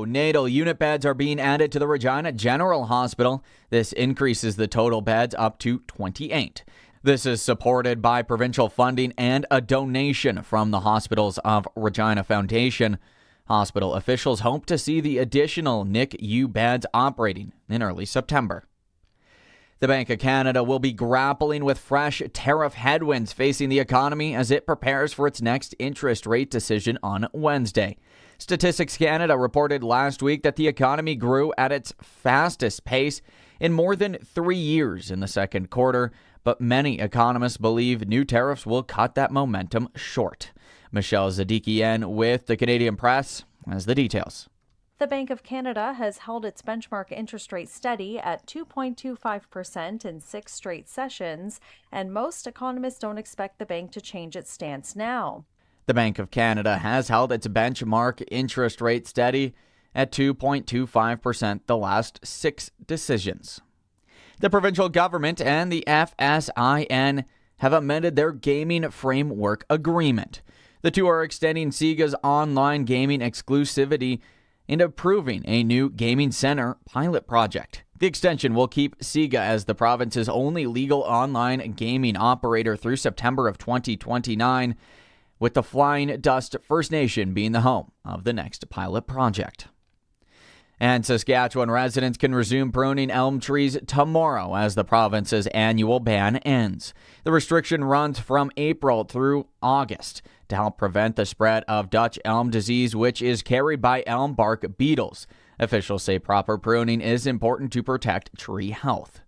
Neonatal unit beds are being added to the Regina General Hospital. This increases the total beds up to 28. This is supported by provincial funding and a donation from the Hospitals of Regina Foundation. Hospital officials hope to see the additional NICU beds operating in early September. The Bank of Canada will be grappling with fresh tariff headwinds facing the economy as it prepares for its next interest rate decision on Wednesday. Statistics Canada reported last week that the economy grew at its fastest pace in more than 3 years in the second quarter, but many economists believe new tariffs will cut that momentum short. Michelle Zadikian with the Canadian Press has the details. The Bank of Canada has held its benchmark interest rate steady at 2.25% in 6 straight sessions, and most economists don't expect the bank to change its stance now. The Bank of Canada has held its benchmark interest rate steady at 2.25% the last 6 decisions. The provincial government and the FSIN have amended their gaming framework agreement. The two are extending SIGA's online gaming exclusivity and approving a new gaming center pilot project. The extension will keep SIGA as the province's only legal online gaming operator through September of 2029, with the Flying Dust First Nation being the home of the next pilot project. And Saskatchewan residents can resume pruning elm trees tomorrow as the province's annual ban ends. The restriction runs from April through August to help prevent the spread of Dutch elm disease, which is carried by elm bark beetles. Officials say proper pruning is important to protect tree health.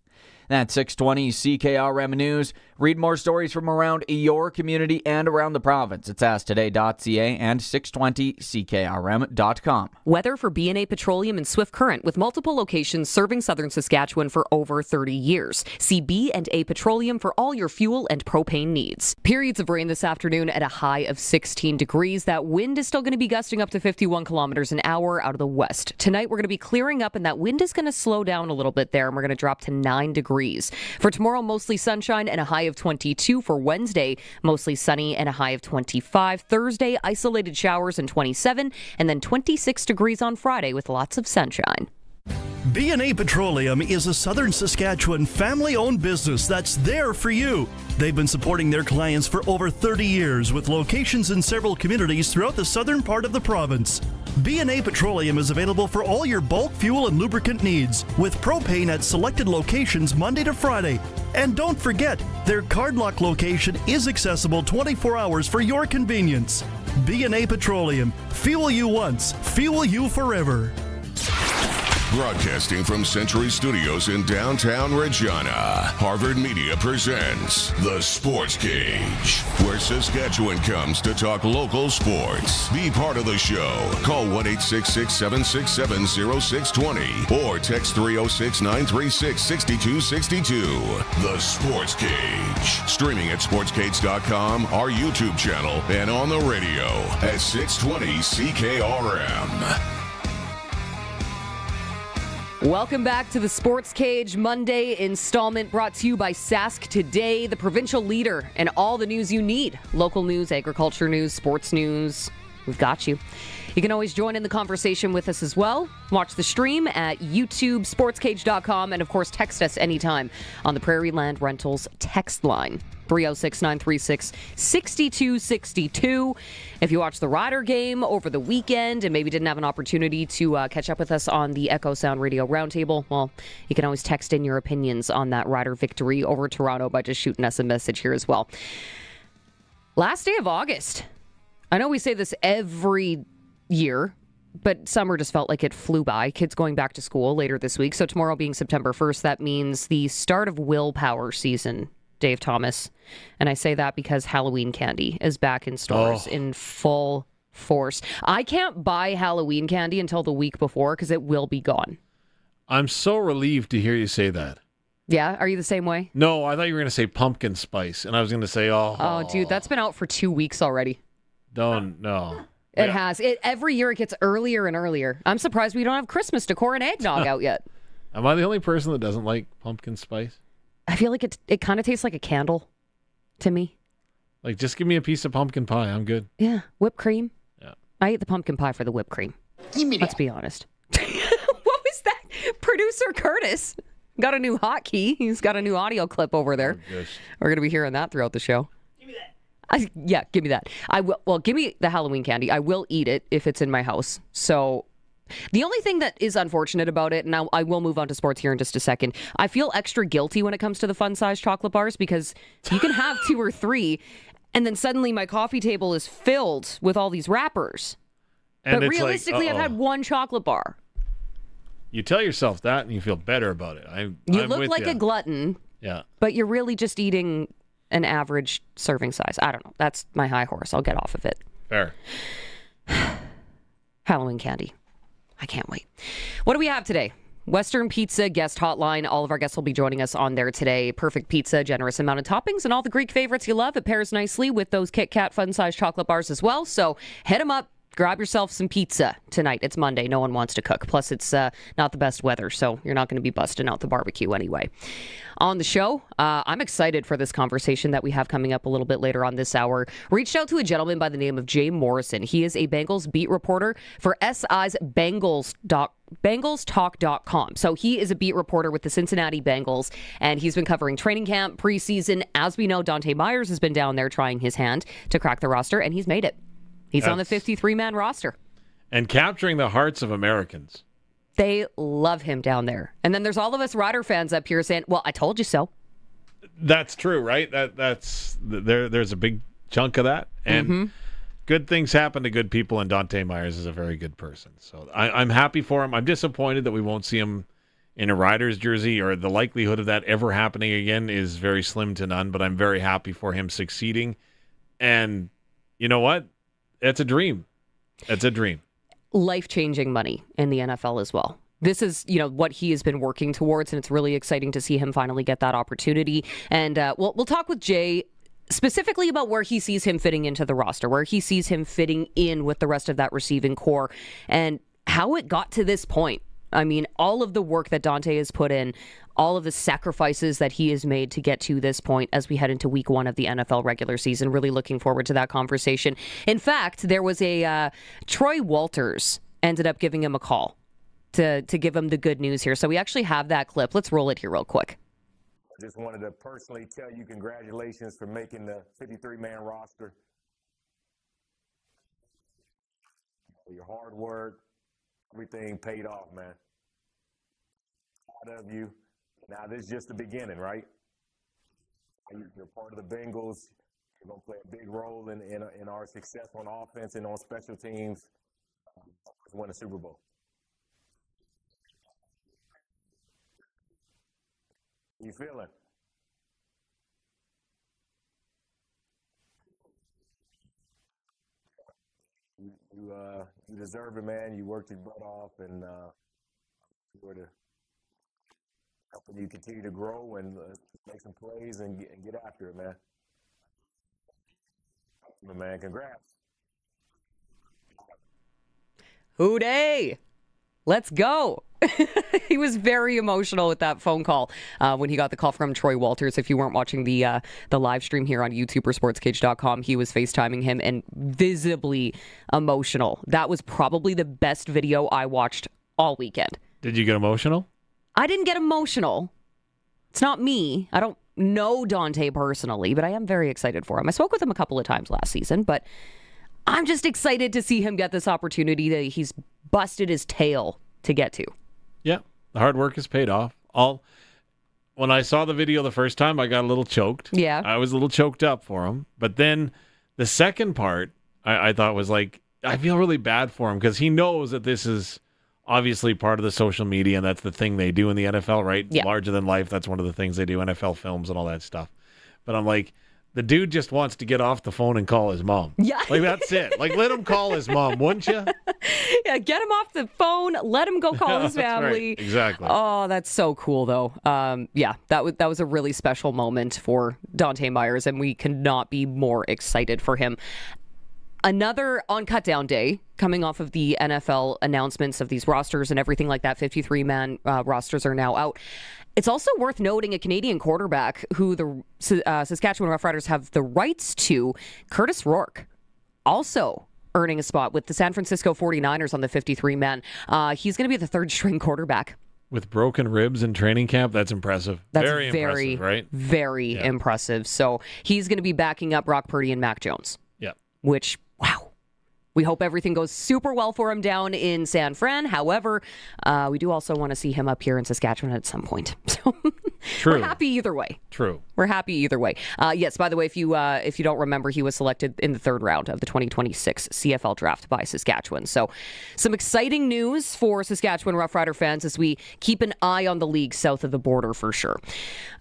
That's 620 CKRM News. Read more stories from around your community and around the province. It's asktoday.ca and 620CKRM.com. Weather for B&A Petroleum and Swift Current with multiple locations serving southern Saskatchewan for over 30 years. See B&A Petroleum for all your fuel and propane needs. Periods of rain this afternoon at a high of 16 degrees. That wind is still going to be gusting up to 51 kilometers an hour out of the west. Tonight we're going to be clearing up and that wind is going to slow down a little bit there and we're going to drop to 9 degrees. For tomorrow, mostly sunshine and a high of 22. For Wednesday, mostly sunny and a high of 25. Thursday, isolated showers and 27. And then 26 degrees on Friday with lots of sunshine. B&A Petroleum is a southern Saskatchewan family-owned business that's there for you. They've been supporting their clients for over 30 years with locations in several communities throughout the southern part of the province. B&A Petroleum is available for all your bulk fuel and lubricant needs with propane at selected locations Monday to Friday. And don't forget, their Cardlock location is accessible 24 hours for your convenience. B&A Petroleum. Fuel you once, fuel you forever. Broadcasting from Century Studios in downtown Regina, Harvard Media presents The Sports Cage, where Saskatchewan comes to talk local sports. Be part of the show. Call 1-866-767-0620 or text 306-936-6262. The Sports Cage. Streaming at sportscage.com, our YouTube channel, and on the radio at 620 CKRM. Welcome back to the Sports Cage Monday installment brought to you by Sask Today, the provincial leader and all the news you need. Local news, agriculture news, sports news. We've got you. You can always join in the conversation with us as well. Watch the stream at YouTube, sportscage.com, and of course text us anytime on the Prairie Land Rentals text line. 306-936-6262. If you watched the Rider game over the weekend and maybe didn't have an opportunity to catch up with us on the Echo Sound Radio Roundtable, well, you can always text in your opinions on that Rider victory over Toronto by just shooting us a message here as well. Last day of August. I know we say this every year, but summer just felt like it flew by. Kids going back to school later this week. So tomorrow being September 1st, that means the start of willpower season, Dave Thomas. And I say that because Halloween candy is back in stores in full force. I can't buy Halloween candy until the week before because it will be gone. I'm so relieved to hear you say that. Yeah? Are you the same way? No, I thought you were going to say pumpkin spice, and I was going to say, Oh, dude, that's been out for 2 weeks already. No. It has. Every year it gets earlier and earlier. I'm surprised we don't have Christmas decor and eggnog out yet. Am I the only person that doesn't like pumpkin spice? I feel like it kind of tastes like a candle to me. Like, just give me a piece of pumpkin pie. I'm good. Yeah. Whipped cream. Yeah. I eat the pumpkin pie for the whipped cream. Give me that. Let's be honest. What was that? Producer Curtis got a new hotkey. He's got a new audio clip over there. We're going to be hearing that throughout the show. Give me that. Yeah, give me that. I will. Well, give me the Halloween candy. I will eat it if it's in my house. So the only thing that is unfortunate about it, and I will move on to sports here in just a second, I feel extra guilty when it comes to the fun-sized chocolate bars because you can have 2 or 3, and then suddenly my coffee table is filled with all these wrappers. And but realistically, I've had 1 chocolate bar. You tell yourself that and you feel better about it. You look like a glutton, yeah, but you're really just eating an average serving size. I don't know. That's my high horse. I'll get off of it. Fair. Halloween candy. I can't wait. What do we have today? Western Pizza guest hotline. All of our guests will be joining us on there today. Perfect pizza, generous amount of toppings, and all the Greek favorites you love. It pairs nicely with those Kit Kat fun-sized chocolate bars as well. So head them up. Grab yourself some pizza tonight. It's Monday. No one wants to cook. Plus, it's not the best weather, so you're not going to be busting out the barbecue anyway. On the show, I'm excited for this conversation that we have coming up a little bit later on this hour. Reached out to a gentleman by the name of Jay Morrison. He is a Bengals beat reporter for SI's BengalsTalk.com. So he is a beat reporter with the Cincinnati Bengals, and he's been covering training camp, preseason. As we know, Dohnte Meyers has been down there trying his hand to crack the roster, and he's made it. He's on the 53-man roster. And capturing the hearts of Americans. They love him down there. And then there's all of us Rider fans up here saying, well, I told you so. That's true, right? There's a big chunk of that. And good things happen to good people, and Dohnte Meyers is a very good person. So I'm happy for him. I'm disappointed that we won't see him in a Riders jersey, or the likelihood of that ever happening again is very slim to none, but I'm very happy for him succeeding. And you know what? It's a dream. It's a dream. Life-changing money in the NFL as well. This is, what he has been working towards, and it's really exciting to see him finally get that opportunity. And we'll talk with Jay specifically about where he sees him fitting into the roster, where he sees him fitting in with the rest of that receiving core, and how it got to this point. I mean, all of the work that Dohnte has put in, all of the sacrifices that he has made to get to this point as we head into week 1 of the NFL regular season. Really looking forward to that conversation. In fact, there was Troy Walters ended up giving him a call to give him the good news here. So we actually have that clip. Let's roll it here real quick. I just wanted to personally tell you congratulations for making the 53-man roster. For your hard work, everything paid off, man. Proud of you. Now, this is just the beginning, right? You're part of the Bengals. You're going to play a big role in our success on offense and on special teams. Win a Super Bowl. You feeling? You deserve it, man. You worked your butt off, and we're helping you continue to grow and make some plays and get after it, man. Man, congrats. Hooday! Let's go. He was very emotional with that phone call when he got the call from Troy Walters. If you weren't watching the live stream here on YouTube or Sportscage.com, he was FaceTiming him and visibly emotional. That was probably the best video I watched all weekend. Did you get emotional? I didn't get emotional. It's not me. I don't know Dohnte personally, but I am very excited for him. I spoke with him a couple of times last season, but I'm just excited to see him get this opportunity that he's busted his tail to get to. Yeah, the hard work has paid off. When I saw the video the first time, I got a little choked. Yeah. I was a little choked up for him. But then the second part, I thought was like, I feel really bad for him because he knows that this is obviously part of the social media, and that's the thing they do in the NFL, right? Yeah. Larger than life, that's one of the things they do, NFL films and all that stuff. But I'm like, the dude just wants to get off the phone and call his mom. Yeah. Like, that's it. Like, let him call his mom, wouldn't you? Yeah, get him off the phone. Let him go call his family. Right. Exactly. Oh, that's so cool, though. Yeah, that was a really special moment for Dohnte Meyers, and we cannot be more excited for him. Another on cutdown day, coming off of the NFL announcements of these rosters and everything like that. 53-man rosters are now out. It's also worth noting a Canadian quarterback who the Saskatchewan Roughriders have the rights to, Curtis Rourke, also earning a spot with the San Francisco 49ers on the 53-man. He's going to be the third-string quarterback. With broken ribs in training camp, that's impressive. That's very impressive, right? Very impressive. So he's going to be backing up Brock Purdy and Mac Jones. Yeah. Which, wow. We hope everything goes super well for him down in San Fran. However, we do also want to see him up here in Saskatchewan at some point. So True. We're happy either way. True. We're happy either way. Yes, by the way, if you don't remember, he was selected in the third round of the 2026 CFL draft by Saskatchewan. So some exciting news for Saskatchewan Roughrider fans as we keep an eye on the league south of the border for sure.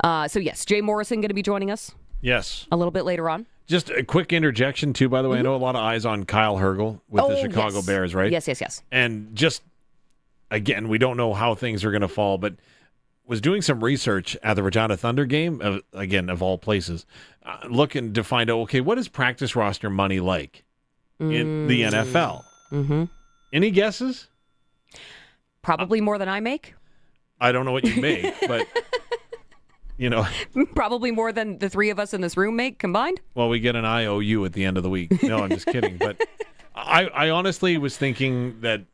So yes, Jay Morrison going to be joining us. Yes. A little bit later on. Just a quick interjection, too, by the way. I know a lot of eyes on Kyle Hergel with the Chicago Bears, right? Yes. And just, again, we don't know how things are going to fall, but was doing some research at the Regina Thunder game, again, of all places, looking to find out, okay, what is practice roster money like in the NFL? Mm-hmm. Any guesses? Probably more than I make. I don't know what you make, but... You know, probably more than the three of us in this room make combined. Well, we get an IOU at the end of the week. No, I'm just kidding. But I honestly was thinking that,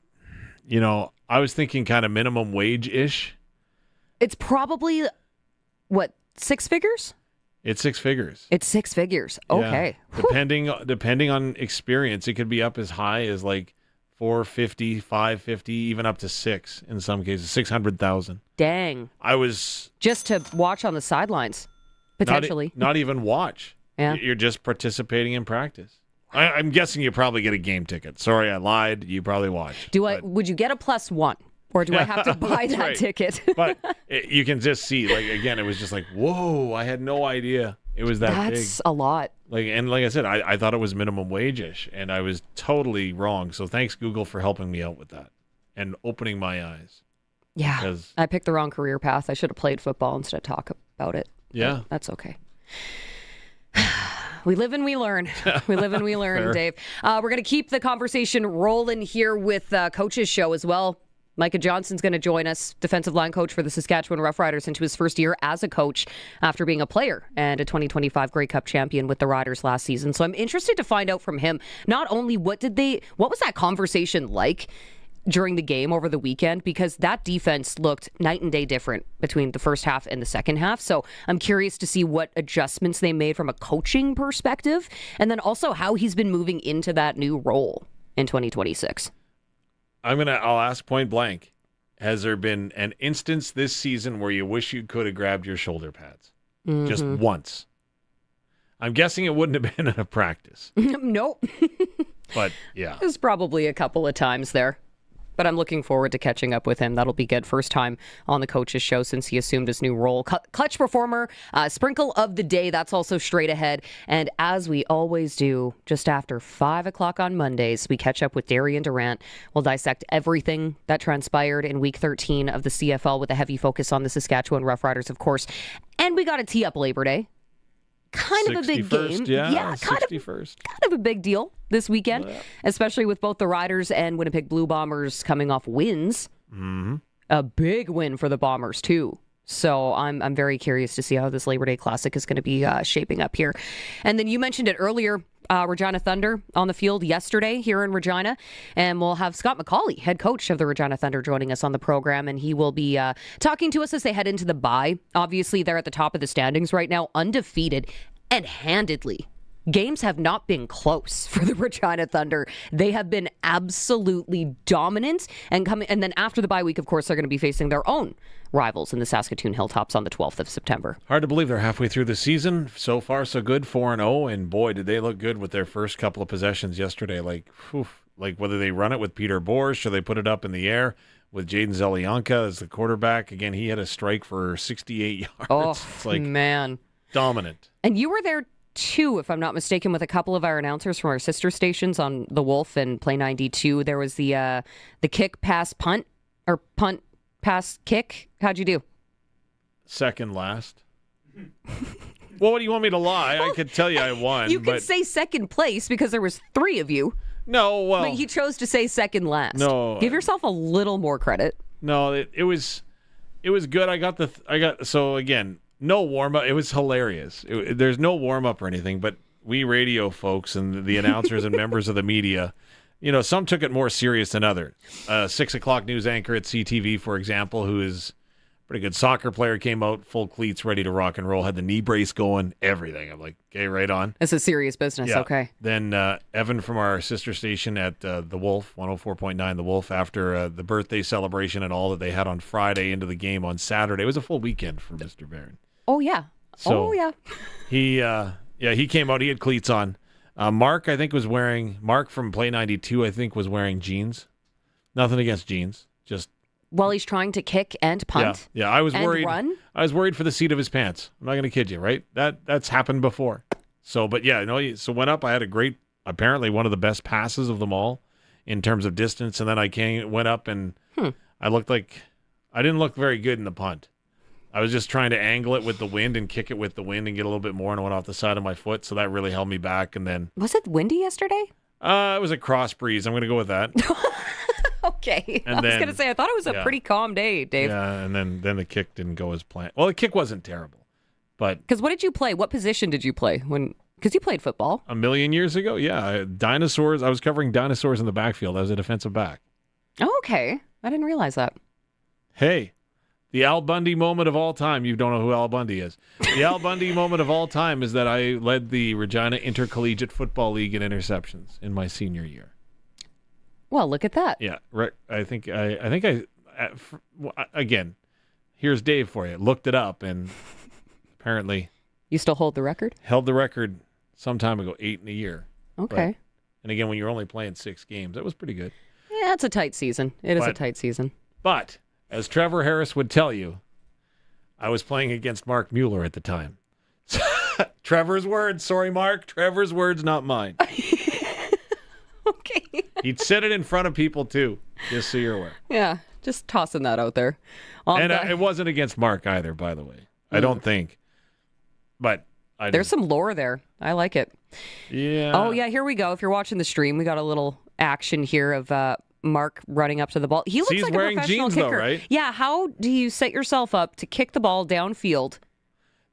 I was thinking kind of minimum wage-ish. It's probably, what, 6 figures? It's 6 figures. It's 6 figures. Okay. Yeah. Depending on experience, it could be up as high as like $450, $550, even up to $6 in some cases, $600,000. Dang. I was just to watch on the sidelines, potentially. Not even watch. Yeah. You're just participating in practice. I'm guessing you probably get a game ticket. Sorry, I lied. You probably watch. Would you get a +1? Or do I have to buy that right. ticket? But you can just see, like, again, it was just like, whoa, I had no idea it was that big. That's a lot. Like I said, I thought it was minimum wage-ish, and I was totally wrong. So thanks, Google, for helping me out with that and opening my eyes. Yeah, I picked the wrong career path. I should have played football instead of talk about it. Yeah. But that's okay. We live and we learn. We live and we learn, Dave. We're going to keep the conversation rolling here with Coach's Show as well. Micah Johnson's going to join us, defensive line coach for the Saskatchewan Roughriders, into his first year as a coach after being a player and a 2025 Grey Cup champion with the Riders last season. So I'm interested to find out from him, not only what was that conversation like during the game over the weekend, because that defense looked night and day different between the first half and the second half. So I'm curious to see what adjustments they made from a coaching perspective, and then also how he's been moving into that new role in 2026. I'll ask point blank. Has there been an instance this season where you wish you could have grabbed your shoulder pads? Mm-hmm. Just once. I'm guessing it wouldn't have been in a practice. Nope. But yeah. There's probably a couple of times there. But I'm looking forward to catching up with him. That'll be good. First time on the Coach's Show since he assumed his new role. Clutch performer, sprinkle of the day. That's also straight ahead. And as we always do, just after 5 o'clock on Mondays, we catch up with Darian Durant. We'll dissect everything that transpired in Week 13 of the CFL with a heavy focus on the Saskatchewan Roughriders, of course. And we got to tee up Labor Day. Kind of a big game. Yeah, kind of a big deal this weekend, especially with both the Riders and Winnipeg Blue Bombers coming off wins. Mm-hmm. A big win for the Bombers, too. So I'm very curious to see how this Labor Day Classic is going to be shaping up here. And then you mentioned it earlier, Regina Thunder on the field yesterday here in Regina. And we'll have Scott McCauley, head coach of the Regina Thunder, joining us on the program. And he will be talking to us as they head into the bye. Obviously, they're at the top of the standings right now, undefeated and handedly. Games have not been close for the Regina Thunder. They have been absolutely dominant. And then after the bye week, of course, they're going to be facing their own rivals in the Saskatoon Hilltops on the 12th of September. Hard to believe they're halfway through the season. So far, so good, 4-0. And boy, did they look good with their first couple of possessions yesterday. Like whether they run it with Peter Boers, should they put it up in the air with Jaden Zelianka as the quarterback? Again, he had a strike for 68 yards. Oh, it's like man. Dominant. And you were there too, if I'm not mistaken, with a couple of our announcers from our sister stations on The Wolf and Play 92. There was the kick, pass, punt, or punt, pass, kick. How'd you do? Second last. Well, what do you want me to lie? I could tell you I won. You could say second place because there was 3 of you. No, well. But he chose to say second last. No. Give yourself a little more credit. No, it was good. So again, no warm-up. It was hilarious. There's no warm-up or anything, but we radio folks and the announcers and members of the media, some took it more serious than others. 6 o'clock news anchor at CTV, for example, who is a pretty good soccer player, came out full cleats, ready to rock and roll, had the knee brace going, everything. I'm like, okay, right on. It's a serious business. Yeah. Okay. Then Evan from our sister station at The Wolf, 104.9 The Wolf, after the birthday celebration and all that they had on Friday into the game on Saturday. It was a full weekend for Mr. Barron. Oh, yeah. So he came out. He had cleats on. Mark from Play 92, I think, was wearing jeans. Nothing against jeans. Just while he's trying to kick and punt. Yeah. I was and worried. Run? I was worried for the seat of his pants. I'm not going to kid you, right? That's happened before. So, but yeah, so went up. I had apparently one of the best passes of them all in terms of distance, and then I went up and I didn't look very good in the punt. I was just trying to angle it with the wind and kick it with the wind and get a little bit more, and I went off the side of my foot, so that really held me back. And then was it windy yesterday? It was a cross breeze. I'm going to go with that. Okay. And I was going to say, I thought it was a pretty calm day, Dave. Yeah, and then the kick didn't go as planned. Well, the kick wasn't terrible, but because what did you play? What position did you play because you played football a million years ago? Yeah, dinosaurs. I was covering dinosaurs in the backfield. I was a defensive back. Oh, okay. I didn't realize that. Hey. The Al Bundy moment of all time. You don't know who Al Bundy is. The Al Bundy moment of all time is that I led the Regina Intercollegiate Football League in interceptions in my senior year. Well, look at that. Yeah, again, here's Dave for you. Looked it up, and apparently you still hold the record. Held the record some time ago, 8 in a year. Okay. And again, when you're only playing 6 games, that was pretty good. Yeah, it's a tight season. It is a tight season. But as Trevor Harris would tell you, I was playing against Mark Mueller at the time. Trevor's words. Sorry, Mark. Trevor's words, not mine. Okay. He'd said it in front of people, too, just so you're aware. Yeah, just tossing that out there. It wasn't against Mark either, by the way. I don't think. But there's some lore there. I like it. Yeah. Oh, yeah, here we go. If you're watching the stream, we got a little action here of Mark running up to the ball. He looks like a professional kicker. Though, right? Yeah, how do you set yourself up to kick the ball downfield?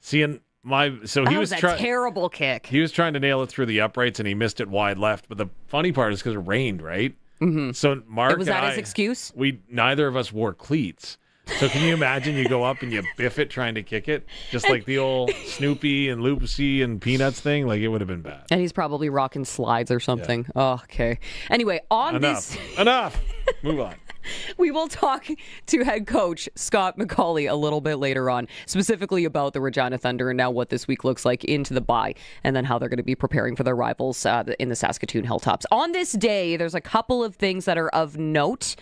He was a terrible kick. He was trying to nail it through the uprights, and he missed it wide left. But the funny part is because it rained, right? Mm-hmm. So Mark was that his excuse? Neither of us wore cleats. So can you imagine you go up and you biff it trying to kick it? Just like the old Snoopy and Loopsy and Peanuts thing? Like, it would have been bad. And he's probably rocking slides or something. Yeah. Oh, okay. Anyway, Enough. Move on. We will talk to head coach Scott McCauley a little bit later on, specifically about the Regina Thunder and now what this week looks like into the bye, and then how they're going to be preparing for their rivals in the Saskatoon Hilltops. On this day, there's a couple of things that are of note.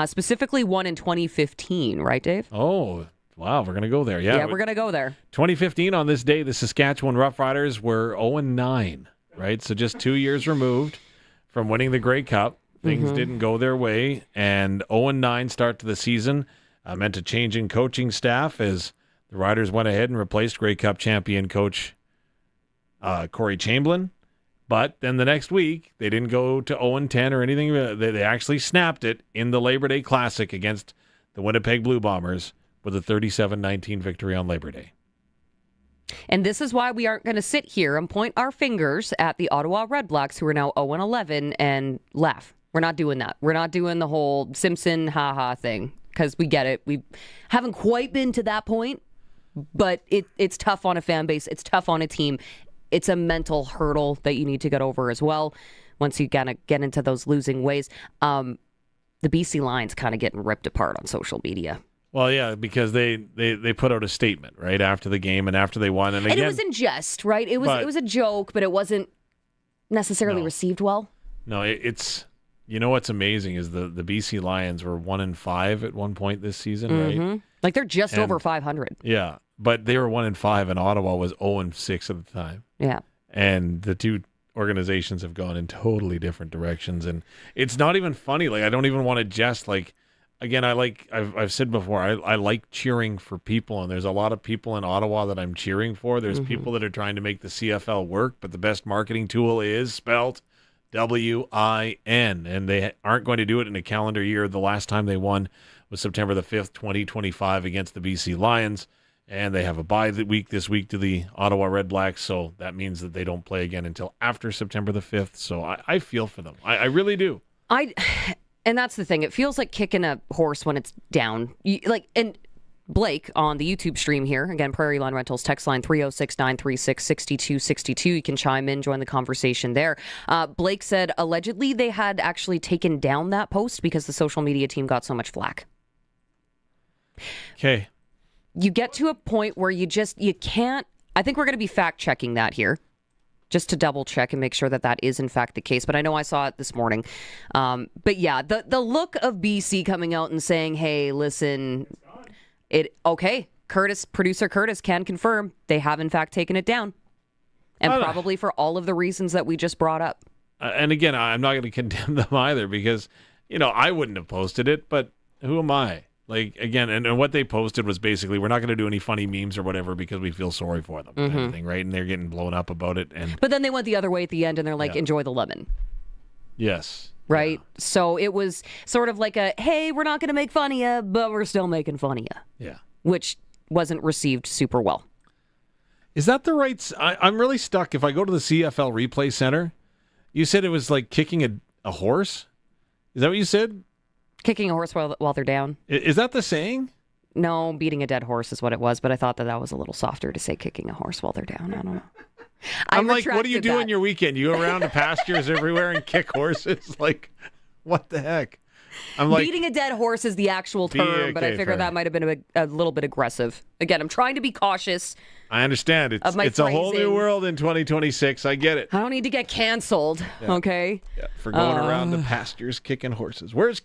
Specifically one in 2015, right, Dave? Oh, wow, we're going to go there. Yeah, we're going to go there. 2015, on this day, the Saskatchewan Roughriders were 0-9, right? So just 2 years removed from winning the Grey Cup. Things didn't go their way, and 0-9 start to the season meant a change in coaching staff as the Riders went ahead and replaced Grey Cup champion coach Corey Chamberlain. But then the next week, they didn't go to 0-10 or anything. They actually snapped it in the Labor Day Classic against the Winnipeg Blue Bombers with a 37-19 victory on Labor Day. And this is why we aren't going to sit here and point our fingers at the Ottawa Redblacks, who are now 0-11, and laugh. We're not doing that. We're not doing the whole Simpson ha-ha thing, because we get it. We haven't quite been to that point, but it's tough on a fan base. It's tough on a team. It's a mental hurdle that you need to get over as well once you kind of get into those losing ways. The BC Lions kind of getting ripped apart on social media. Well, yeah, because they put out a statement right after the game and after they won. And again, it was in jest, right? It was a joke, but it wasn't necessarily received well. No, it's... You know what's amazing is the BC Lions were 1-5 at one point this season, right? Like they're just over 500. Yeah, but they were 1-5, and Ottawa was 0-6 at the time. Yeah, and the two organizations have gone in totally different directions, and it's not even funny. Like, I don't even want to jest. Like, again, I've said before, I like cheering for people, and there's a lot of people in Ottawa that I'm cheering for. There's people that are trying to make the CFL work, but the best marketing tool is spelt WIN, and they aren't going to do it in a calendar year. The last time they won was September the 5th, 2025 against the BC Lions, and they have a bye week this week to the Ottawa Redblacks, so that means that they don't play again until after September the 5th, so I feel for them. I really do. And that's the thing. It feels like kicking a horse when it's down. And Blake on the YouTube stream here, again, Prairie Lawn Rentals text line 306-936-6262. You can chime in, join the conversation there. Blake said allegedly they had actually taken down that post because the social media team got so much flack. Okay. You get to a point where you can't. I think we're going to be fact checking that here, just to double check and make sure that that is in fact the case. But I know I saw it this morning. But yeah, the look of BC coming out and saying, hey, listen, producer Curtis can confirm they have in fact taken it down. And probably for all of the reasons that we just brought up. And again, I'm not going to condemn them either because, I wouldn't have posted it, but who am I? Like, again, and what they posted was basically, we're not going to do any funny memes or whatever because we feel sorry for them, kind of thing, right? And they're getting blown up about it. But then they went the other way at the end and they're like, enjoy the lemon. Yes. Right? Yeah. So it was sort of like hey, we're not going to make fun of you, but we're still making fun of you. Yeah. Which wasn't received super well. Is that the right... I'm really stuck. If I go to the CFL Replay Center, you said it was like kicking a horse? Is that what you said? Kicking a horse while they're down. Is that the saying? No, beating a dead horse is what it was, but I thought that was a little softer to say kicking a horse while they're down. I don't know. I'm like, what do you do in your weekend? You go around to pastures everywhere and kick horses? Like, what the heck? I'm like, beating a dead horse is the actual term, but I figured that might have been a little bit aggressive. Again, I'm trying to be cautious. I understand. It's a whole new world in 2026. I get it. I don't need to get canceled, okay? Yeah, for going around the pastures kicking horses. Where's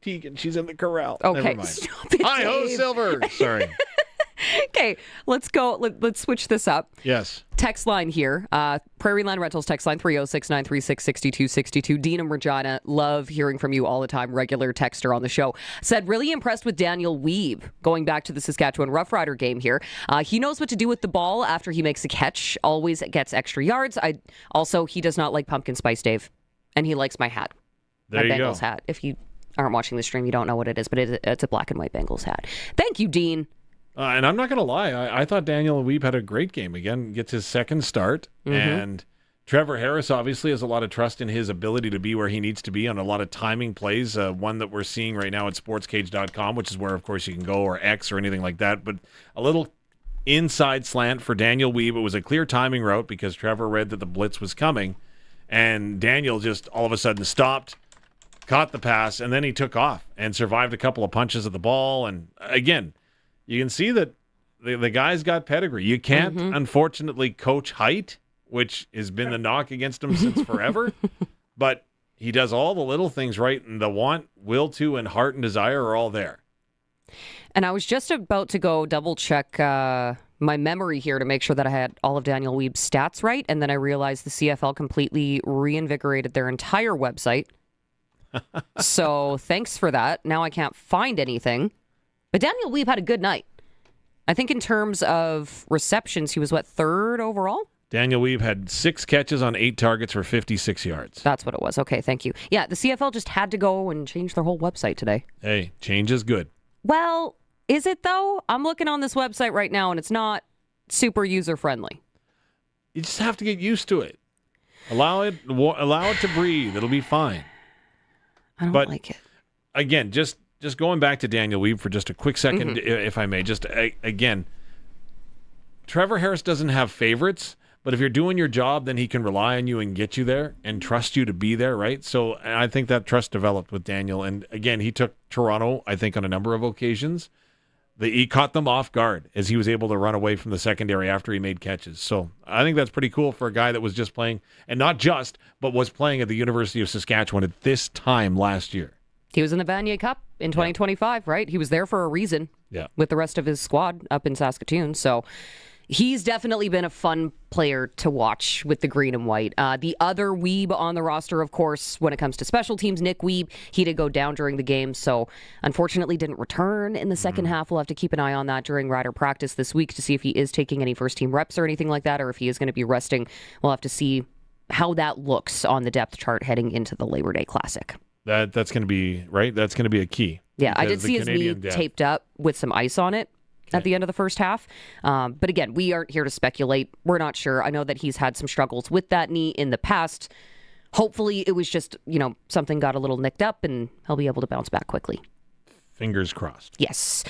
Tegan? She's in the corral. Okay. Never mind. Stop it, Hi-ho, Dave. Silver. Sorry. Okay, let's go. Let's switch this up. Yes. Text line here. Prairie Land Rentals text line 306-936-6262. Dean and Regina, love hearing from you all the time. Regular texter on the show. Said, really impressed with Daniel Wiebe. Going back to the Saskatchewan Roughrider game here. He knows what to do with the ball after he makes a catch. Always gets extra yards. He does not like pumpkin spice, Dave. And he likes my hat. There my you Bengals go. hat. If you aren't watching the stream, you don't know what it is, but it's a black and white Bengals hat. Thank you, Dean. And I'm not going to lie. I thought Daniel Wiebe had a great game. Again, gets his second start. And Trevor Harris obviously has a lot of trust in his ability to be where he needs to be on a lot of timing plays. One that we're seeing right now at sportscage.com, which is where, of course, you can go, or X or anything like that. But a little inside slant for Daniel Wiebe. It was a clear timing route because Trevor read that the blitz was coming. And Daniel just all of a sudden stopped, caught the pass, and then he took off and survived a couple of punches at the ball. And again, you can see that the guy's got pedigree. You can't, unfortunately, coach height, which has been the knock against him since forever. But he does all the little things right, and the want, will to, and heart and desire are all there. And I was just about to go double check my memory here to make sure that I had all of Daniel Wiebe's stats right, and then I realized the CFL completely reinvigorated their entire website. So thanks for that. Now I can't find anything. But Daniel Wiebe had a good night. I think in terms of receptions, he was, third overall? Daniel Wiebe had 6 catches on 8 targets for 56 yards. That's what it was. Okay, thank you. Yeah, the CFL just had to go and change their whole website today. Hey, change is good. Well, is it though? I'm looking on this website right now, and it's not super user-friendly. You just have to get used to it. Allow it to breathe. It'll be fine. I don't like it. Again, just going back to Daniel Wiebe for just a quick second, if I may. Just again, Trevor Harris doesn't have favorites, but if you're doing your job, then he can rely on you and get you there and trust you to be there, right? So I think that trust developed with Daniel. And again, he took Toronto, I think, on a number of occasions. He caught them off guard as he was able to run away from the secondary after he made catches. So I think that's pretty cool for a guy that was just playing, and not just, but was playing at the University of Saskatchewan at this time last year. He was in the Vanier Cup in 2025, right? He was there for a reason with the rest of his squad up in Saskatoon. So he's definitely been a fun player to watch with the green and white. The other Wiebe on the roster, of course, when it comes to special teams, Nick Wiebe, he did go down during the game, so unfortunately didn't return in the second half. We'll have to keep an eye on that during Rider practice this week to see if he is taking any first-team reps or anything like that, or if he is going to be resting. We'll have to see how that looks on the depth chart heading into the Labor Day Classic. That's going to be, right? That's going to be a key. Yeah, I did see his knee taped up with some ice on it at the end of the first half. But again, we aren't here to speculate. We're not sure. I know that he's had some struggles with that knee in the past. hopefully it was just, something got a little nicked up and he'll be able to bounce back quickly. Fingers crossed. Yes.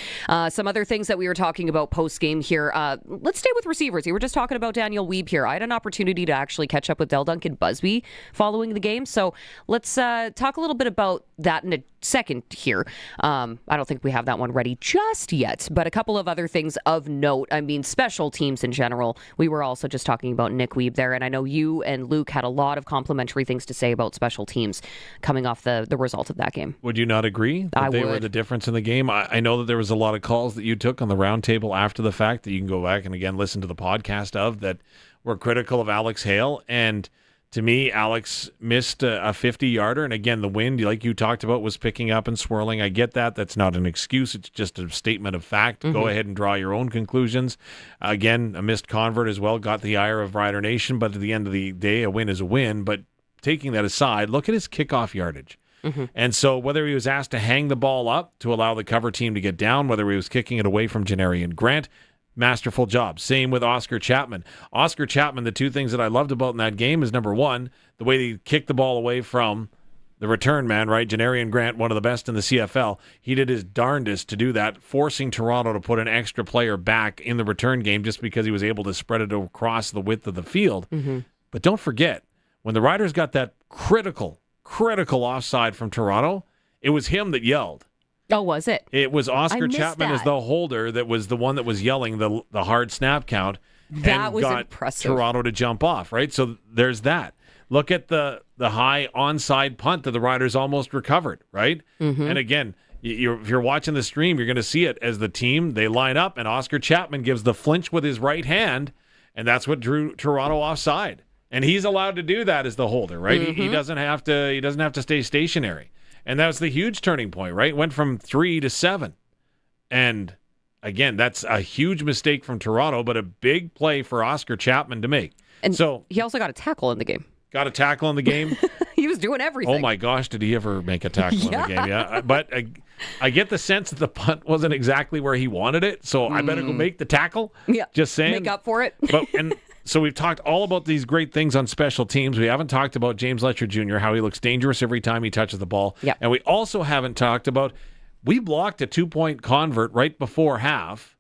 Some other things that we were talking about post-game here. Let's stay with receivers. You were just talking about Daniel Wiebe here. I had an opportunity to actually catch up with Duncan Busby following the game. So let's talk a little bit about that in a second here. I don't think we have that one ready just yet, but a couple of other things of note. I mean, special teams in general. We were also just talking about Nick Wiebe there, and I know you and Luke had a lot of complimentary things to say about special teams coming off the result of that game. Would you not agree that they were the difference in the game? I know that there was a lot of calls that you took on the roundtable after the fact that you can go back and again listen to the podcast of that were critical of Alex Hale, and to me, Alex missed a 50-yarder, and again, the wind, like you talked about, was picking up and swirling. I get that. That's not an excuse. It's just a statement of fact. Go ahead and draw your own conclusions. Again, a missed convert as well got the ire of Rider Nation, but at the end of the day, a win is a win. But taking that aside, look at his kickoff yardage. And so whether he was asked to hang the ball up to allow the cover team to get down, whether he was kicking it away from Janarian Grant, masterful job. Same with Oscar Chapman. Oscar Chapman, the two things that I loved about in that game is, number one, the way he kicked the ball away from the return man, right? Janarian Grant, one of the best in the CFL. He did his darndest to do that, forcing Toronto to put an extra player back in the return game just because he was able to spread it across the width of the field. But don't forget, when the Riders got that critical offside from Toronto, it was him that yelled. Oh, was it? It was Oscar Chapman as the holder that was the one that was yelling the hard snap count. That was got impressive. Toronto to jump off, right? So there's that. Look at the high onside punt that the Riders almost recovered, right? And again, if you're watching the stream, you're going to see it as the team, they line up, and Oscar Chapman gives the flinch with his right hand, and that's what drew Toronto offside. And he's allowed to do that as the holder, right? He doesn't have to stay stationary. And that was the huge turning point, right? Went from 3 to 7. And again, that's a huge mistake from Toronto, but a big play for Oscar Chapman to make. And so he also got a tackle in the game. Got a tackle in the game? He was doing everything. Oh my gosh, did he ever make a tackle in the game? Yeah. But I get the sense that the punt wasn't exactly where he wanted it, so I better go make the tackle. Yeah. Just saying. Make up for it. So we've talked all about these great things on special teams. We haven't talked about James Letcher Jr., how he looks dangerous every time he touches the ball. Yeah. And we also haven't talked about, we blocked a 2-point convert right before half,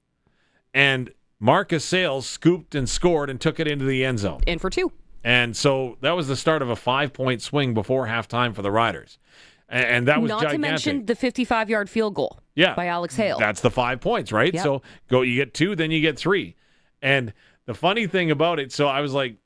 and Marcus Sayles scooped and scored and took it into the end zone. In for 2. And so that was the start of a 5-point swing before halftime for the Riders. And that was Not gigantic. to mention the 55-yard field goal by Alex Hale. That's the 5 points, right? Yep. So you get 2, then you get 3. And the funny thing about it, so I was like,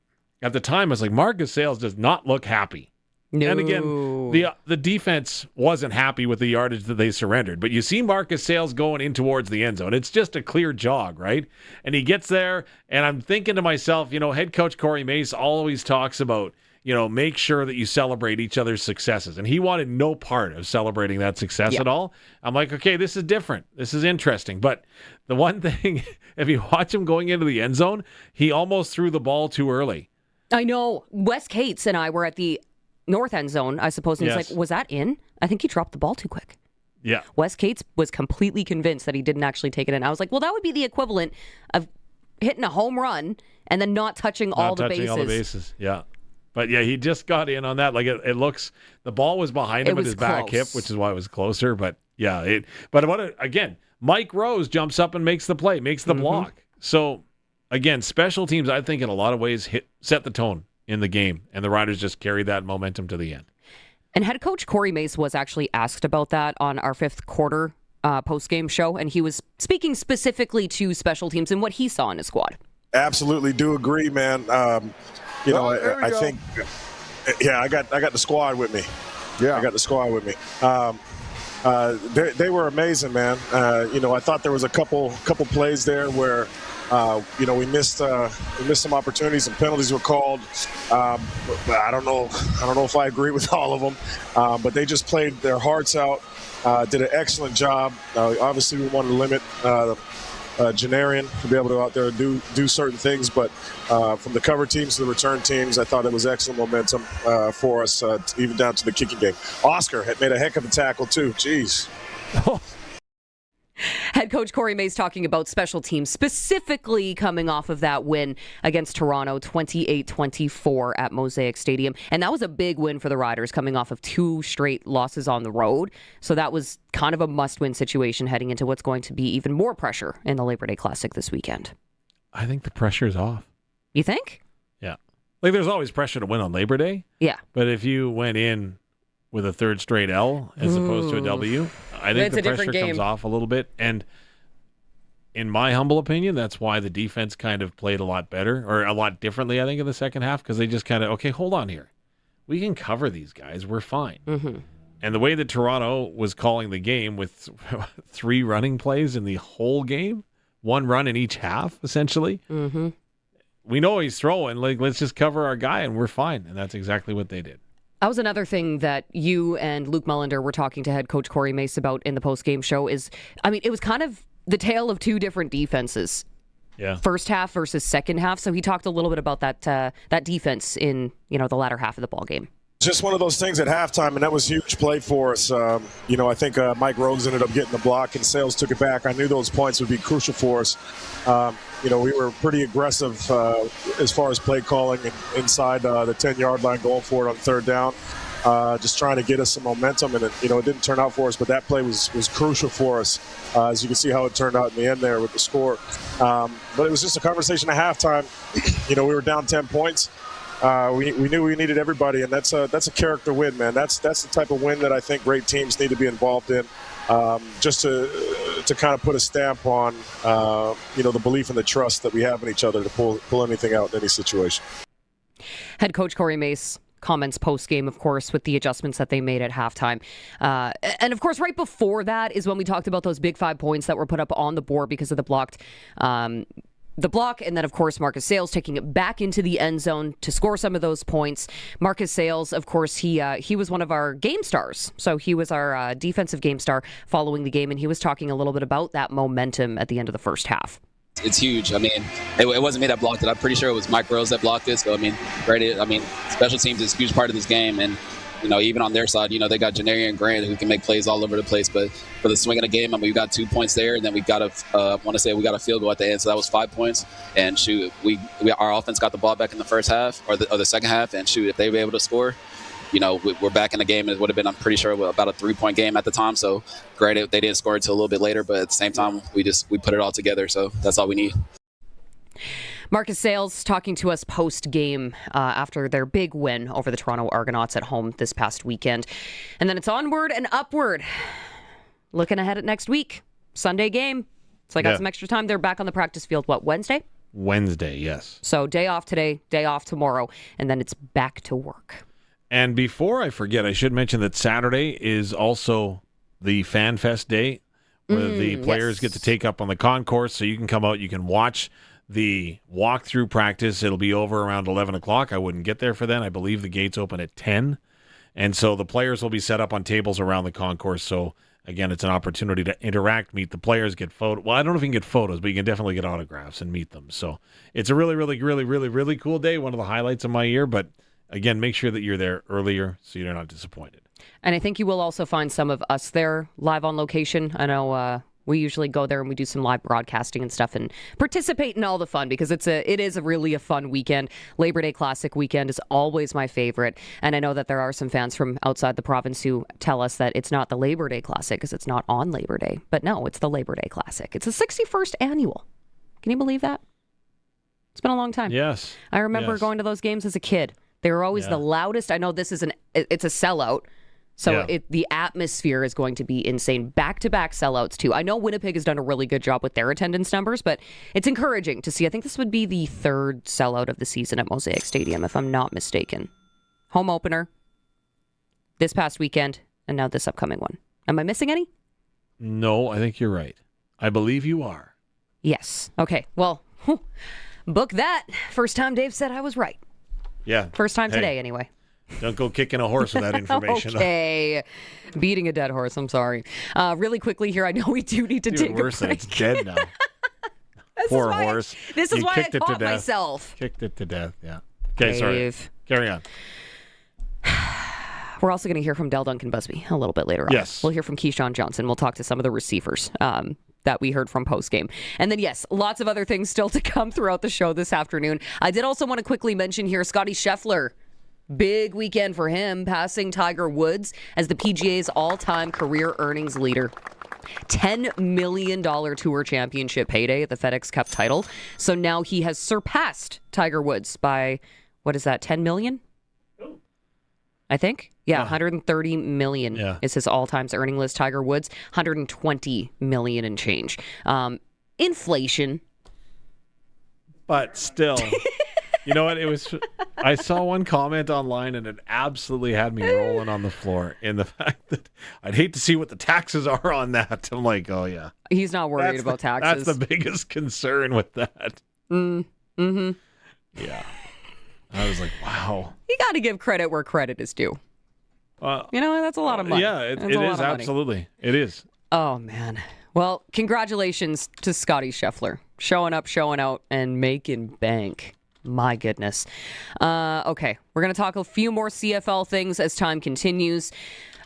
at the time, I was like, Marcus Sayles does not look happy. No. And again, the defense wasn't happy with the yardage that they surrendered. But you see Marcus Sayles going in towards the end zone. It's just a clear jog, right? And he gets there, and I'm thinking to myself, head coach Corey Mace always talks about, make sure that you celebrate each other's successes. And he wanted no part of celebrating that success at all. I'm like, okay, this is different. This is interesting. But the one thing, if you watch him going into the end zone, he almost threw the ball too early. I know. Wes Cates and I were at the north end zone, I suppose. And he's like, was that in? I think he dropped the ball too quick. Yeah. Wes Cates was completely convinced that he didn't actually take it in. I was like, well, that would be the equivalent of hitting a home run and then not touching all the bases. Yeah. But yeah, he just got in on that. Like it looks, the ball was behind him at his back hip, which is why it was closer. But yeah, again, Mike Rose jumps up and makes the play, makes the block. So again, special teams, I think in a lot of ways set the tone in the game, and the Riders just carried that momentum to the end. And head coach Corey Mace was actually asked about that on our 5th quarter post-game show, and he was speaking specifically to special teams and what he saw in his squad. Absolutely do agree, man. I think, I got the squad with me. Yeah, I got the squad with me. They were amazing, man. I thought there was a couple plays there where, we missed some opportunities. Some penalties were called. I don't know if I agree with all of them, but they just played their hearts out. Did an excellent job. Obviously, we wanted to limit Janarian to be able to go out there and do certain things, but from the cover teams to the return teams, I thought it was excellent momentum for us, even down to the kicking game. Oscar had made a heck of a tackle too. Jeez. Head coach Corey Mays talking about special teams, specifically coming off of that win against Toronto, 28-24 at Mosaic Stadium. And that was a big win for the Riders, coming off of 2 straight losses on the road. So that was kind of a must-win situation heading into what's going to be even more pressure in the Labor Day Classic this weekend. I think the pressure's off. You think? Yeah. Like, there's always pressure to win on Labor Day. Yeah. But if you went in with a third straight L as opposed to a W, I think the pressure comes off a little bit. And in my humble opinion, that's why the defense kind of played a lot better, or a lot differently, I think, in the second half, because they just kind of, okay, hold on here. We can cover these guys. We're fine. Mm-hmm. And the way that Toronto was calling the game with 3 running plays in the whole game, 1 run in each half, essentially. Mm-hmm. We know he's throwing. Like, let's just cover our guy, and we're fine. And that's exactly what they did. That was another thing that you and Luke Mullender were talking to head coach Corey Mace about in the post-game show is, I mean, it was kind of the tale of 2 different defenses. Yeah. First half versus second half. So he talked a little bit about that defense in, the latter half of the ball game. Just one of those things at halftime, and that was a huge play for us. I think Mike Rose ended up getting the block, and Sales took it back. I knew those points would be crucial for us. We were pretty aggressive as far as play calling and inside the 10-yard line, going for it on third down, just trying to get us some momentum. And it didn't turn out for us, but that play was crucial for us. As you can see how it turned out in the end there with the score. But it was just a conversation at halftime. We were down 10 points. We knew we needed everybody, and that's a character win, man. That's the type of win that I think great teams need to be involved in, just to kind of put a stamp on the belief and the trust that we have in each other to pull anything out in any situation. Head coach Corey Mace comments post-game, of course, with the adjustments that they made at halftime. And, of course, right before that is when we talked about those big 5 points that were put up on the board because of the block, and then, of course, Marcus Sayles taking it back into the end zone to score some of those points. Marcus Sayles, of course, he was one of our game stars. So he was our defensive game star following the game, and he was talking a little bit about that momentum at the end of the first half. It's huge. I mean, it wasn't me that blocked it. I'm pretty sure it was Mike Rose that blocked it. So, special teams is a huge part of this game. And, even on their side, they got Janarian Grant who can make plays all over the place. But for the swing of the game, we got 2 points there. And then we got we got a field goal at the end. So that was 5 points. And our offense got the ball back in the first half or the second half. And if they were able to score, we're back in the game. It would have been, I'm pretty sure, about a 3-point game at the time. So great, they didn't score until a little bit later, but at the same time, we put it all together. So that's all we need. Marcus Sayles talking to us post-game after their big win over the Toronto Argonauts at home this past weekend. And then it's onward and upward. Looking ahead at next week, Sunday game. So I got some extra time. They're back on the practice field, Wednesday? Wednesday, yes. So day off today, day off tomorrow, and then it's back to work. And before I forget, I should mention that Saturday is also the Fan Fest day, where the players get to take up on the concourse, so you can come out, you can watch the walkthrough practice. It'll be over around 11 o'clock. I wouldn't get there for then. I believe the gates open at 10. And so the players will be set up on tables around the concourse. So, again, it's an opportunity to interact, meet the players, get photos. Well, I don't know if you can get photos, but you can definitely get autographs and meet them. So it's a really, really, really, really, really cool day. One of the highlights of my year. But, again, make sure that you're there earlier so you're not disappointed. And I think you will also find some of us there live on location. I know we usually go there and we do some live broadcasting and stuff and participate in all the fun because it is really a fun weekend. Labor Day Classic weekend is always my favorite. And I know that there are some fans from outside the province who tell us that it's not the Labor Day Classic because it's not on Labor Day. But no, it's the Labor Day Classic. It's the 61st annual. Can you believe that? It's been a long time. Yes. I remember going to those games as a kid. They were always the loudest. I know this is it's a sellout. So the atmosphere is going to be insane. Back-to-back sellouts, too. I know Winnipeg has done a really good job with their attendance numbers, but it's encouraging to see. I think this would be the 3rd sellout of the season at Mosaic Stadium, if I'm not mistaken. Home opener this past weekend, and now this upcoming one. Am I missing any? No, I think you're right. I believe you are. Yes. Okay, well, book that. First time Dave said I was right. Yeah. First time today, anyway. Don't go kicking a horse with that information. Okay. Beating a dead horse. I'm sorry. Really quickly here, I know we do need to take a break. It's dead now. Poor horse. This is why I caught myself. Kicked it to death, yeah. Okay, sorry. Carry on. We're also going to hear from Del Duncan Busby a little bit later on. Yes. We'll hear from Keyshawn Johnson. We'll talk to some of the receivers. that we heard from postgame. And then, yes, lots of other things still to come throughout the show this afternoon. I did also want to quickly mention here Scottie Scheffler. Big weekend for him, passing Tiger Woods as the PGA's all-time career earnings leader. $10 million Tour Championship payday at the FedEx Cup title. So now he has surpassed Tiger Woods by, what is that, 10 million? I think. Yeah, 130 million is his all-time earning list. Tiger Woods, 120 million and change. Inflation. But still... You know what? I saw one comment online and it absolutely had me rolling on the floor in the fact that I'd hate to see what the taxes are on that. I'm like, oh yeah. He's not worried about taxes. That's the biggest concern with that. Mm-hmm. Yeah. I was like, wow. You got to give credit where credit is due. That's a lot of money. Yeah, it is. Absolutely. It is. Oh, man. Well, congratulations to Scottie Scheffler. Showing up, showing out, and making bank. My goodness. Okay, we're going to talk a few more CFL things as time continues.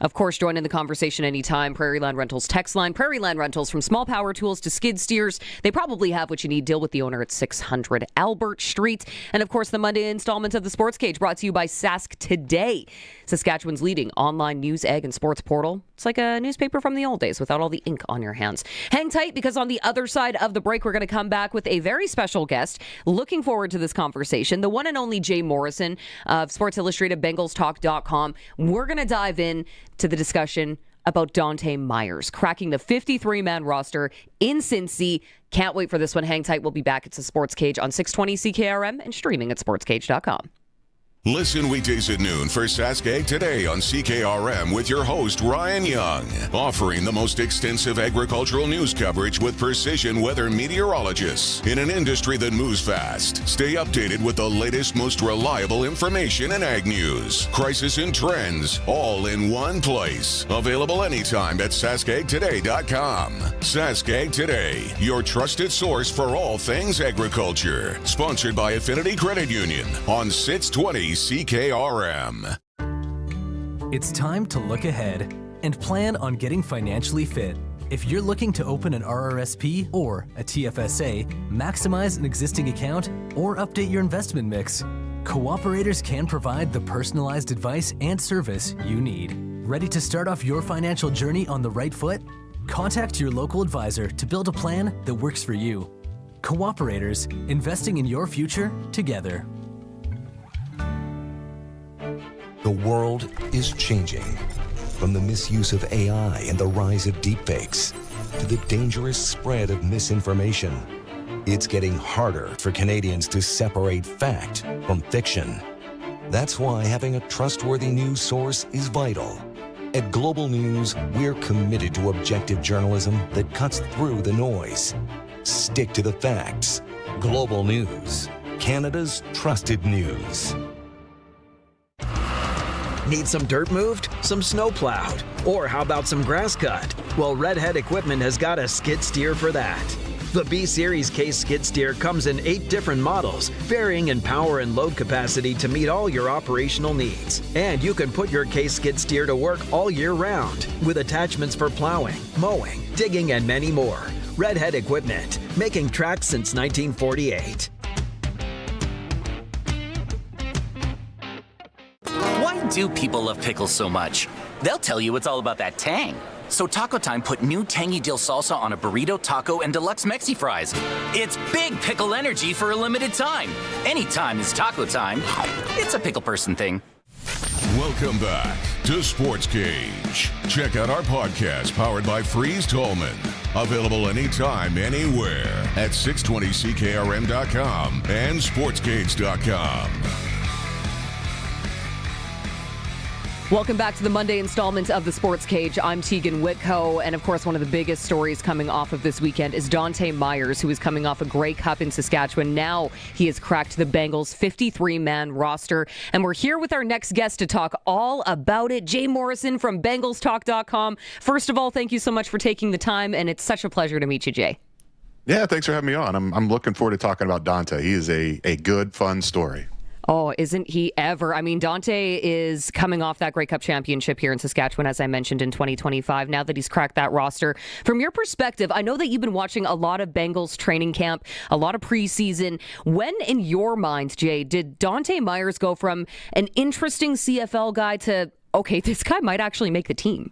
Of course, join in the conversation anytime. Prairie Land Rentals text line. Prairie Land Rentals, from small power tools to skid steers. They probably have what you need. Deal with the owner at 600 Albert Street. And of course, the Monday installment of the Sports Cage, brought to you by Sask Today, Saskatchewan's leading online news, ag, and sports portal. It's like a newspaper from the old days without all the ink on your hands. Hang tight, because on the other side of the break, we're going to come back with a very special guest. Looking forward to this conversation. The one and only Jay Morrison of Sports Illustrated, BengalsTalk.com. We're going to dive in to the discussion about Dohnte Meyers cracking the 53-man roster in Cincy. Can't wait for this one. Hang tight. We'll be back. It's a Sports Cage on 620 CKRM and streaming at sportscage.com. Listen weekdays at noon for Saskatchewan Today on CKRM with your host, Ryan Young, offering the most extensive agricultural news coverage with precision weather meteorologists in an industry that moves fast. Stay updated with the latest, most reliable information in ag news, crisis and trends, all in one place. Available anytime at saskagtoday.com. Saskatchewan Today, your trusted source for all things agriculture. Sponsored by Affinity Credit Union on 620 CKRM. It's time to look ahead and plan on getting financially fit. If you're looking to open an RRSP or a TFSA, maximize an existing account, or update your investment mix, Cooperators can provide the personalized advice and service you need. Ready to start off your financial journey on the right foot? Contact your local advisor to build a plan that works for you. Cooperators, investing in your future together. The world is changing. From the misuse of AI and the rise of deepfakes to the dangerous spread of misinformation, it's getting harder for Canadians to separate fact from fiction. That's why having a trustworthy news source is vital. At Global News, we're committed to objective journalism that cuts through the noise. Stick to the facts. Global News, Canada's trusted news. Need some dirt moved? Some snow plowed? Or how about some grass cut? Well, Redhead Equipment has got a skid steer for that. The B-Series case skid steer comes in 8 different models, varying in power and load capacity to meet all your operational needs. And you can put your case skid steer to work all year round, with attachments for plowing, mowing, digging, and many more. Redhead Equipment, making tracks since 1948. Why do people love pickles so much? They'll tell you it's all about that tang. So Taco Time put new tangy dill salsa on a burrito, taco, and deluxe Mexi fries. It's big pickle energy for a limited time. Anytime is taco time. It's a pickle person thing. Welcome back to Sports Cage. Check out our podcast powered by Freeze Tolman. Available anytime, anywhere at 620ckrm.com and sportscage.com. Welcome back to the Monday installment of the Sports Cage. I'm Tegan Whitco, and of course, one of the biggest stories coming off of this weekend is Dohnte Meyers, who is coming off a Grey Cup in Saskatchewan. Now he has cracked the Bengals' 53-man roster, and we're here with our next guest to talk all about it, Jay Morrison from BengalsTalk.com. First of all, thank you so much for taking the time, and it's such a pleasure to meet you, Jay. Yeah, thanks for having me on. I'm looking forward to talking about Dohnte. He is a good, fun story. Oh, isn't he ever? I mean, Dohnte is coming off that Grey Cup championship here in Saskatchewan, as I mentioned, in 2025, now that he's cracked that roster. From your perspective, I know that you've been watching a lot of Bengals training camp, a lot of preseason. When, in your mind, Jay, did Dohnte Meyers go from an interesting CFL guy to, okay, this guy might actually make the team?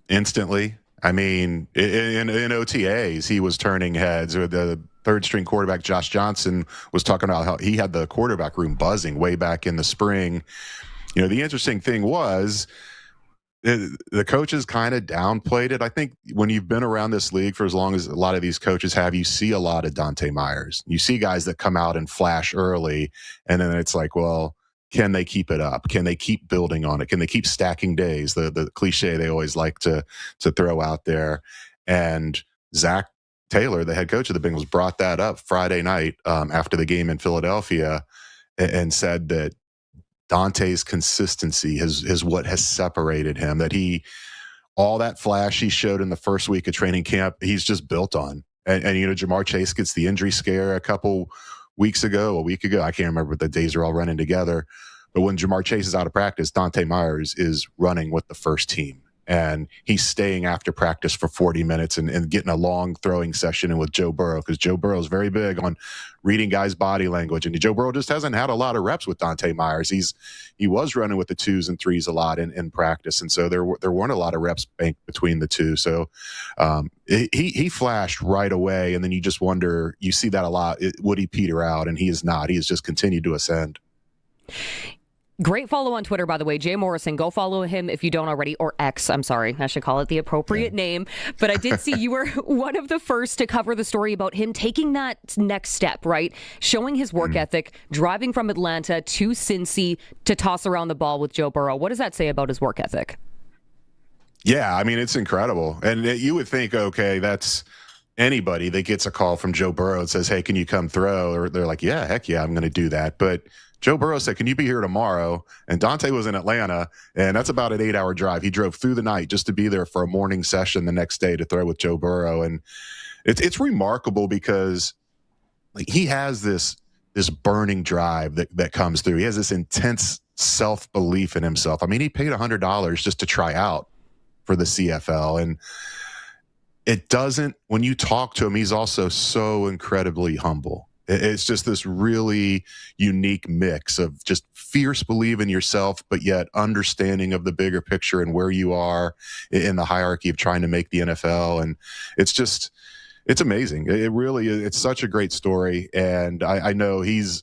Instantly. I mean, in OTAs, he was turning heads. Or the third-string quarterback, Josh Johnson, was talking about how he had the quarterback room buzzing way back in the spring. You know, the interesting thing was the coaches kind of downplayed it. I think when you've been around this league for as long as a lot of these coaches have, you see a lot of Dohnte Meyers. You see guys that come out and flash early, and then it's like, well, can they keep it up? Can they keep building on it? Can they keep stacking days? The cliche they always like to throw out there. And Zach Taylor, the head coach of the Bengals, brought that up Friday night after the game in Philadelphia and said that Dohnte's consistency is what has separated him, that all that flash he showed in the first week of training camp, he's just built on. And you know, Jamar Chase gets the injury scare a week ago, I can't remember, the days are all running together. But when Jamar Chase is out of practice, Dohnte Meyers is running with the first team. And he's staying after practice for 40 minutes and getting a long throwing session in with Joe Burrow, because Joe Burrow is very big on reading guys' body language. And Joe Burrow just hasn't had a lot of reps with Dohnte Meyers. He was running with the 2s and 3s a lot in practice. And so there weren't a lot of reps banked between the two. So he flashed right away. And then you just wonder, you see that a lot. Would he peter out? And he is not. He has just continued to ascend. Great follow on Twitter, by the way. Jay Morrison, go follow him if you don't already, or X, I'm sorry. I should call it the appropriate name. But I did see you were one of the first to cover the story about him taking that next step, right? Showing his work ethic, driving from Atlanta to Cincy to toss around the ball with Joe Burrow. What does that say about his work ethic? Yeah, I mean, it's incredible. And you would think, okay, that's anybody that gets a call from Joe Burrow and says, hey, can you come throw? Or they're like, yeah, heck yeah, I'm going to do that. But Joe Burrow said, can you be here tomorrow? And Dohnte was in Atlanta, and that's about an 8-hour drive. He drove through the night just to be there for a morning session the next day to throw with Joe Burrow. And it's remarkable because he has this burning drive that comes through. He has this intense self-belief in himself. I mean, he paid $100 just to try out for the CFL. And it doesn't, when you talk to him, he's also so incredibly humble. It's just this really unique mix of just fierce belief in yourself, but yet understanding of the bigger picture and where you are in the hierarchy of trying to make the NFL. And it's amazing. It really is. It's such a great story. And I know this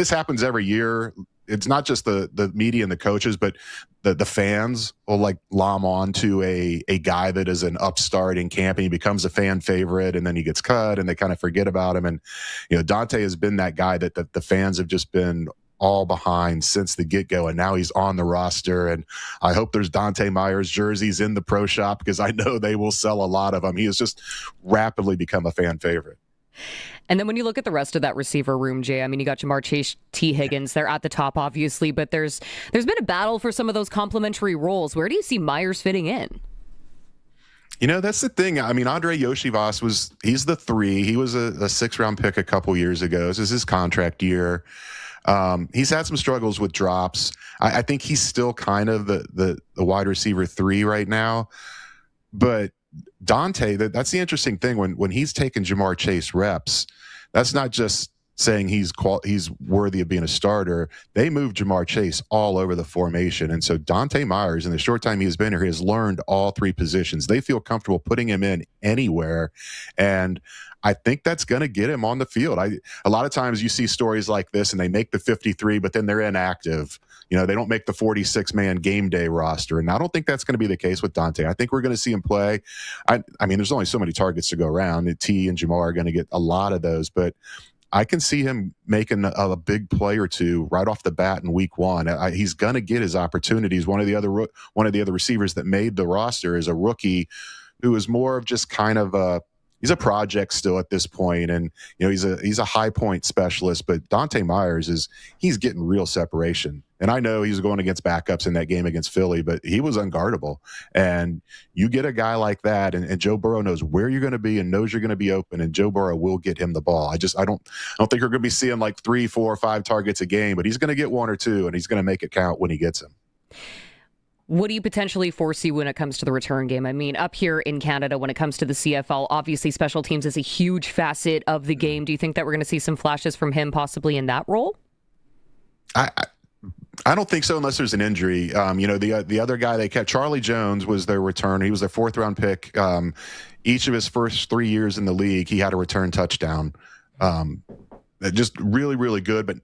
happens every year. It's not just the media and the coaches, but the fans will glom on to a guy that is an upstart in camp, and he becomes a fan favorite, and then he gets cut and they kind of forget about him. And, you know, Dohnte has been that guy that the fans have just been all behind since the get-go, and now he's on the roster. And I hope there's Dohnte Meyers jerseys in the pro shop, because I know they will sell a lot of them. He has just rapidly become a fan favorite. And then when you look at the rest of that receiver room, Jay, I mean, you got Jamar Chase, T. Higgins. They're at the top, obviously, but there's been a battle for some of those complementary roles. Where do you see Meyers fitting in? You know, that's the thing. I mean, Andre Yoshivas he's the 3. He was a 6th-round pick a couple years ago. This is his contract year. He's had some struggles with drops. I think he's still kind of the wide receiver 3 right now. But Dohnte, that's the interesting thing. When he's taking Jamar Chase reps, that's not just saying he's worthy of being a starter. They moved Jamar Chase all over the formation. And so Dohnte Meyers, in the short time he's been here, has learned all 3 positions. They feel comfortable putting him in anywhere. And I think that's going to get him on the field. A lot of times you see stories like this and they make the 53, but then they're inactive. You know, they don't make the 46-man game day roster. And I don't think that's going to be the case with Dohnte. I think we're going to see him play. I mean, there's only so many targets to go around. T and Jamar are going to get a lot of those, but I can see him making a big play or two right off the bat in week 1. He's going to get his opportunities. One of the other receivers that made the roster is a rookie who is more of just kind of he's a project still at this point, and you know he's a high point specialist. But Dohnte Meyers he's getting real separation And I know he's going against backups in that game against Philly, but he was unguardable. And you get a guy like that, and Joe Burrow knows where you're going to be and knows you're going to be open, and Joe Burrow will get him the ball. I don't think we're going to be seeing like 3, 4, or 5 targets a game, but he's going to get 1 or 2, and he's going to make it count when he gets them. What do you potentially foresee when it comes to the return game? I mean, up here in Canada, when it comes to the CFL, obviously special teams is a huge facet of the game. Do you think that we're going to see some flashes from him possibly in that role? I don't think so unless there's an injury. The other guy they kept, Charlie Jones, was their return. He was their 4th-round pick. Each of his first 3 years in the league, he had a return touchdown. Just really, really good, but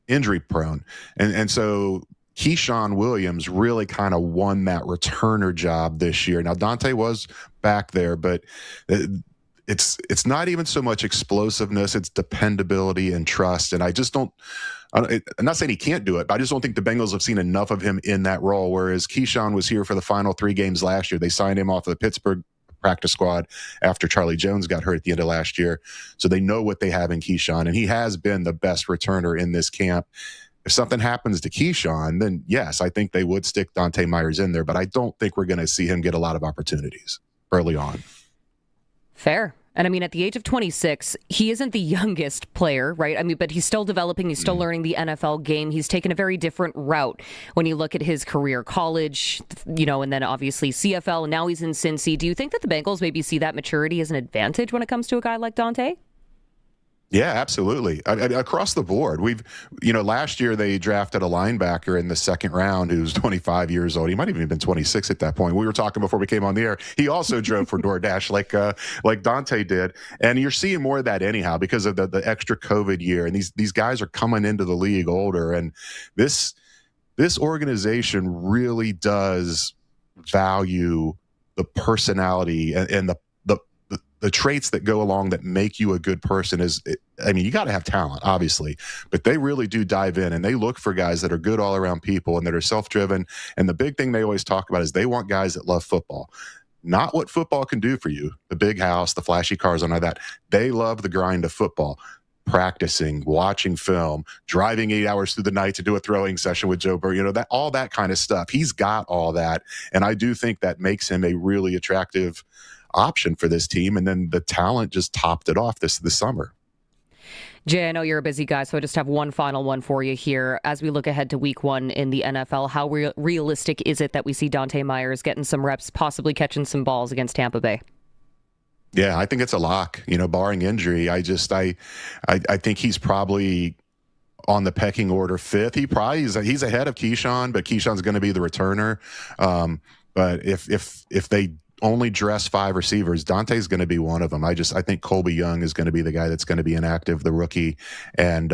injury prone. And so Keyshawn Williams really kind of won that returner job this year. Now, Dohnte was back there, but it's not even so much explosiveness, it's dependability and trust. And I just don't, I'm not saying he can't do it, but I just don't think the Bengals have seen enough of him in that role, whereas Keyshawn was here for the final 3 games last year. They signed him off of the Pittsburgh practice squad after Charlie Jones got hurt at the end of last year. So they know what they have in Keyshawn, and he has been the best returner in this camp. If something happens to Keyshawn, then yes, I think they would stick Dohnte Meyers in there, but I don't think we're going to see him get a lot of opportunities early on. Fair. And I mean, at the age of 26, he isn't the youngest player, right? I mean, but he's still developing. He's still learning the NFL game. He's taken a very different route when you look at his career, college, and then obviously CFL, and now he's in Cincy. Do you think that the Bengals maybe see that maturity as an advantage when it comes to a guy like Dohnte? Yeah, absolutely. Across the board, last year they drafted a linebacker in the 2nd round who's 25 years old. He might have even been 26 at that point. We were talking before we came on the air. He also drove for DoorDash like Dohnte did. And you're seeing more of that anyhow because of the extra COVID year. And these guys are coming into the league older. And this organization really does value the personality and the traits that go along that make you a good person. You got to have talent, obviously, but they really do dive in and they look for guys that are good all around people and that are self-driven. And the big thing they always talk about is they want guys that love football, not what football can do for you, the big house, the flashy cars, and all that. They love the grind of football, practicing, watching film, driving 8 hours through the night to do a throwing session with Joe Burrow, all that kind of stuff. He's got all that. And I do think that makes him a really attractive option for this team, and then the talent just topped it off this summer. Jay, I know you're a busy guy, so I just have one final one for you here. As we look ahead to week 1 in the NFL, how realistic is it that we see Dohnte Meyers getting some reps, possibly catching some balls against Tampa Bay? Yeah, I think it's a lock, barring injury. I think he's probably on the pecking order 5th. He's ahead of Keyshawn, but Keyshawn's going to be the returner. But if they only dress 5 receivers, Dohnte's going to be one of them. I think Colby Young is going to be the guy that's going to be inactive, the rookie. And,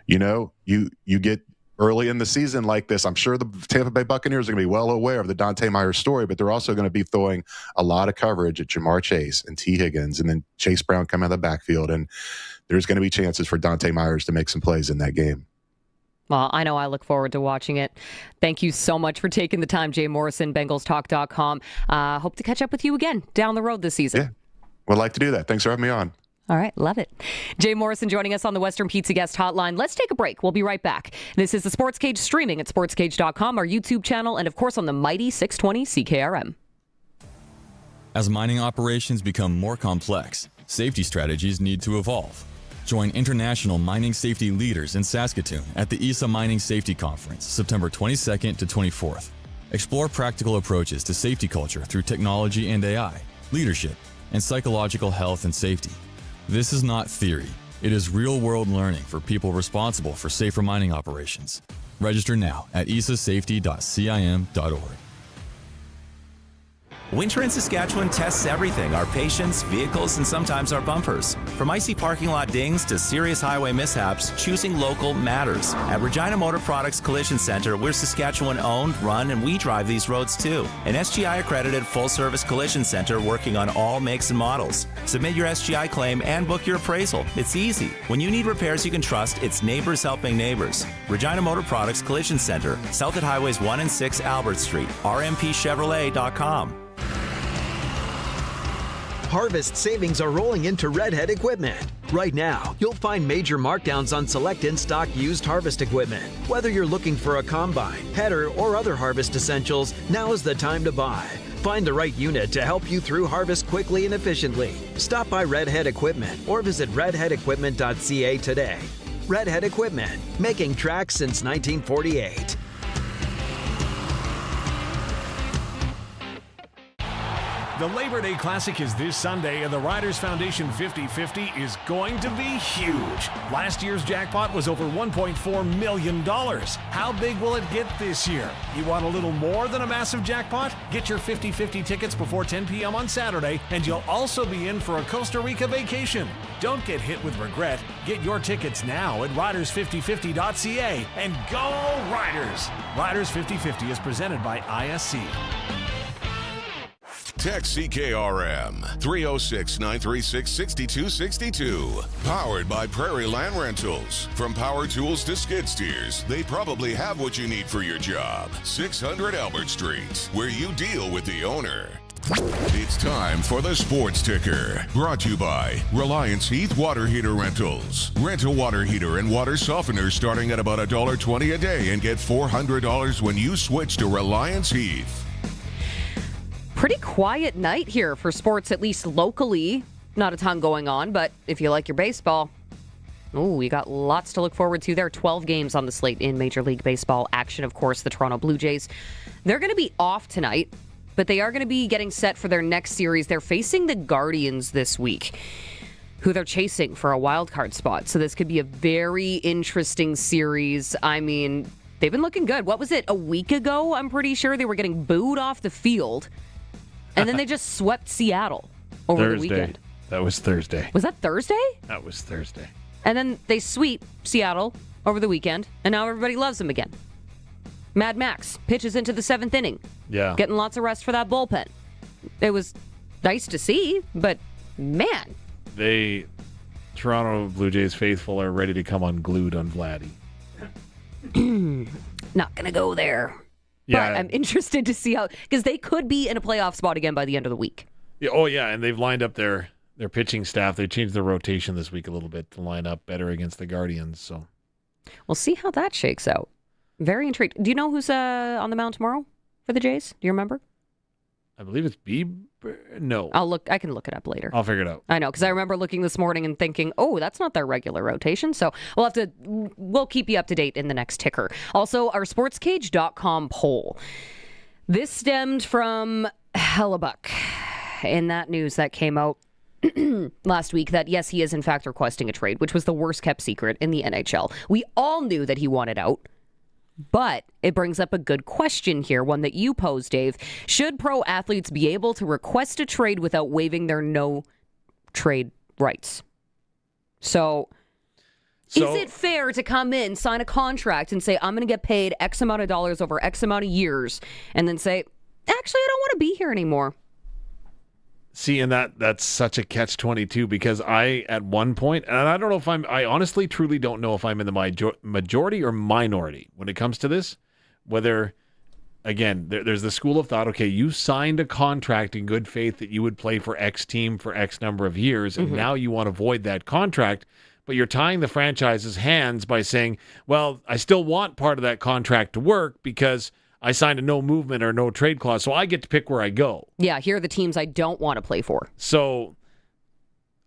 you get early in the season like this, I'm sure the Tampa Bay Buccaneers are going to be well aware of the Dohnte Meyers story, but they're also going to be throwing a lot of coverage at Jamar Chase and T. Higgins, and then Chase Brown come out of the backfield. And there's going to be chances for Dohnte Meyers to make some plays in that game. Well, I know I look forward to watching it. Thank you so much for taking the time, Jay Morrison, BengalsTalk.com. Hope to catch up with you again down the road this season. Yeah, would like to do that. Thanks for having me on. All right, love it. Jay Morrison joining us on the Western Pizza Guest Hotline. Let's take a break. We'll be right back. This is the Sportscage, streaming at sportscage.com, our YouTube channel, and of course on the mighty 620 CKRM. As mining operations become more complex, safety strategies need to evolve. Join international mining safety leaders in Saskatoon at the ESA Mining Safety Conference, September 22nd to 24th. Explore practical approaches to safety culture through technology and AI, leadership, and psychological health and safety. This is not theory. It is real-world learning for people responsible for safer mining operations. Register now at esasafety.cim.org. Winter in Saskatchewan tests everything: our patience, vehicles, and sometimes our bumpers. From icy parking lot dings to serious highway mishaps, choosing local matters. At Regina Motor Products Collision Center, we're Saskatchewan-owned, run, and we drive these roads too. An SGI-accredited full-service collision center working on all makes and models. Submit your SGI claim and book your appraisal. It's easy. When you need repairs you can trust, it's neighbors helping neighbors. Regina Motor Products Collision Center, south at Highways 1 and 6 Albert Street, rmpchevrolet.com. Harvest savings are rolling into Redhead Equipment. Right now, you'll find major markdowns on select in-stock used harvest equipment. Whether you're looking for a combine, header, or other harvest essentials, now is the time to buy. Find the right unit to help you through harvest quickly and efficiently. Stop by Redhead Equipment or visit redheadequipment.ca today. Redhead Equipment, making tracks since 1948. The Labor Day Classic is this Sunday, and the Riders Foundation 50-50 is going to be huge. Last year's jackpot was over $1.4 million. How big will it get this year? You want a little more than a massive jackpot? Get your 50-50 tickets before 10 p.m. on Saturday, and you'll also be in for a Costa Rica vacation. Don't get hit with regret. Get your tickets now at riders5050.ca and go Riders! Riders 50-50 is presented by ISC. Text CKRM 306-936-6262. Powered by Prairie Land Rentals. From power tools to skid steers, they probably have what you need for your job. 600 Albert Street, where you deal with the owner. It's time for the Sports Ticker. Brought to you by Reliance Heath Water Heater Rentals. Rent a water heater and water softener starting at about $1.20 a day and get $400 when you switch to Reliance Heath. Pretty quiet night here for sports, at least locally. Not a ton going on, but if you like your baseball, we got lots to look forward to. There are 12 games on the slate in Major League Baseball action. Of course, the Toronto Blue Jays, they're going to be off tonight, but they are going to be getting set for their next series. They're facing the Guardians this week, who they're chasing for a wild card spot. So this could be a very interesting series. I mean, they've been looking good. What was it, a week ago? I'm pretty sure they were getting booed off the field. And then they just swept Seattle over the weekend. That was Thursday. Was that Thursday? That was Thursday. And then they sweep Seattle over the weekend, and now everybody loves them again. Mad Max pitches into the 7th inning. Yeah. Getting lots of rest for that bullpen. It was nice to see, but man. Toronto Blue Jays faithful are ready to come unglued on Vladdy. Not going to go there. Yeah. But I'm interested to see how, because they could be in a playoff spot again by the end of the week. Yeah, and they've lined up their pitching staff. They changed their rotation this week a little bit to line up better against the Guardians. So we'll see how that shakes out. Very intrigued. Do you know who's on the mound tomorrow for the Jays? Do you remember? I believe it's Bieber. No. I can look it up later. I'll figure it out. I know, because I remember looking this morning and thinking, that's not their regular rotation. So we'll keep you up to date in the next ticker. Also, our Sportscage.com poll. This stemmed from Hellebuck in that news that came out last week that, yes, he is in fact requesting a trade, which was the worst kept secret in the NHL. We all knew that he wanted out. But it brings up a good question here, one that you posed, Dave. Should pro athletes be able to request a trade without waiving their no-trade rights? So is it fair to come in, sign a contract, and say, I'm going to get paid X amount of dollars over X amount of years, and then say, actually, I don't want to be here anymore? See, and that's such a catch-22 because at one point, and I don't know if I honestly, truly don't know if I'm in the majority or minority when it comes to this, whether, again, there's the school of thought, okay, you signed a contract in good faith that you would play for X team for X number of years, and now you want to void that contract, but you're tying the franchise's hands by saying, well, I still want part of that contract to work because I signed a no movement or no trade clause, so I get to pick where I go. Yeah, here are the teams I don't want to play for. So,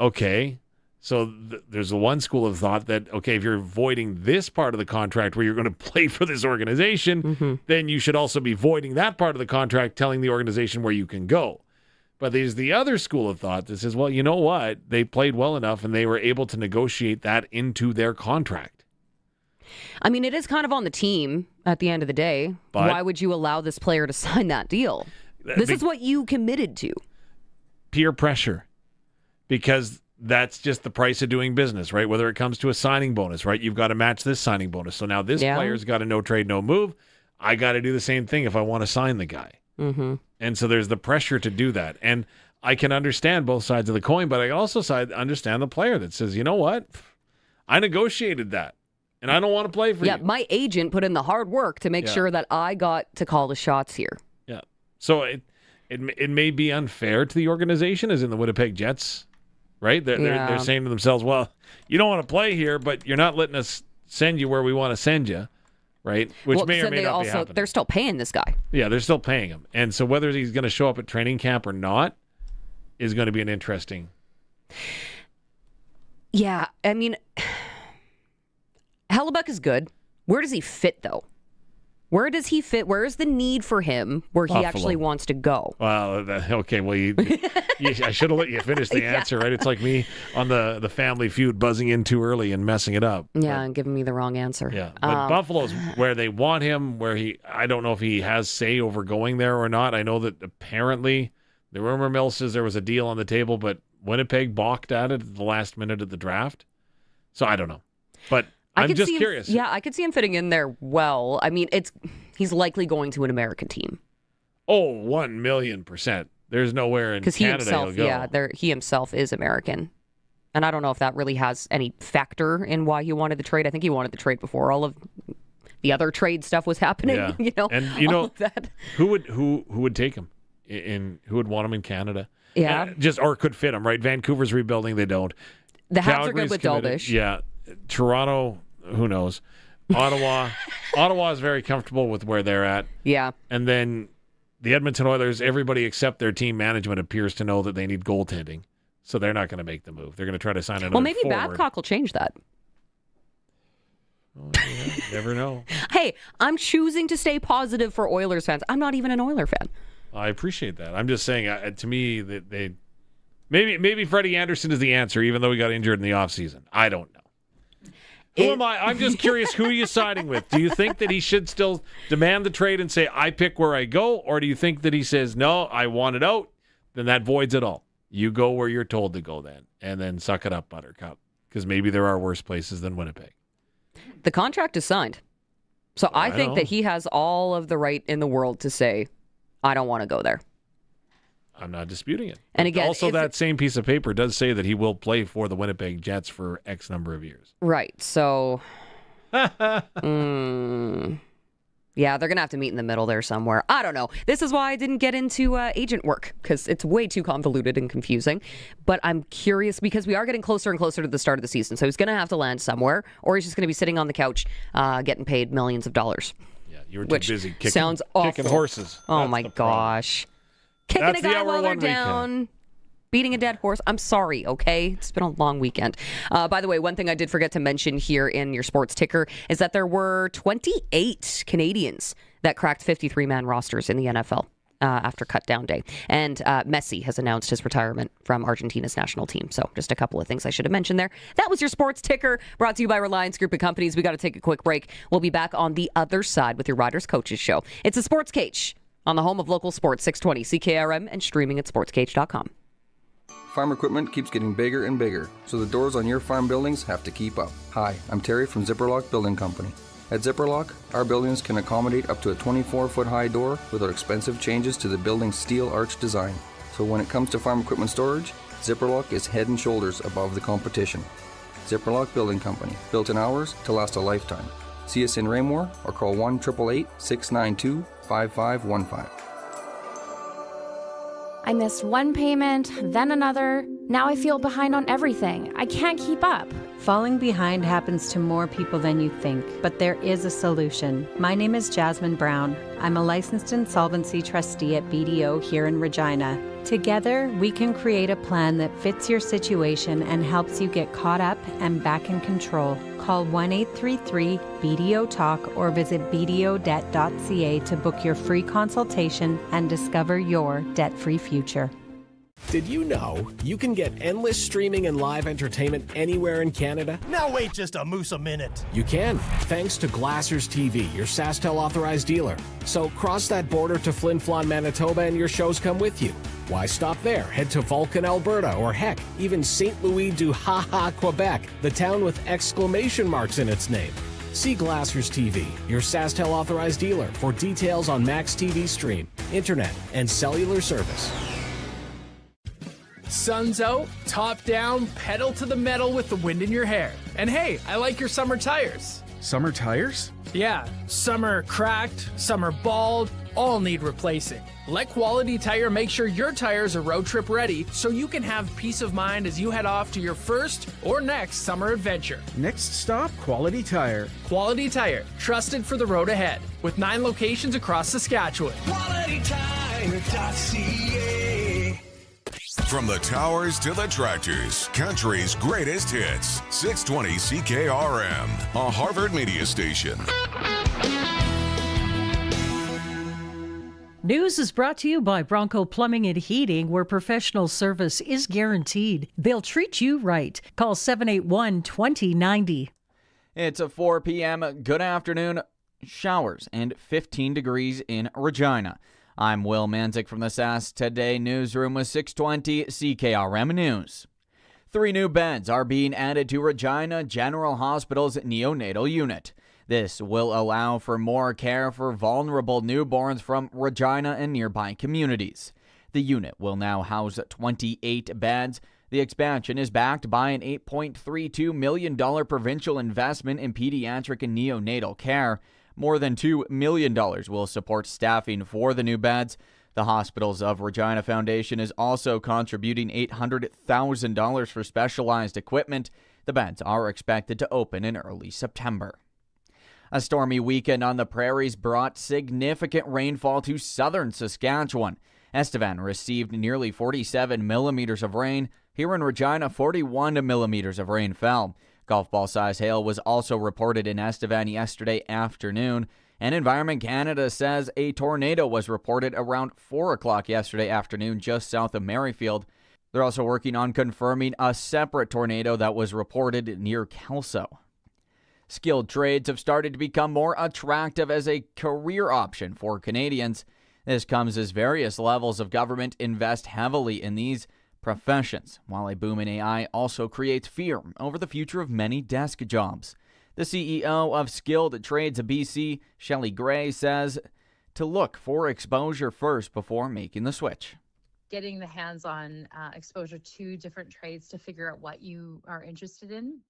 okay. So there's the one school of thought that, okay, if you're voiding this part of the contract where you're going to play for this organization, then you should also be voiding that part of the contract, telling the organization where you can go. But there's the other school of thought that says, well, you know what? They played well enough and they were able to negotiate that into their contract. I mean, it is kind of on the team at the end of the day. But why would you allow this player to sign that deal? This is what you committed to. Peer pressure. Because that's just the price of doing business, right? Whether it comes to a signing bonus, right? You've got to match this signing bonus. So now this player's got a no trade, no move. I got to do the same thing if I want to sign the guy. And so there's the pressure to do that. And I can understand both sides of the coin, but I also understand the player that says, you know what? I negotiated that. And I don't want to play for you. Yeah, my agent put in the hard work to make sure that I got to call the shots here. Yeah. So it may be unfair to the organization, as in the Winnipeg Jets, right? They're saying to themselves, well, you don't want to play here, but you're not letting us send you where we want to send you, right? Which may or may not be happening. They're still paying this guy. Yeah, they're still paying him. And so whether he's going to show up at training camp or not is going to be an interesting... Yeah, I mean, Hellebuck is good. Where does he fit, though? Where does he fit? Where is the need for him where he Buffalo. Actually wants to go? Well, okay. Well, I should have let you finish the answer, right? It's like me on the Family Feud buzzing in too early and messing it up. Yeah, and giving me the wrong answer. Yeah, but Buffalo's where they want him, I don't know if he has say over going there or not. I know that apparently the rumor mill says there was a deal on the table, but Winnipeg balked at it at the last minute of the draft. So I don't know. But I'm just curious. Yeah, I could see him fitting in there well. I mean, he's likely going to an American team. Oh, 1,000,000%. There's nowhere in Canada he'll go. Yeah, he himself is American. And I don't know if that really has any factor in why he wanted the trade. I think he wanted the trade before all of the other trade stuff was happening. Yeah. And who would take him? Who would want him in Canada? Yeah. Or could fit him, right? Vancouver's rebuilding, they don't. The Habs are good with Dalglish. Yeah. Toronto, who knows? Ottawa is very comfortable with where they're at. Yeah. And then the Edmonton Oilers, everybody except their team management appears to know that they need goaltending. So they're not going to make the move. They're going to try to sign another forward. Well, maybe Babcock will change that. Oh, yeah, never know. Hey, I'm choosing to stay positive for Oilers fans. I'm not even an Oiler fan. I appreciate that. I'm just saying, to me, that maybe Freddie Anderson is the answer, even though he got injured in the offseason. I don't know. Who am I? I'm just curious, who are you siding with? Do you think that he should still demand the trade and say, I pick where I go? Or do you think that he says, no, I want it out? Then that voids it all. You go where you're told to go then, and then suck it up, Buttercup, because maybe there are worse places than Winnipeg. The contract is signed. So I think that he has all of the right in the world to say, I don't want to go there. I'm not disputing it. And again, also that same piece of paper does say that he will play for the Winnipeg Jets for X number of years. Right. So, yeah, they're going to have to meet in the middle there somewhere. I don't know. This is why I didn't get into agent work, because it's way too convoluted and confusing. But I'm curious because we are getting closer and closer to the start of the season. So he's going to have to land somewhere, or he's just going to be sitting on the couch getting paid millions of dollars. You were too busy kicking, sounds awful. Kicking horses. Oh, my gosh. Kicking a guy while they're down, beating a dead horse. I'm sorry, okay? It's been a long weekend. By the way, one thing I did forget to mention here in your sports ticker is that there were 28 Canadians that cracked 53-man rosters in the NFL after cut-down day. And Messi has announced his retirement from Argentina's national team. So just a couple of things I should have mentioned there. That was your sports ticker, brought to you by Reliance Group of Companies. We got to take a quick break. We'll be back on the other side with your Riders Coaches Show. It's a Sportscage on the home of local sports, 620 CKRM, and streaming at sportscage.com. Farm equipment keeps getting bigger and bigger, so the doors on your farm buildings have to keep up. Hi, I'm Terry from Zipperlock Building Company. At Zipperlock, our buildings can accommodate up to a 24-foot high door without expensive changes to the building's steel arch design. So when it comes to farm equipment storage, Zipperlock is head and shoulders above the competition. Zipperlock Building Company, built in hours to last a lifetime. See us in Raymore or call 1-888-692-5515. I missed one payment, then another. Now I feel behind on everything. I can't keep up. Falling behind happens to more people than you think, but there is a solution. My name is Jasmine Brown. I'm a licensed insolvency trustee at BDO here in Regina. Together, we can create a plan that fits your situation and helps you get caught up and back in control. Call 1-833-BDO-TALK or visit bdodebt.ca to book your free consultation and discover your debt-free future. Did you know you can get endless streaming and live entertainment anywhere in Canada? Now wait just a moose a minute. You can, thanks to Glassers TV, your SaskTel authorized dealer. So cross that border to Flin Flon, Manitoba, and your shows come with you. Why stop there? Head to Vulcan, Alberta, or heck, even St. Louis du Ha-Ha, Quebec, the town with exclamation marks in its name. See Glassers TV, your SaskTel authorized dealer, for details on Max TV Stream, internet, and cellular service. Sun's out, top down, pedal to the metal with the wind in your hair. And hey, I like your summer tires. Summer tires? Yeah, some are cracked, some are bald, all need replacing. Let Quality Tire make sure your tires are road trip ready so you can have peace of mind as you head off to your first or next summer adventure. Next stop, Quality Tire. Quality Tire, trusted for the road ahead, with 9 locations across Saskatchewan. QualityTire.ca. From the towers to the tractors, country's greatest hits. 620 CKRM, a Harvard media station. News is brought to you by Bronco Plumbing and Heating, where professional service is guaranteed. They'll treat you right. Call 781-2090. It's a 4 p.m. Good afternoon. Showers and 15 degrees in Regina. I'm Will Manzik from the SAS Today newsroom with 620 CKRM News. 3 new beds are being added to Regina General Hospital's neonatal unit. This will allow for more care for vulnerable newborns from Regina and nearby communities. The unit will now house 28 beds. The expansion is backed by an $8.32 million provincial investment in pediatric and neonatal care. More than $2 million will support staffing for the new beds. The Hospitals of Regina Foundation is also contributing $800,000 for specialized equipment. The beds are expected to open in early September. A stormy weekend on the prairies brought significant rainfall to southern Saskatchewan. Estevan received nearly 47 millimeters of rain. Here in Regina, 41 millimeters of rain fell. Golf ball-size hail was also reported in Estevan yesterday afternoon. And Environment Canada says a tornado was reported around 4 o'clock yesterday afternoon just south of Merrifield. They're also working on confirming a separate tornado that was reported near Kelso. Skilled trades have started to become more attractive as a career option for Canadians. This comes as various levels of government invest heavily in these professions, while a boom in AI also creates fear over the future of many desk jobs. The CEO of Skilled Trades BC, Shelley Gray, says to look for exposure first before making the switch. Getting the hands-on exposure to different trades to figure out what you are interested in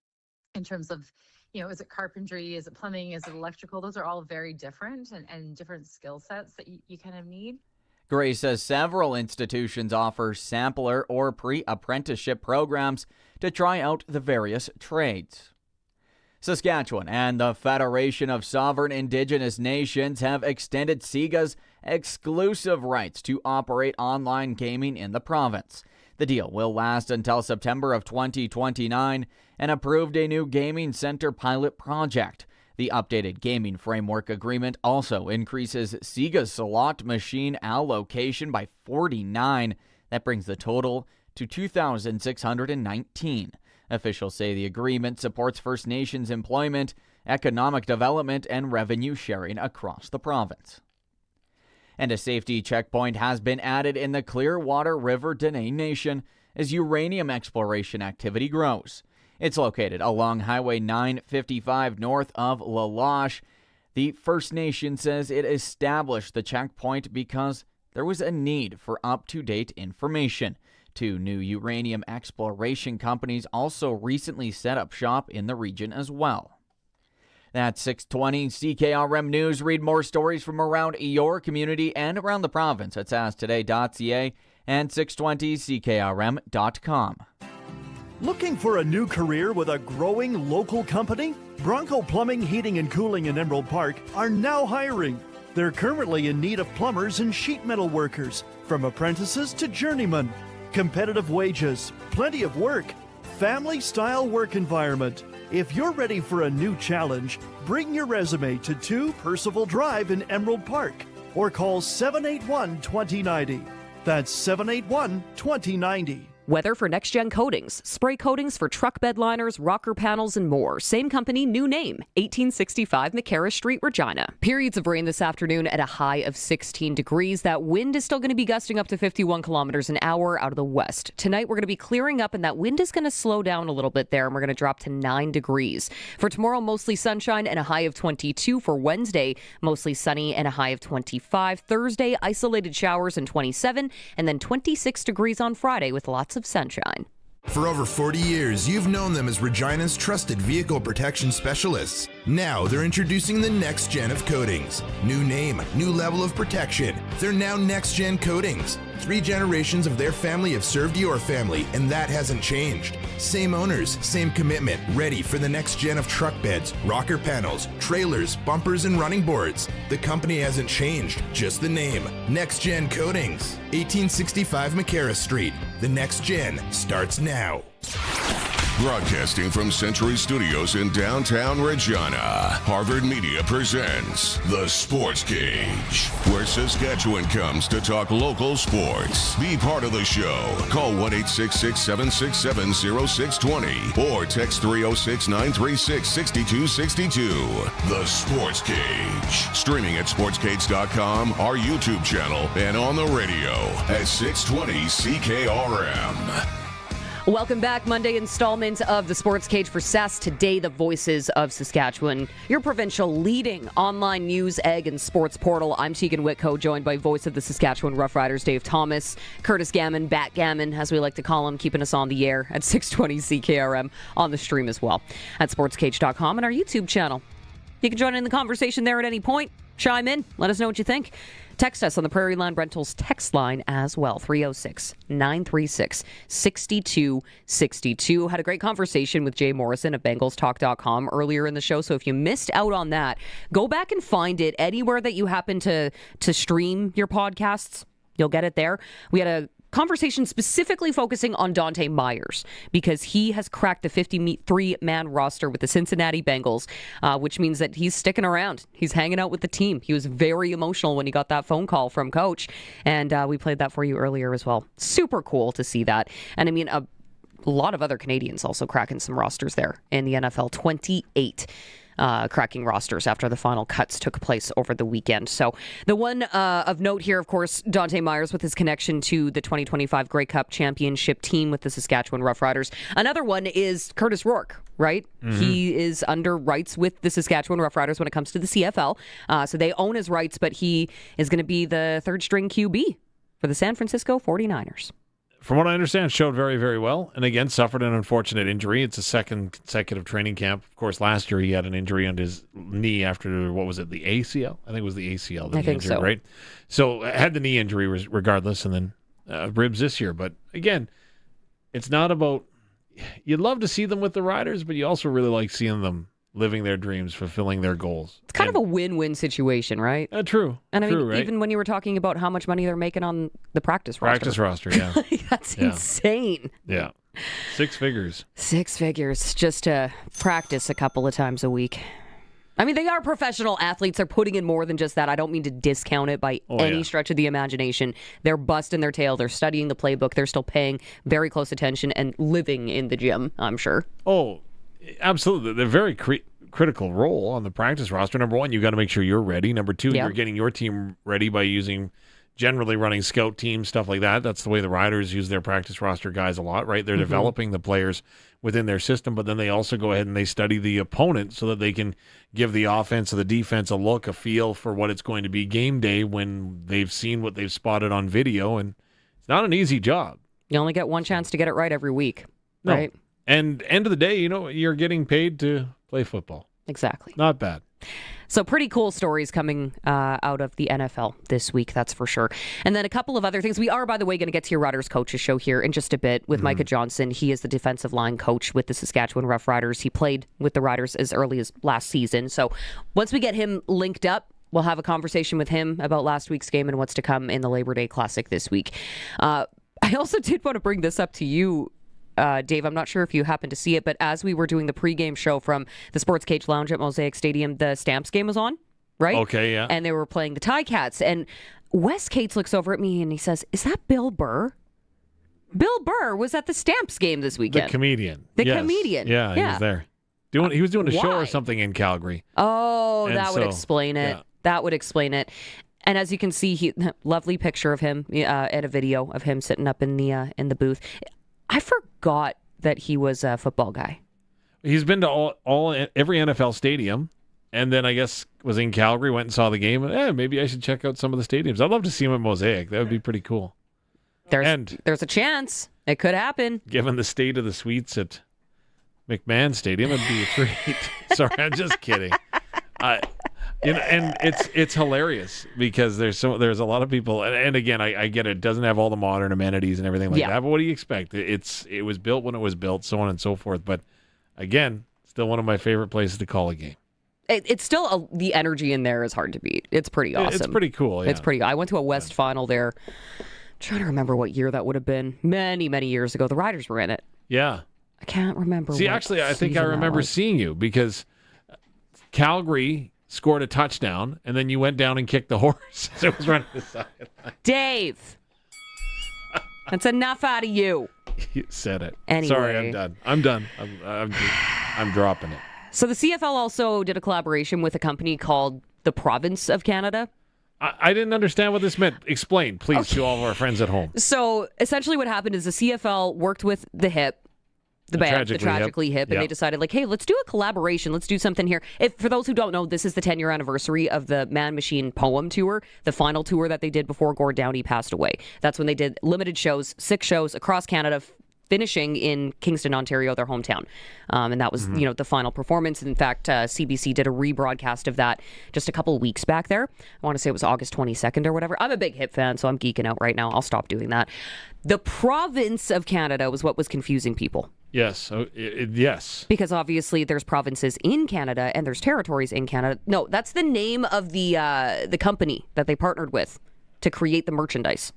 terms of, is it carpentry, is it plumbing, is it electrical? Those are all very different and different skill sets that you kind of need. Gray says several institutions offer sampler or pre-apprenticeship programs to try out the various trades. Saskatchewan and the Federation of Sovereign Indigenous Nations have extended SIGA's exclusive rights to operate online gaming in the province. The deal will last until September of 2029 and approved a new gaming center pilot project. The updated gaming framework agreement also increases SIGA's slot machine allocation by 49. That brings the total to 2,619. Officials say the agreement supports First Nations employment, economic development, and revenue sharing across the province. And a safety checkpoint has been added in the Clearwater River Dene Nation as uranium exploration activity grows. It's located along Highway 955 north of La Loche. The First Nation says it established the checkpoint because there was a need for up-to-date information. 2 new uranium exploration companies also recently set up shop in the region as well. That's 620 CKRM News. Read more stories from around your community and around the province at sastoday.ca and 620CKRM.com. Looking for a new career with a growing local company? Bronco Plumbing, Heating and Cooling in Emerald Park are now hiring. They're currently in need of plumbers and sheet metal workers, from apprentices to journeymen. Competitive wages, plenty of work, family-style work environment. If you're ready for a new challenge, bring your resume to 2 Percival Drive in Emerald Park or call 781-2090. That's 781-2090. Weather for Next Gen Coatings. Spray coatings for truck bed liners, rocker panels, and more. Same company, new name. 1865 McCarra Street, Regina. Periods of rain this afternoon at a high of 16 degrees. That wind is still going to be gusting up to 51 kilometers an hour out of the west. Tonight, we're going to be clearing up, and that wind is going to slow down a little bit there, and we're going to drop to 9 degrees. For tomorrow, mostly sunshine and a high of 22. For Wednesday, mostly sunny and a high of 25. Thursday, isolated showers and 27, and then 26 degrees on Friday with lots of sunshine. For over 40 years, you've known them as Regina's trusted vehicle protection specialists. Now they're introducing the next gen of coatings. New name, new level of protection. They're now Next Gen Coatings. 3 generations of their family have served your family, and that hasn't changed. Same owners, same commitment, ready for the next gen of truck beds, rocker panels, trailers, bumpers, and running boards. The company hasn't changed, just the name. Next Gen Coatings. 1865 McCarra Street. The next gen starts now. Broadcasting from Century Studios in downtown Regina, Harvard Media presents The Sports Cage, where Saskatchewan comes to talk local sports. Be part of the show. Call 1-866-767-0620 or text 306-936-6262. The Sports Cage. Streaming at sportscage.com, our YouTube channel, and on the radio at 620 CKRM. Welcome back. Monday installment of the Sports Cage for Sask. Today, the Voices of Saskatchewan, your provincial leading online news, egg, and sports portal. I'm Tegan Whitco, joined by voice of the Saskatchewan Roughriders, Dave Thomas, Curtis Gammon, Backgammon, as we like to call him, keeping us on the air at 620 CKRM, on the stream as well at sportscage.com and our YouTube channel. You can join in the conversation there at any point. Chime in. Let us know what you think. Text us on the Prairie Land Rentals text line as well, 306-936-6262. Had a great conversation with Jay Morrison of BengalsTalk.com earlier in the show, so if you missed out on that, go back and find it anywhere that you happen to stream your podcasts. You'll get it there. We had a conversation specifically focusing on Dohnte Meyers because he has cracked the 53-man roster with the Cincinnati Bengals, which means that he's sticking around. He's hanging out with the team. He was very emotional when he got that phone call from Coach, and we played that for you earlier as well. Super cool to see that. And I mean, a lot of other Canadians also cracking some rosters there in the NFL. 28 cracking rosters after the final cuts took place over the weekend. So the one of note here, of course, Dohnte Meyers with his connection to the 2025 Grey Cup championship team with the Saskatchewan Roughriders. Another one is Curtis Rourke, right? Mm-hmm. He is under rights with the Saskatchewan Roughriders when it comes to the CFL. So they own his rights, but he is going to be the third string QB for the San Francisco 49ers. From what I understand, showed very, very well. And again, suffered an unfortunate injury. It's a second consecutive training camp. Of course, last year he had an injury on his knee after, what was it, the ACL? I think it was the ACL that he injured, so. Right? So had the knee injury regardless, and then ribs this year. But again, it's not about, you'd love to see them with the Riders, but you also really like seeing them living their dreams, fulfilling their goals. It's kind of a win-win situation, right? True. And I mean, true, right? Even when you were talking about how much money they're making on the practice roster. Practice roster, yeah. That's insane. Yeah. 6 figures. 6 figures just to practice a couple of times a week. I mean, they are professional athletes. They're putting in more than just that. I don't mean to discount it by any stretch of the imagination. They're busting their tail. They're studying the playbook. They're still paying very close attention and living in the gym, I'm sure. Oh, absolutely. They're very critical role on the practice roster. Number one, you got to make sure you're ready. Number two, you're getting your team ready by generally running scout teams, stuff like that. That's the way the Riders use their practice roster guys a lot, right? They're developing the players within their system, but then they also go ahead and they study the opponent so that they can give the offense or the defense a look, a feel for what it's going to be game day when they've seen what they've spotted on video. And it's not an easy job. You only get one chance to get it right every week, right? No. And end of the day, you're getting paid to play football. Exactly. Not bad. So pretty cool stories coming out of the NFL this week, that's for sure. And then a couple of other things. We are, by the way, going to get to your Riders coaches show here in just a bit with Micah Johnson. He is the defensive line coach with the Saskatchewan Roughriders. He played with the Riders as early as last season. So once we get him linked up, we'll have a conversation with him about last week's game and what's to come in the Labor Day Classic this week. I also did want to bring this up to you, Dave. I'm not sure if you happened to see it, but as we were doing the pregame show from the Sports Cage Lounge at Mosaic Stadium, the Stamps game was on, right? Okay, yeah. And they were playing the Ticats. And Wes Cates looks over at me and he says, "Is that Bill Burr?" Bill Burr was at the Stamps game this weekend. The comedian. The comedian. Yeah, he was there. He was doing a show or something in Calgary. Oh, that would explain it. Yeah. That would explain it. And as you can see, lovely picture of him and a video of him sitting up in the booth. I forgot that he was a football guy. He's been to every NFL stadium, and then I guess was in Calgary, went and saw the game. And maybe I should check out some of the stadiums. I'd love to see him at Mosaic. That would be pretty cool. There's a chance it could happen. Given the state of the suites at McMahon Stadium would be a treat. Sorry, I'm just kidding. And it's hilarious because there's a lot of people, and again, I get it doesn't have all the modern amenities and everything like that, but what do you expect? It was built when it was built, so on and so forth. But again, still one of my favorite places to call a game. It's still the energy in there is hard to beat. It's pretty awesome. It's pretty cool. Yeah. It's pretty. I went to a West final there. I'm trying to remember what year that would have been. Many, many years ago. The Riders were in it. Yeah. I can't remember. See, actually, I think I remember seeing you because Calgary scored a touchdown, and then you went down and kicked the horse. So it was running the sideline. Dave, that's enough out of you. You said it. Anyway. Sorry, I'm done. I'm dropping it. So the CFL also did a collaboration with a company called the Province of Canada. I didn't understand what this meant. Explain, please, to all of our friends at home. So essentially what happened is the CFL worked with the HIP, the band, the Tragically Hip, and they decided, like, hey, let's do a collaboration. Let's do something here. For those who don't know, this is the 10-year anniversary of the Man Machine Poem Tour, the final tour that they did before Gord Downey passed away. That's when they did limited shows, 6 shows across Canada, finishing in Kingston, Ontario, their hometown. And that was, the final performance. In fact, CBC did a rebroadcast of that just a couple of weeks back there. I want to say it was August 22nd or whatever. I'm a big Hip fan, so I'm geeking out right now. I'll stop doing that. The province of Canada was what was confusing people. Yes. Yes. Because obviously there's provinces in Canada and there's territories in Canada. No, that's the name of the company that they partnered with to create the merchandise.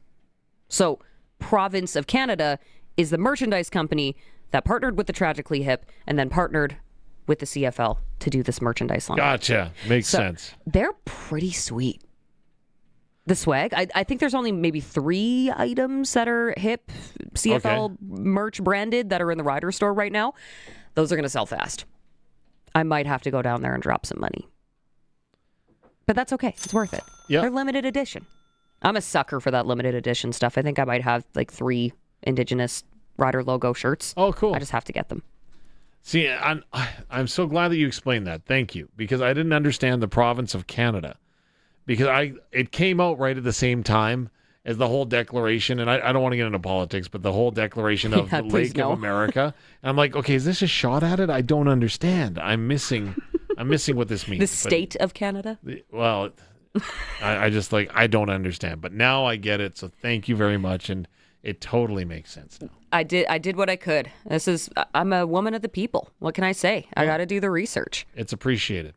So Province of Canada is the merchandise company that partnered with the Tragically Hip and then partnered with the CFL to do this merchandise line. Gotcha. Makes sense. They're pretty sweet. The swag, I think there's only maybe 3 items that are Hip CFL merch branded that are in the Rider store right now. Those are going to sell fast. I might have to go down there and drop some money. But that's okay. It's worth it. Yep. They're limited edition. I'm a sucker for that limited edition stuff. I think I might have like 3 Indigenous Rider logo shirts. Oh, cool. I just have to get them. See, I'm so glad that you explained that. Thank you. Because I didn't understand the province of Canada. Because it came out right at the same time as the whole declaration, and I don't want to get into politics, but the whole declaration of the Lake of America. And I'm like, okay, is this a shot at it? I don't understand. I'm missing what this means. The state of Canada? Well, I just I don't understand. But now I get it, so thank you very much, and it totally makes sense now. I did what I could. I'm a woman of the people. What can I say? I got to do the research. It's appreciated.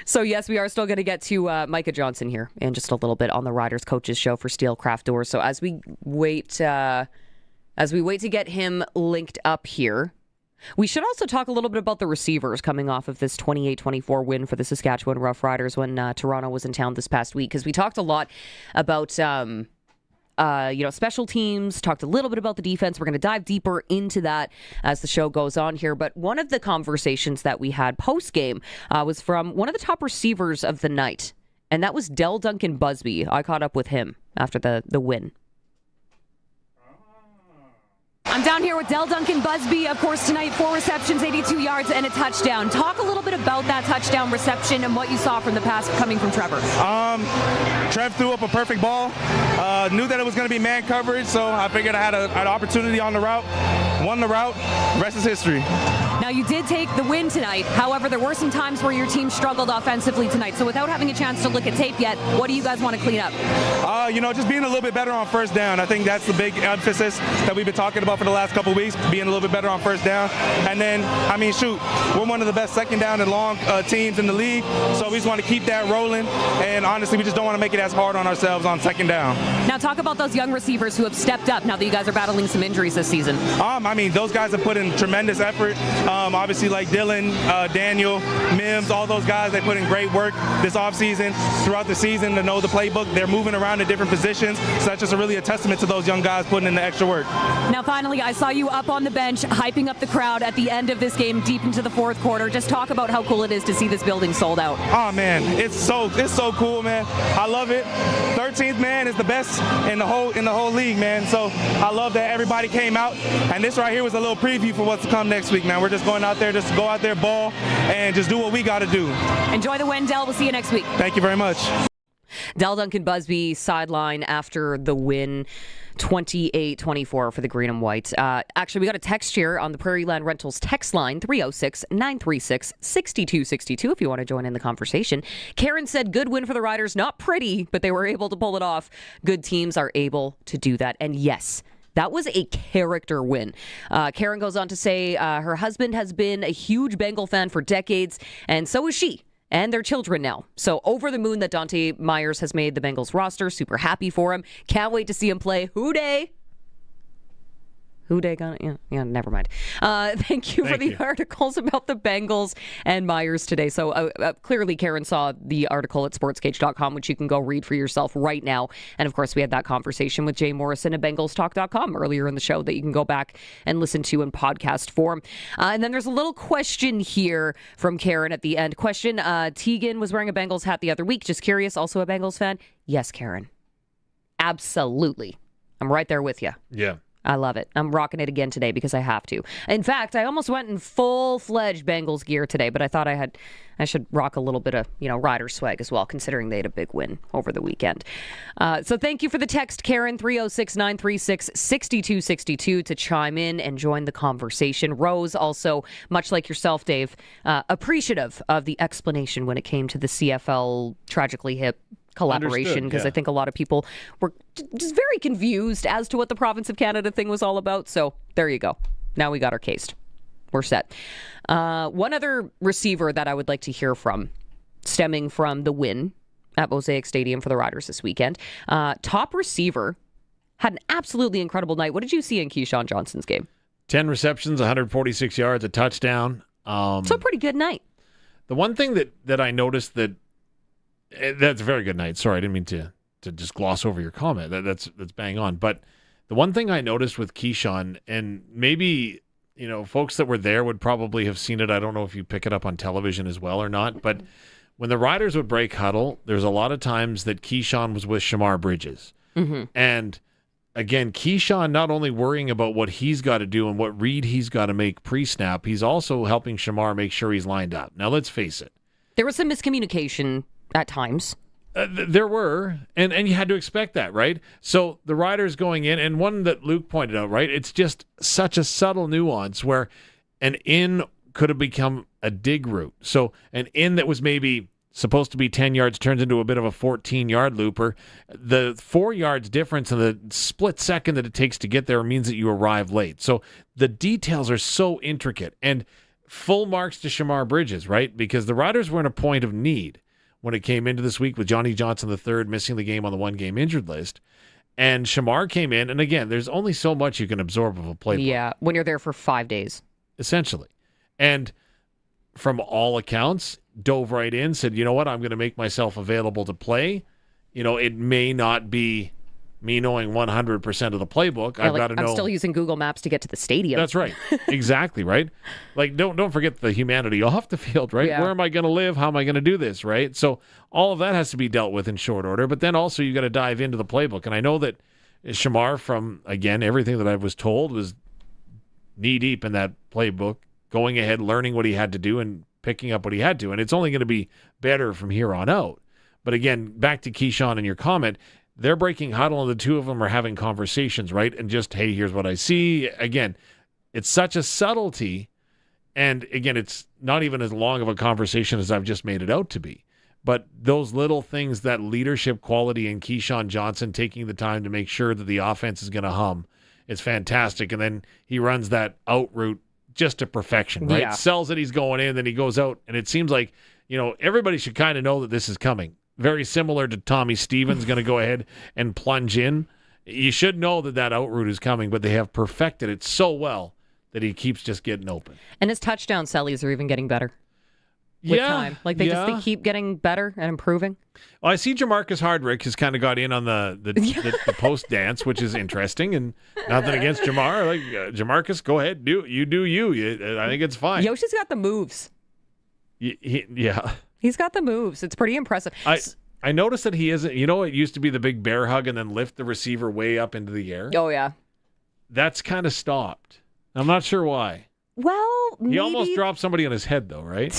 So, yes, we are still going to get to Micah Johnson here in just a little bit on the Riders Coaches Show for Steelcraft Doors. So as we wait to get him linked up here, we should also talk a little bit about the receivers coming off of this 28-24 win for the Saskatchewan Roughriders when Toronto was in town this past week. Because we talked a lot about special teams, talked a little bit about the defense. We're going to dive deeper into that as the show goes on here. But one of the conversations that we had post-game was from one of the top receivers of the night, and that was Del Duncan Busby. I caught up with him after the win. I'm down here with Del Duncan Busby, of course, tonight, 4 receptions, 82 yards, and a touchdown. Talk a little bit about that touchdown reception and what you saw from the pass coming from Trevor. Trev threw up a perfect ball. Knew that it was going to be man coverage, so I figured I had an opportunity on the route. Won the route. The rest is history. Now, you did take the win tonight. However, there were some times where your team struggled offensively tonight. So without having a chance to look at tape yet, what do you guys want to clean up? Just being a little bit better on first down. I think that's the big emphasis that we've been talking about for the last couple of weeks, being a little bit better on first down. And then, we're one of the best second down and long teams in the league. So we just want to keep that rolling. And honestly, we just don't want to make it as hard on ourselves on second down. Now, talk about those young receivers who have stepped up now that you guys are battling some injuries this season. Those guys have put in tremendous effort. Obviously, like Dylan, Daniel, Mims, all those guys, they put in great work this offseason, throughout the season to know the playbook. They're moving around in different positions. So that's just really a testament to those young guys putting in the extra work. Now, finally, I saw you up on the bench, hyping up the crowd at the end of this game, deep into the fourth quarter. Just talk about how cool it is to see this building sold out. Oh, man, it's so cool, man. I love it. 13th man is the best in the whole league, man. So I love that everybody came out. And this right here was a little preview for what's to come next week, man. We're just going out there, just go out there, ball, and just do what we got to do. Enjoy the win, Del. We'll see you next week. Thank you very much. Dal Duncan Busby sideline after the win, 28-24 for the Green and White. Actually, we got a text here on the Prairie Land Rentals text line, 306-936-6262 if you want to join in the conversation. Karen said, good win for the Riders. Not pretty, but they were able to pull it off. Good teams are able to do that. And yes, that was a character win. Karen goes on to say her husband has been a huge Bengal fan for decades, and so is she. And their children now. So over the moon that Dohnte Meyers has made the Bengals roster. Super happy for him. Can't wait to see him play. Who day? Yeah, never mind. Thank you for the articles about the Bengals and Meyers today. So clearly Karen saw the article at sportscage.com, which you can go read for yourself right now. And of course, we had that conversation with Jay Morrison at BengalsTalk.com earlier in the show that you can go back and listen to in podcast form. And then there's a little question here from Karen at the end. Question, Tegan was wearing a Bengals hat the other week. Just curious, also a Bengals fan? Yes, Karen. Absolutely. I'm right there with you. Yeah. I love it. I'm rocking it again today because I have to. In fact, I almost went in full-fledged Bengals gear today, but I thought I should rock a little bit of, Rider swag as well, considering they had a big win over the weekend. So thank you for the text, Karen, 306-936-6262 to chime in and join the conversation. Rose, also, much like yourself, Dave, appreciative of the explanation when it came to the CFL tragically hit collaboration, because I think a lot of people were just very confused as to what the Province of Canada thing was all about. So there you go. Now we got our case. We're set. One other receiver that I would like to hear from, stemming from the win at Mosaic Stadium for the Riders this weekend. Top receiver had an absolutely incredible night. What did you see in Keyshawn Johnson's game? 10 receptions, 146 yards, a touchdown. So a pretty good night. The one thing that I noticed that's a very good night. Sorry, I didn't mean to just gloss over your comment. That's bang on. But the one thing I noticed with Keyshawn, and maybe folks that were there would probably have seen it. I don't know if you pick it up on television as well or not. But when the Riders would break huddle, there's a lot of times that Keyshawn was with Shamar Bridges. Mm-hmm. And again, Keyshawn not only worrying about what he's got to do and what read he's got to make pre-snap, he's also helping Shamar make sure he's lined up. Now, let's face it. There was some miscommunication at times. There were, and you had to expect that, right? So the Riders going in, and one that Luke pointed out, right? It's just such a subtle nuance where an in could have become a dig route. So an in that was maybe supposed to be 10 yards turns into a bit of a 14-yard looper. The 4 yards difference in the split second that it takes to get there means that you arrive late. So the details are so intricate, and full marks to Shamar Bridges, right? Because the Riders were in a point of need when it came into this week with Johnny Johnson III missing the game on the one-game injured list. And Shamar came in, and again, there's only so much you can absorb of a playbook. Yeah, when you're there for 5 days. Essentially. And from all accounts, dove right in, said, you know what, I'm going to make myself available to play. It may not be me knowing 100% of the playbook. Yeah, I've got to know. I'm still using Google Maps to get to the stadium. That's right. Exactly, right? Like, don't forget the humanity off the field, right? Yeah. Where am I going to live? How am I going to do this, right? So all of that has to be dealt with in short order. But then also you got to dive into the playbook. And I know that Shamar, from, again, everything that I was told, was knee-deep in that playbook, going ahead, learning what he had to do and picking up what he had to. And it's only going to be better from here on out. But again, back to Keyshawn and your comment, they're breaking huddle, and the two of them are having conversations, right? And just, hey, here's what I see. Again, it's such a subtlety, and again, it's not even as long of a conversation as I've just made it out to be. But those little things, that leadership quality in Keyshawn Johnson taking the time to make sure that the offense is going to hum, is fantastic. And then he runs that out route just to perfection, right? Yeah. Sells that he's going in, then he goes out, and it seems like, everybody should kind of know that this is coming. Very similar to Tommy Stevens going to go ahead and plunge in. You should know that out route is coming, but they have perfected it so well that he keeps just getting open. And his touchdown sellies are even getting better with time. Like they keep getting better and improving. Well, I see Jamarcus Hardrick has kind of got in on the post dance, which is interesting, and nothing against Jamar. Like Jamarcus, go ahead, do you. I think it's fine. Yoshi's got the moves. Yeah. He's got the moves. It's pretty impressive. I noticed that he isn't, it used to be the big bear hug and then lift the receiver way up into the air. Oh, yeah. That's kind of stopped. I'm not sure why. Well, maybe... He almost dropped somebody on his head, though, right?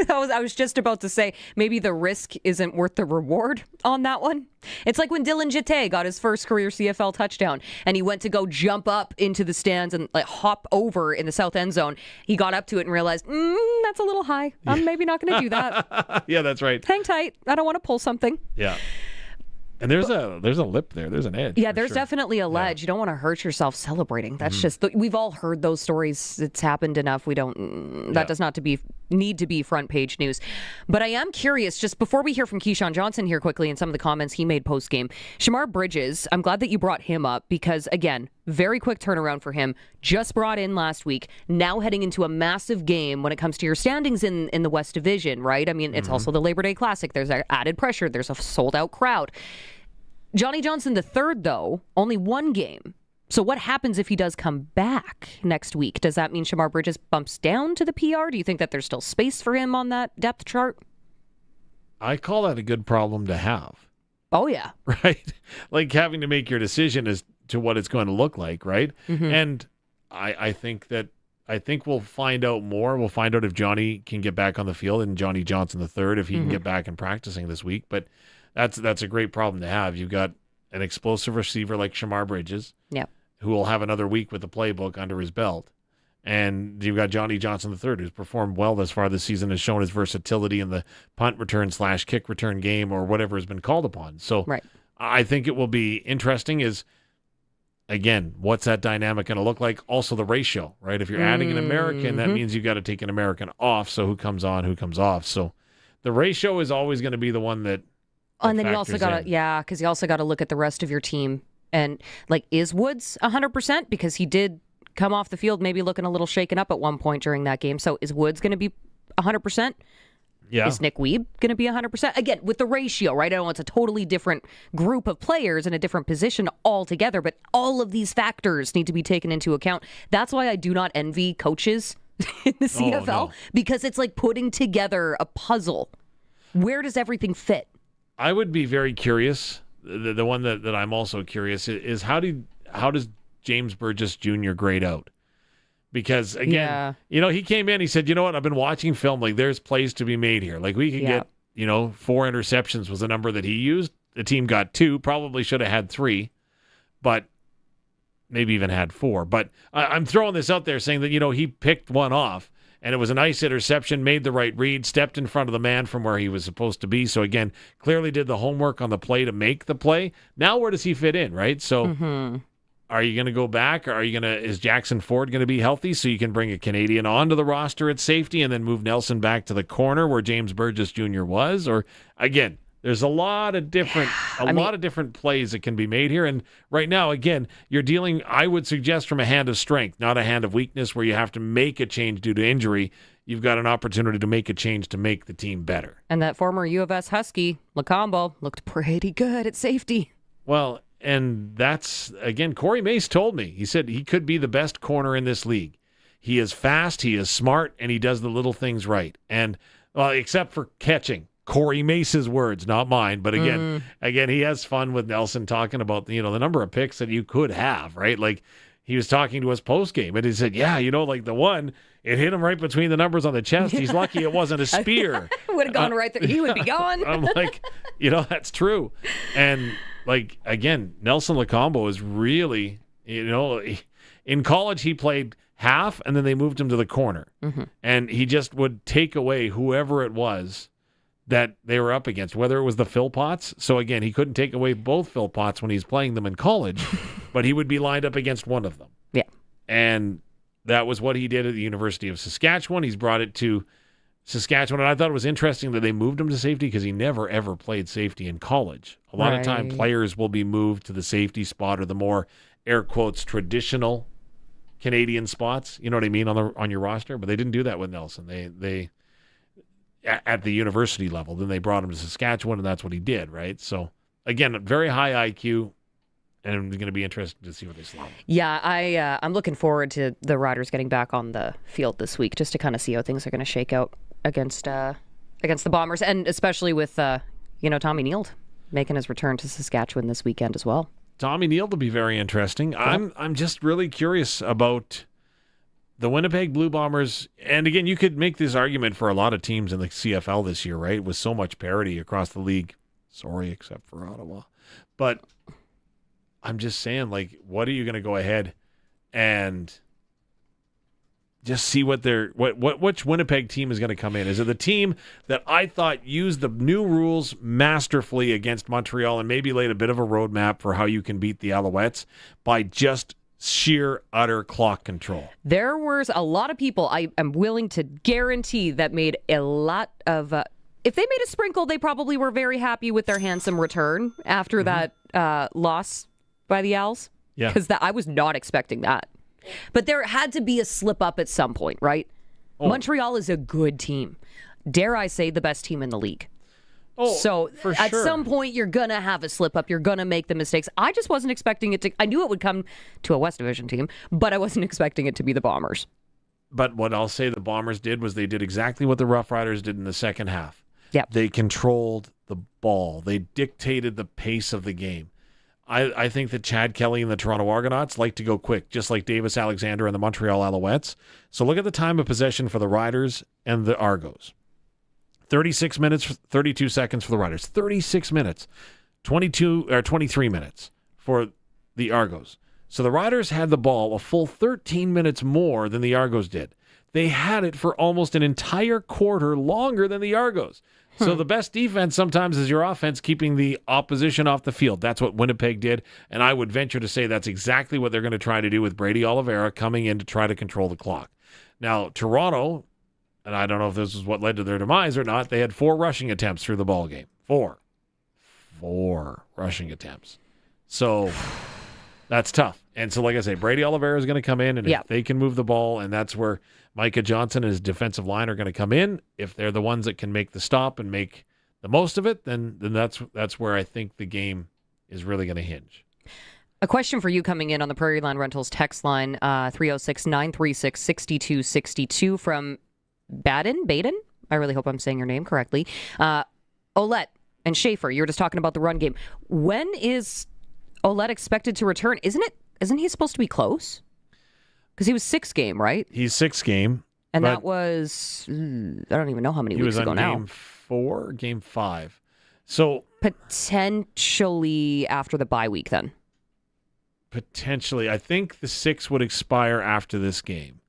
I was just about to say, maybe the risk isn't worth the reward on that one. It's like when Dylan Jete got his first career CFL touchdown, and he went to go jump up into the stands and like hop over in the south end zone. He got up to it and realized, that's a little high. I'm maybe not going to do that. Yeah, that's right. Hang tight. I don't want to pull something. Yeah. And there's a lip there. There's an edge. Yeah, there's definitely a ledge. You don't want to hurt yourself celebrating. That's just, we've all heard those stories. It's happened enough. That does not need to be front page news. But I am curious, just before we hear from Keyshawn Johnson here quickly and some of the comments he made post game, Shamar Bridges, I'm glad that you brought him up because, again, very quick turnaround for him. Just brought in last week. Now heading into a massive game when it comes to your standings in the West Division, right? I mean, it's also the Labor Day Classic. There's added pressure. There's a sold-out crowd. Johnny Johnson III, though, only one game. So what happens if he does come back next week? Does that mean Shamar Bridges bumps down to the PR? Do you think that there's still space for him on that depth chart? I call that a good problem to have. Oh, yeah. Right? Like having to make your decision as to what it's going to look like, right? Mm-hmm. And I think we'll find out more. We'll find out if Johnny can get back on the field and Johnny Johnson III, if he can get back and practicing this week. But that's a great problem to have. You've got an explosive receiver like Shamar Bridges, who will have another week with the playbook under his belt. And you've got Johnny Johnson III, who's performed well thus far this season, has shown his versatility in the punt return / kick return game or whatever has been called upon. So I think it will be interesting is, again, what's that dynamic going to look like? Also the ratio, right? If you're adding an American, that means you've got to take an American off. So who comes on, who comes off? So the ratio is always going to be the one that and then you also got to, because you also got to look at the rest of your team. And, like, is Woods 100%? Because he did come off the field maybe looking a little shaken up at one point during that game. So is Woods going to be 100%? Yeah. Is Nick Weeb going to be 100%? Again, with the ratio, right? I know it's a totally different group of players in a different position altogether, but all of these factors need to be taken into account. That's why I do not envy coaches in the CFL, because it's like putting together a puzzle. Where does everything fit? I would be very curious. The one that I'm also curious is how does James Burgess Jr. grade out? Because, again, he came in, he said, you know what, I've been watching film. Like, there's plays to be made here. Like, we could get, 4 interceptions was the number that he used. The team got 2, probably should have had 3, but maybe even had 4. But I'm throwing this out there saying that, he picked one off. And it was a nice interception, made the right read, stepped in front of the man from where he was supposed to be. So, again, clearly did the homework on the play to make the play. Now, where does he fit in, right? So, are you going to go back? Or is Jackson Ford going to be healthy so you can bring a Canadian onto the roster at safety and then move Nelson back to the corner where James Burgess Jr. was? Or, again, there's a lot of different plays that can be made here. And right now, again, you're dealing, I would suggest, from a hand of strength, not a hand of weakness where you have to make a change due to injury. You've got an opportunity to make a change to make the team better. And that former U of S Husky, Lacombo, looked pretty good at safety. Well, and that's, again, Corey Mace told me. He said he could be the best corner in this league. He is fast, he is smart, and he does the little things right. And, except for catching. Corey Mace's words, not mine. But again, he has fun with Nelson talking about the number of picks that you could have, right? Like he was talking to us post game, and he said, "Yeah, like the one, it hit him right between the numbers on the chest. He's lucky it wasn't a spear. Would have gone right there. He would be gone." I'm like, that's true. And like again, Nelson Lacombo is really, in college he played half, and then they moved him to the corner, and he just would take away whoever it was that they were up against, whether it was the Philpotts. So again, he couldn't take away both Philpotts when he's playing them in college, but he would be lined up against one of them. Yeah. And that was what he did at the University of Saskatchewan. He's brought it to Saskatchewan, and I thought it was interesting that they moved him to safety because he never, ever played safety in college. A lot of time players will be moved to the safety spot or the more, air quotes, traditional Canadian spots, you know what I mean, on your roster, but they didn't do that with Nelson. They at the university level. Then they brought him to Saskatchewan, and that's what he did, right? So, again, very high IQ, and it's going to be interesting to see what they slot. Yeah, I'm looking forward to the Riders getting back on the field this week just to kind of see how things are going to shake out against the Bombers, and especially with, Tommy Neild making his return to Saskatchewan this weekend as well. Tommy Neild will be very interesting. I'm just really curious about the Winnipeg Blue Bombers, and again, you could make this argument for a lot of teams in the CFL this year, right? With so much parity across the league. Sorry, except for Ottawa. But I'm just saying, like, what are you going to go ahead and just see which Winnipeg team is going to come in? Is it the team that I thought used the new rules masterfully against Montreal and maybe laid a bit of a roadmap for how you can beat the Alouettes by just sheer, utter clock control? There was a lot of people, I am willing to guarantee, that made a lot of... if they made a sprinkle, they probably were very happy with their handsome return after that loss by the Owls. Yeah. Because I was not expecting that. But there had to be a slip up at some point, right? Oh. Montreal is a good team. Dare I say, the best team in the league. Oh, so for at sure. some point, you're going to have a slip up. You're going to make the mistakes. I just wasn't expecting it to... I knew it would come to a West Division team, but I wasn't expecting it to be the Bombers. But what I'll say the Bombers did was they did exactly what the Roughriders did in the second half. Yep. They controlled the ball. They dictated the pace of the game. I think that Chad Kelly and the Toronto Argonauts like to go quick, just like Davis Alexander and the Montreal Alouettes. So look at the time of possession for the Riders and the Argos. 36 minutes, 32 seconds for the Riders. 36 minutes, 23 minutes for the Argos. So the Riders had the ball a full 13 minutes more than the Argos did. They had it for almost an entire quarter longer than the Argos. So the best defense sometimes is your offense keeping the opposition off the field. That's what Winnipeg did, and I would venture to say that's exactly what they're going to try to do with Brady Oliveira coming in to try to control the clock. Now, Toronto, and I don't know if this is what led to their demise or not, they had 4 rushing attempts through the ball game. 4 rushing attempts. So that's tough. And so, like I say, Brady Oliveira is going to come in, and if they can move the ball, and that's where Micah Johnson and his defensive line are going to come in. If they're the ones that can make the stop and make the most of it, then that's where I think the game is really going to hinge. A question for you coming in on the Prairie Land Rentals text line, 306-936-6262 from Baden? I really hope I'm saying your name correctly. Olette and Schaefer, you were just talking about the run game. When is Olette expected to return? Isn't he supposed to be close? Because he was 6 game, right? He's 6 game. And that was, I don't even know how many weeks ago now. He was on game 4, game 5. So potentially after the bye week then. Potentially. I think the 6 would expire after this game.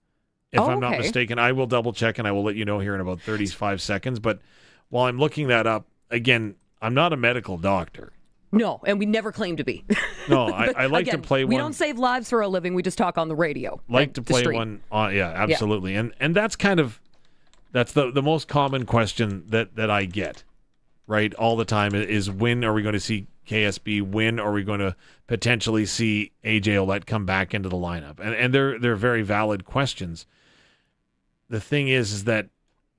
If I'm not mistaken, I will double check and I will let you know here in about 35 seconds. But while I'm looking that up, again, I'm not a medical doctor. No, and we never claim to be. No, I like to play one. We don't save lives for a living. We just talk on the radio. Like to play one on, yeah, absolutely. Yeah. And that's that's the most common question that I get, right, all the time is when are we going to see KSB? When are we going to potentially see AJ Olette come back into the lineup? And they're very valid questions. The thing is that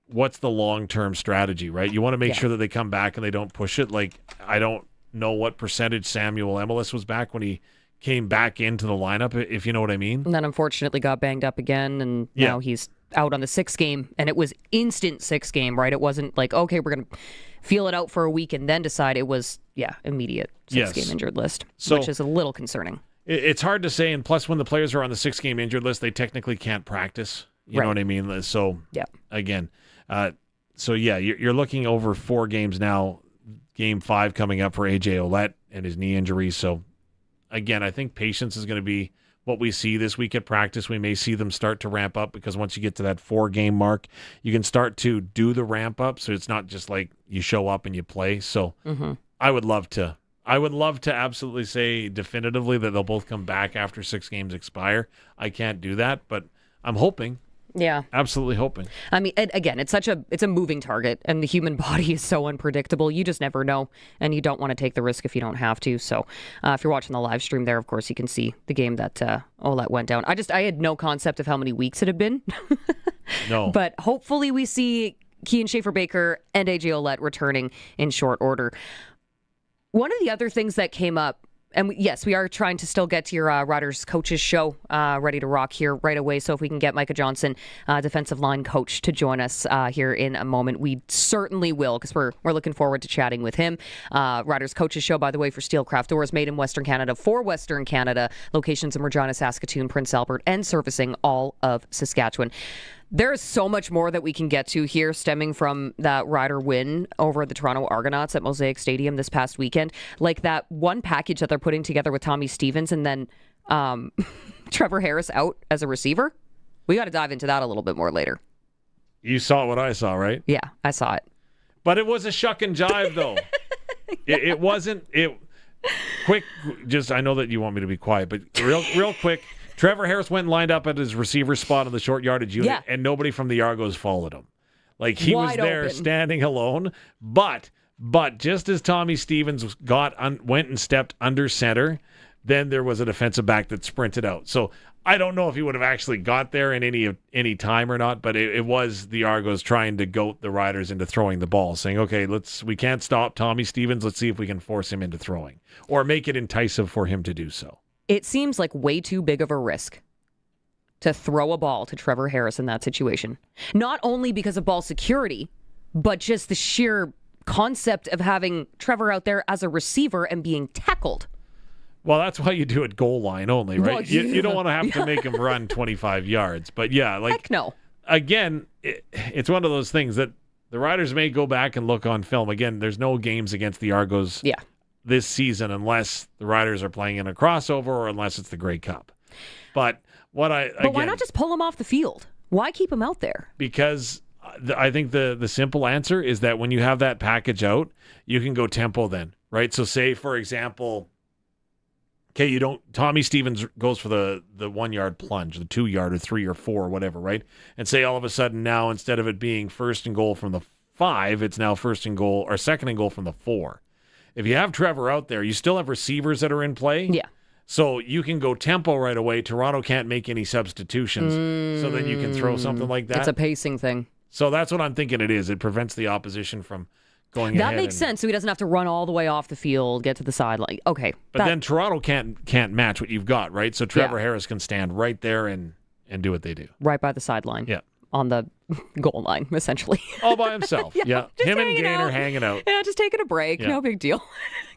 what's the long-term strategy, right? You want to make sure that they come back and they don't push it. Like, I don't know what percentage Samuel Emelis was back when he came back into the lineup, if you know what I mean. And then unfortunately got banged up again, and now he's out on the 6 game, and it was instant 6 game, right? It wasn't like, okay, we're going to feel it out for a week and then decide. It was, immediate 6 game injured list, which is a little concerning. It's hard to say, and plus when the players are on the 6 game injured list, they technically can't practice. You know what I mean? So, again, you're looking over 4 games now. Game 5 coming up for AJ Olette and his knee injury. So, again, I think patience is going to be what we see this week at practice. We may see them start to ramp up because once you get to that 4 game mark, you can start to do the ramp up. So it's not just like you show up and you play. So I would love to absolutely say definitively that they'll both come back after 6 games expire. I can't do that, but I'm hoping. Yeah. Absolutely hoping. I mean, again, it's a moving target, and the human body is so unpredictable. You just never know, and you don't want to take the risk if you don't have to. So if you're watching the live stream there, of course, you can see the game that Olette went down. I had no concept of how many weeks it had been. No. But hopefully we see Kean Schaefer-Baker and AJ Olette returning in short order. One of the other things that came up, And yes, we are trying to still get to your Riders coaches show ready to rock here right away. So if we can get Micah Johnson, defensive line coach, to join us here in a moment, we certainly will, because we're looking forward to chatting with him. Riders coaches show, by the way, for Steelcraft Doors, made in Western Canada for Western Canada, locations in Regina, Saskatoon, Prince Albert, and servicing all of Saskatchewan. There is so much more that we can get to here stemming from that Rider win over the Toronto Argonauts at Mosaic Stadium this past weekend. Like that one package that they're putting together with Tommy Stevens and then Trevor Harris out as a receiver. We got to dive into that a little bit more later. You saw what I saw, right? Yeah, I saw it. But it was a shuck and jive, though. It wasn't. Quick, just, I know that you want me to be quiet, but real quick. Trevor Harris went and lined up at his receiver spot on the short yardage unit, and nobody from the Argos followed him. Like, he was there standing alone. But just as Tommy Stevens went and stepped under center, then there was a defensive back that sprinted out. So I don't know if he would have actually got there in any time or not, but it was the Argos trying to goat the Riders into throwing the ball, saying, okay, we can't stop Tommy Stevens. Let's see if we can force him into throwing or make it enticing for him to do so. It seems like way too big of a risk to throw a ball to Trevor Harris in that situation. Not only because of ball security, but just the sheer concept of having Trevor out there as a receiver and being tackled. Well, that's why you do it goal line only, right? Well, yeah. You don't want to have to make him run 25 yards. But yeah, like, heck no. Again, it's one of those things that the Riders may go back and look on film. Again, there's no games against the Argos this season unless the Riders are playing in a crossover or unless it's the Grey Cup. But why not just pull him off the field? Why keep him out there? Because I think the simple answer is that when you have that package out, you can go tempo then, right? So say, for example, okay, Tommy Stevens goes for the 1 yard plunge, the 2 yard or 3 or 4 or whatever, right? And say all of a sudden now, instead of it being first and goal from the 5, it's now second and goal from the 4. If you have Trevor out there, you still have receivers that are in play. Yeah. So you can go tempo right away. Toronto can't make any substitutions. So then you can throw something like that. It's a pacing thing. So that's what I'm thinking it is. It prevents the opposition from going ahead. That makes sense. So he doesn't have to run all the way off the field, get to the sideline. Okay. But then Toronto can't match what you've got, right? So Trevor Harris can stand right there and do what they do. Right by the sideline. Yeah. On the goal line, essentially. All by himself. Yeah. Him and Gaynor hanging out. Yeah, just taking a break. Yeah. No big deal.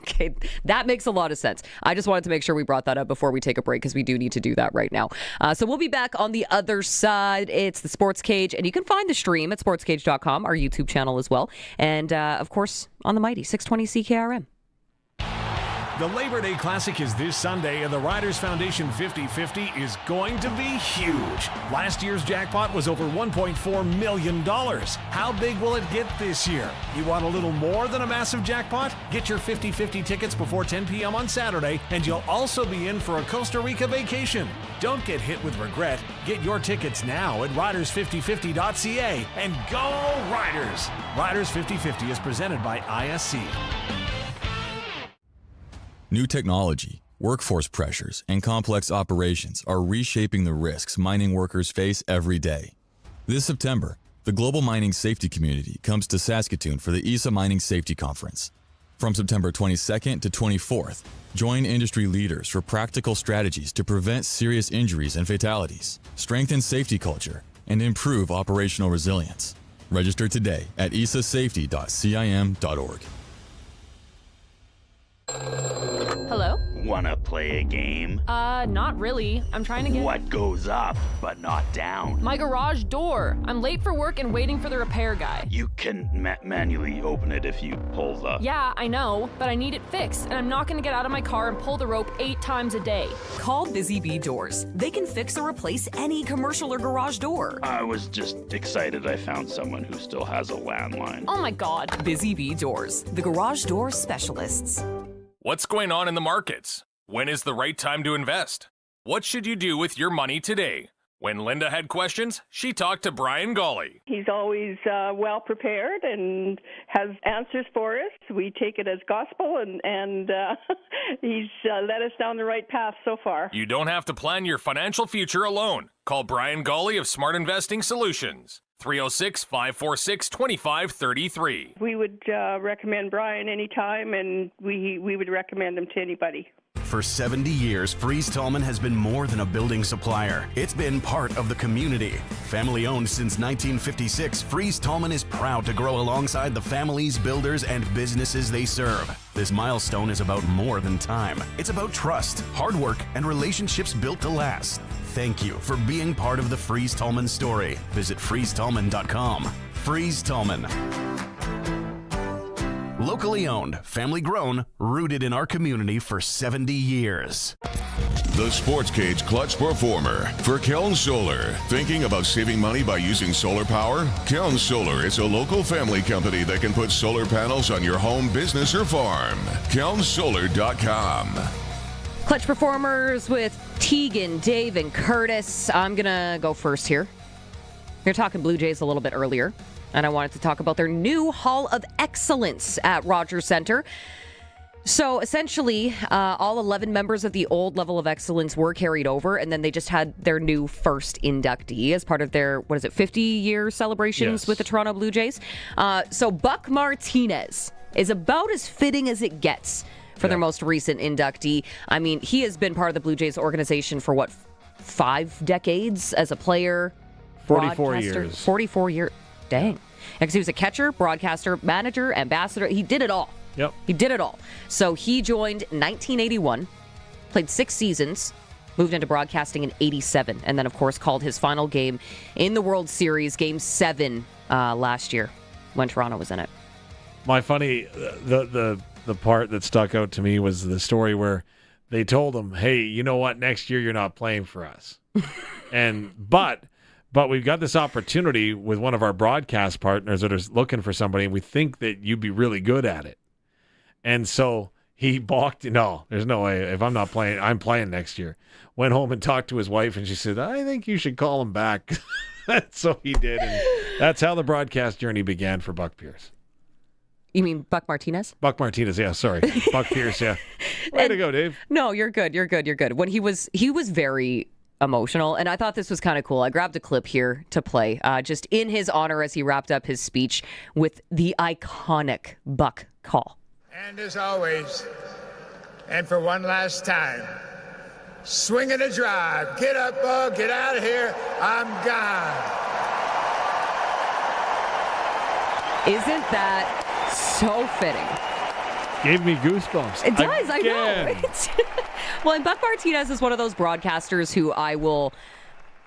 Okay, that makes a lot of sense. I just wanted to make sure we brought that up before we take a break because we do need to do that right now. So we'll be back on the other side. It's the Sports Cage, and you can find the stream at sportscage.com, our YouTube channel as well. And, of course, on the mighty 620 CKRM. The Labor Day Classic is this Sunday, and the Riders Foundation 50-50 is going to be huge. Last year's jackpot was over $1.4 million. How big will it get this year? You want a little more than a massive jackpot? Get your 50-50 tickets before 10 p.m. on Saturday, and you'll also be in for a Costa Rica vacation. Don't get hit with regret. Get your tickets now at riders5050.ca and go Riders! Riders 50-50 is presented by ISC. New technology, workforce pressures, and complex operations are reshaping the risks mining workers face every day. This September, the global mining safety community comes to Saskatoon for the ESA Mining Safety Conference. From September 22nd to 24th, join industry leaders for practical strategies to prevent serious injuries and fatalities, strengthen safety culture, and improve operational resilience. Register today at isasafety.cim.org. Hello? Wanna play a game? Not really. I'm trying to get... What goes up, but not down? My garage door. I'm late for work and waiting for the repair guy. You can manually open it if you pull the... Yeah, I know, but I need it fixed, and I'm not gonna get out of my car and pull the rope 8 times a day. Call Busy Bee Doors. They can fix or replace any commercial or garage door. I was just excited I found someone who still has a landline. Oh my God. Busy Bee Doors, the garage door specialists. What's going on in the markets? When is the right time to invest? What should you do with your money today? When Linda had questions, she talked to Brian Golly. He's always well prepared and has answers for us. We take it as gospel, and he's led us down the right path so far. You don't have to plan your financial future alone. Call Brian Golly of Smart Investing Solutions. 306-546-2533. We would recommend Brian anytime, and we would recommend him to anybody. For 70 years, Freeze Tallman has been more than a building supplier. It's been part of the community. Family owned since 1956, Freeze Tallman is proud to grow alongside the families, builders, and businesses they serve. This milestone is about more than time. It's about trust, hard work, and relationships built to last. Thank you for being part of the Freeze Tallman story. Visit freezetallman.com. Freeze Tallman. Locally owned, family grown, rooted in our community for 70 years. The Sportscage Clutch Performer for Keln Solar. Thinking about saving money by using solar power? Keln Solar is a local family company that can put solar panels on your home, business, or farm. KelnSolar.com. Clutch Performers with Tegan, Dave, and Curtis. I'm going to go first here. We were talking Blue Jays a little bit earlier, and I wanted to talk about their new Hall of Excellence at Rogers Centre. So essentially, all 11 members of the old level of excellence were carried over, and then they just had their new first inductee as part of their, 50-year celebrations with the Toronto Blue Jays. So Buck Martinez is about as fitting as it gets for their most recent inductee. I mean, he has been part of the Blue Jays organization for 5 decades as a player? 44 years. 44 years. Dang. Because he was a catcher, broadcaster, manager, ambassador. He did it all. Yep. He did it all. So he joined 1981, played 6 seasons, moved into broadcasting in 87, and then, of course, called his final game in the World Series, Game 7 last year when Toronto was in it. The part that stuck out to me was the story where they told him, hey, you know what? Next year you're not playing for us. But we've got this opportunity with one of our broadcast partners that is looking for somebody, and we think that you'd be really good at it. And so he balked. No, there's no way. If I'm not playing, I'm playing next year. Went home and talked to his wife, and she said, I think you should call him back. So he did, and that's how the broadcast journey began for Buck Pierce. You mean Buck Martinez? Buck Martinez, yeah, sorry. Buck Pierce, yeah. Way to go, Dave. No, you're good. When he was very emotional, and I thought this was kind of cool. I grabbed a clip here to play, just in his honor as he wrapped up his speech with the iconic Buck call. And as always, and for one last time, swing and a drive. Get up, Bug, get out of here. I'm gone. Isn't that so fitting? Gave me goosebumps. It does, again. I know. Well, and Buck Martinez is one of those broadcasters who I will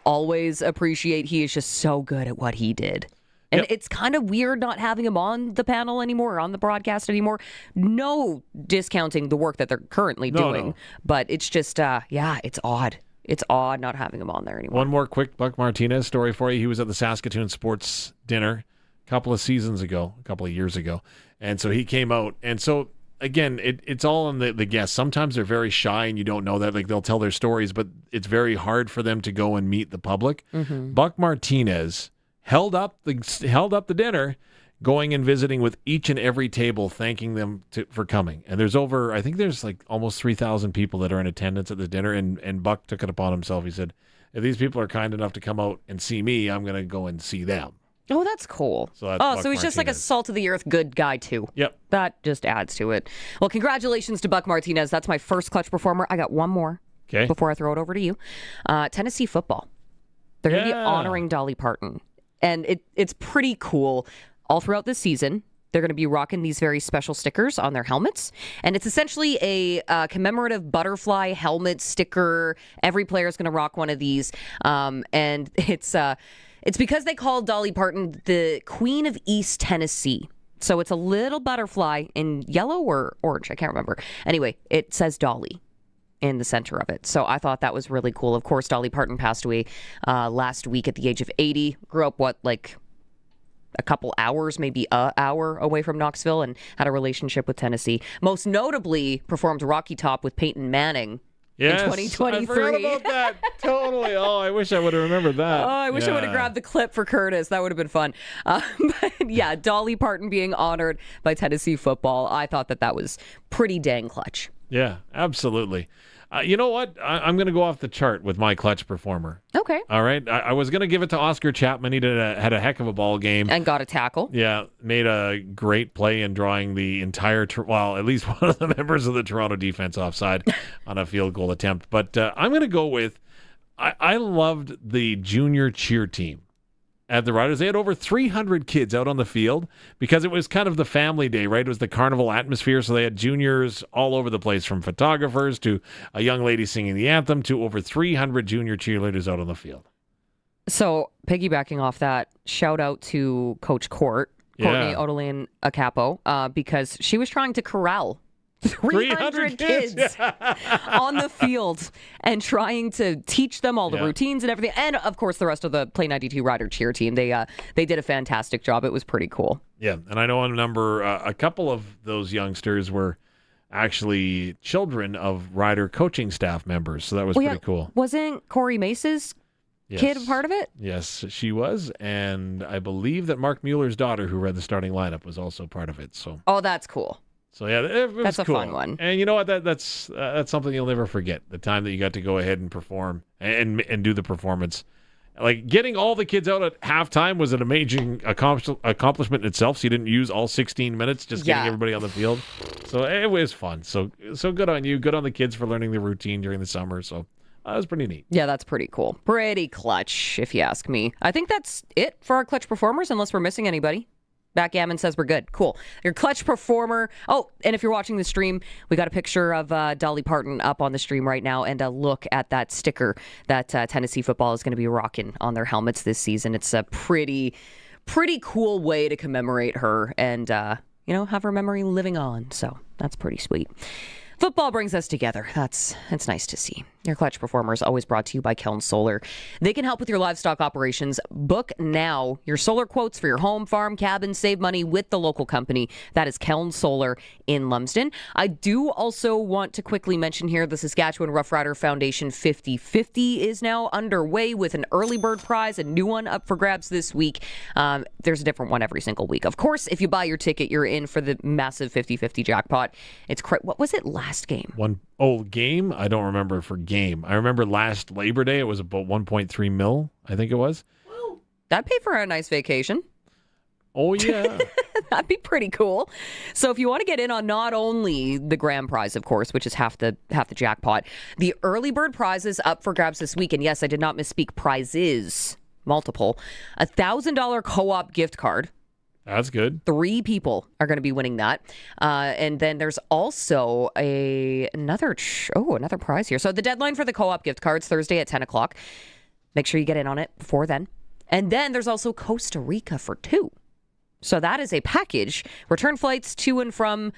always appreciate. He is just so good at what he did. And it's kind of weird not having him on the panel anymore, or on the broadcast anymore. No discounting the work that they're currently doing. But it's just, it's odd. It's odd not having him on there anymore. One more quick Buck Martinez story for you. He was at the Saskatoon Sports Dinner a couple of years ago. And so he came out. And so, again, it's all on the guests. Sometimes they're very shy and you don't know that. Like, they'll tell their stories, but it's very hard for them to go and meet the public. Mm-hmm. Buck Martinez held up the dinner, going and visiting with each and every table, thanking them for coming. And there's like almost 3,000 people that are in attendance at the dinner. And Buck took it upon himself. He said, if these people are kind enough to come out and see me, I'm going to go and see them. Oh, that's cool. So he's Martinez. Just like a salt-of-the-earth good guy, too. Yep. That just adds to it. Well, congratulations to Buck Martinez. That's my first Clutch Performer. I got one more before I throw it over to you. Tennessee football. They're going to be honoring Dolly Parton. And it's pretty cool. All throughout this season, they're going to be rocking these very special stickers on their helmets. And it's essentially a commemorative butterfly helmet sticker. Every player is going to rock one of these. And it's because they call Dolly Parton the Queen of East Tennessee. So it's a little butterfly in yellow or orange. I can't remember. Anyway, it says Dolly in the center of it. So I thought that was really cool. Of course, Dolly Parton passed away last week at the age of 80. Grew up, a couple hours, maybe an hour away from Knoxville, and had a relationship with Tennessee. Most notably performed Rocky Top with Peyton Manning. Yes, in 2023. I forgot about that. Totally. Oh, I wish I would have remembered that. Oh, I wish I would have grabbed the clip for Curtis. That would have been fun. But yeah, Dolly Parton being honored by Tennessee football. I thought that was pretty dang clutch. Yeah, absolutely. You know what? I'm going to go off the chart with my clutch performer. Okay. All right. I was going to give it to Oscar Chapman. He had a heck of a ball game. And got a tackle. Yeah. Made a great play in drawing the entire, at least one of the members of the Toronto defense offside on a field goal attempt. But I'm going to go with, I loved the junior cheer team at the Riders. They had over 300 kids out on the field because it was kind of the family day, right? It was the carnival atmosphere, so they had juniors all over the place, from photographers to a young lady singing the anthem to over 300 junior cheerleaders out on the field. So, piggybacking off that, shout out to Coach Courtney Odolin Acapo, because she was trying to corral 300 kids on the field and trying to teach them all the routines and everything. And, of course, the rest of the Play 92 Rider cheer team. They did a fantastic job. It was pretty cool. Yeah, and I know a couple of those youngsters were actually children of Rider coaching staff members, so that was pretty cool. Wasn't Corey Mace's kid a part of it? Yes, she was, and I believe that Mark Mueller's daughter, who read the starting lineup, was also part of it. So. Oh, that's cool. So, yeah, it was that's cool. A fun one. And you know what? That's something you'll never forget, the time that you got to go ahead and perform and do the performance. Like, getting all the kids out at halftime was an amazing accomplishment in itself, so you didn't use all 16 minutes just getting everybody on the field. So it was fun. So good on you. Good on the kids for learning the routine during the summer. So that was pretty neat. Yeah, that's pretty cool. Pretty clutch, if you ask me. I think that's it for our clutch performers, unless we're missing anybody. Backgammon says we're good. Cool. Your clutch performer. Oh, and if you're watching the stream, we got a picture of Dolly Parton up on the stream right now, and a look at that sticker that Tennessee football is going to be rocking on their helmets this season. It's a pretty cool way to commemorate her and, have her memory living on. So that's pretty sweet. Football brings us together. It's nice to see. Your clutch performer is always brought to you by Keln Solar. They can help with your livestock operations. Book now your solar quotes for your home, farm, cabin. Save money with the local company. That is Keln Solar in Lumsden. I do also want to quickly mention here the Saskatchewan Roughrider Foundation 50/50 is now underway with an early bird prize, a new one up for grabs this week. There's a different one every single week. Of course, if you buy your ticket, you're in for the massive 50/50 jackpot. What was it last game? Game? I don't remember for game. I remember last Labor Day, it was about 1.3 mil, I think it was. That'd pay for a nice vacation. Oh, yeah. That'd be pretty cool. So if you want to get in on not only the grand prize, of course, which is half the jackpot, the early bird prize is up for grabs this week. And yes, I did not misspeak. Prizes, multiple. $1,000 co-op gift card. That's good. 3 people are going to be winning that. And then there's also another prize here. So the deadline for the co-op gift cards, Thursday at 10 o'clock. Make sure you get in on it before then. And then there's also Costa Rica for 2. So that is a package. Return flights to and from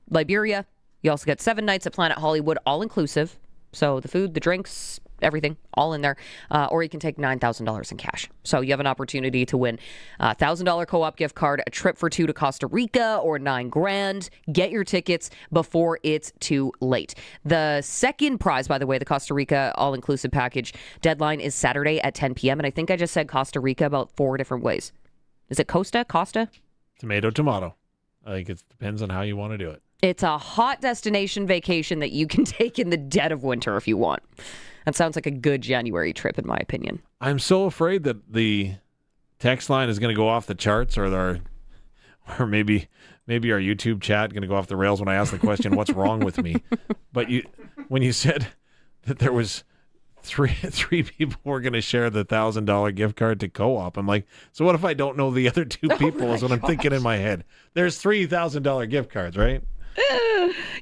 Liberia. You also get 7 nights at Planet Hollywood, all inclusive. So the food, the drinks, everything, all in there. Or you can take $9,000 in cash. So you have an opportunity to win a $1,000 co-op gift card, a trip for 2 to Costa Rica, or $9,000. Get your tickets before it's too late. The second prize, by the way, the Costa Rica all-inclusive package, deadline is Saturday at 10 p.m. And I think I just said Costa Rica about 4 different ways. Is it Costa? Tomato, tomato. I think it depends on how you want to do it. It's a hot destination vacation that you can take in the dead of winter if you want. That sounds like a good January trip, in my opinion. I'm so afraid that the text line is going to go off the charts, or maybe our YouTube chat going to go off the rails when I ask the question, "What's wrong with me?" But when you said that there was three people were going to share the $1,000 gift card to Co-op, I'm like, so what if I don't know the other 2 people? Is what I'm thinking in my head. There's $3,000 gift cards, right?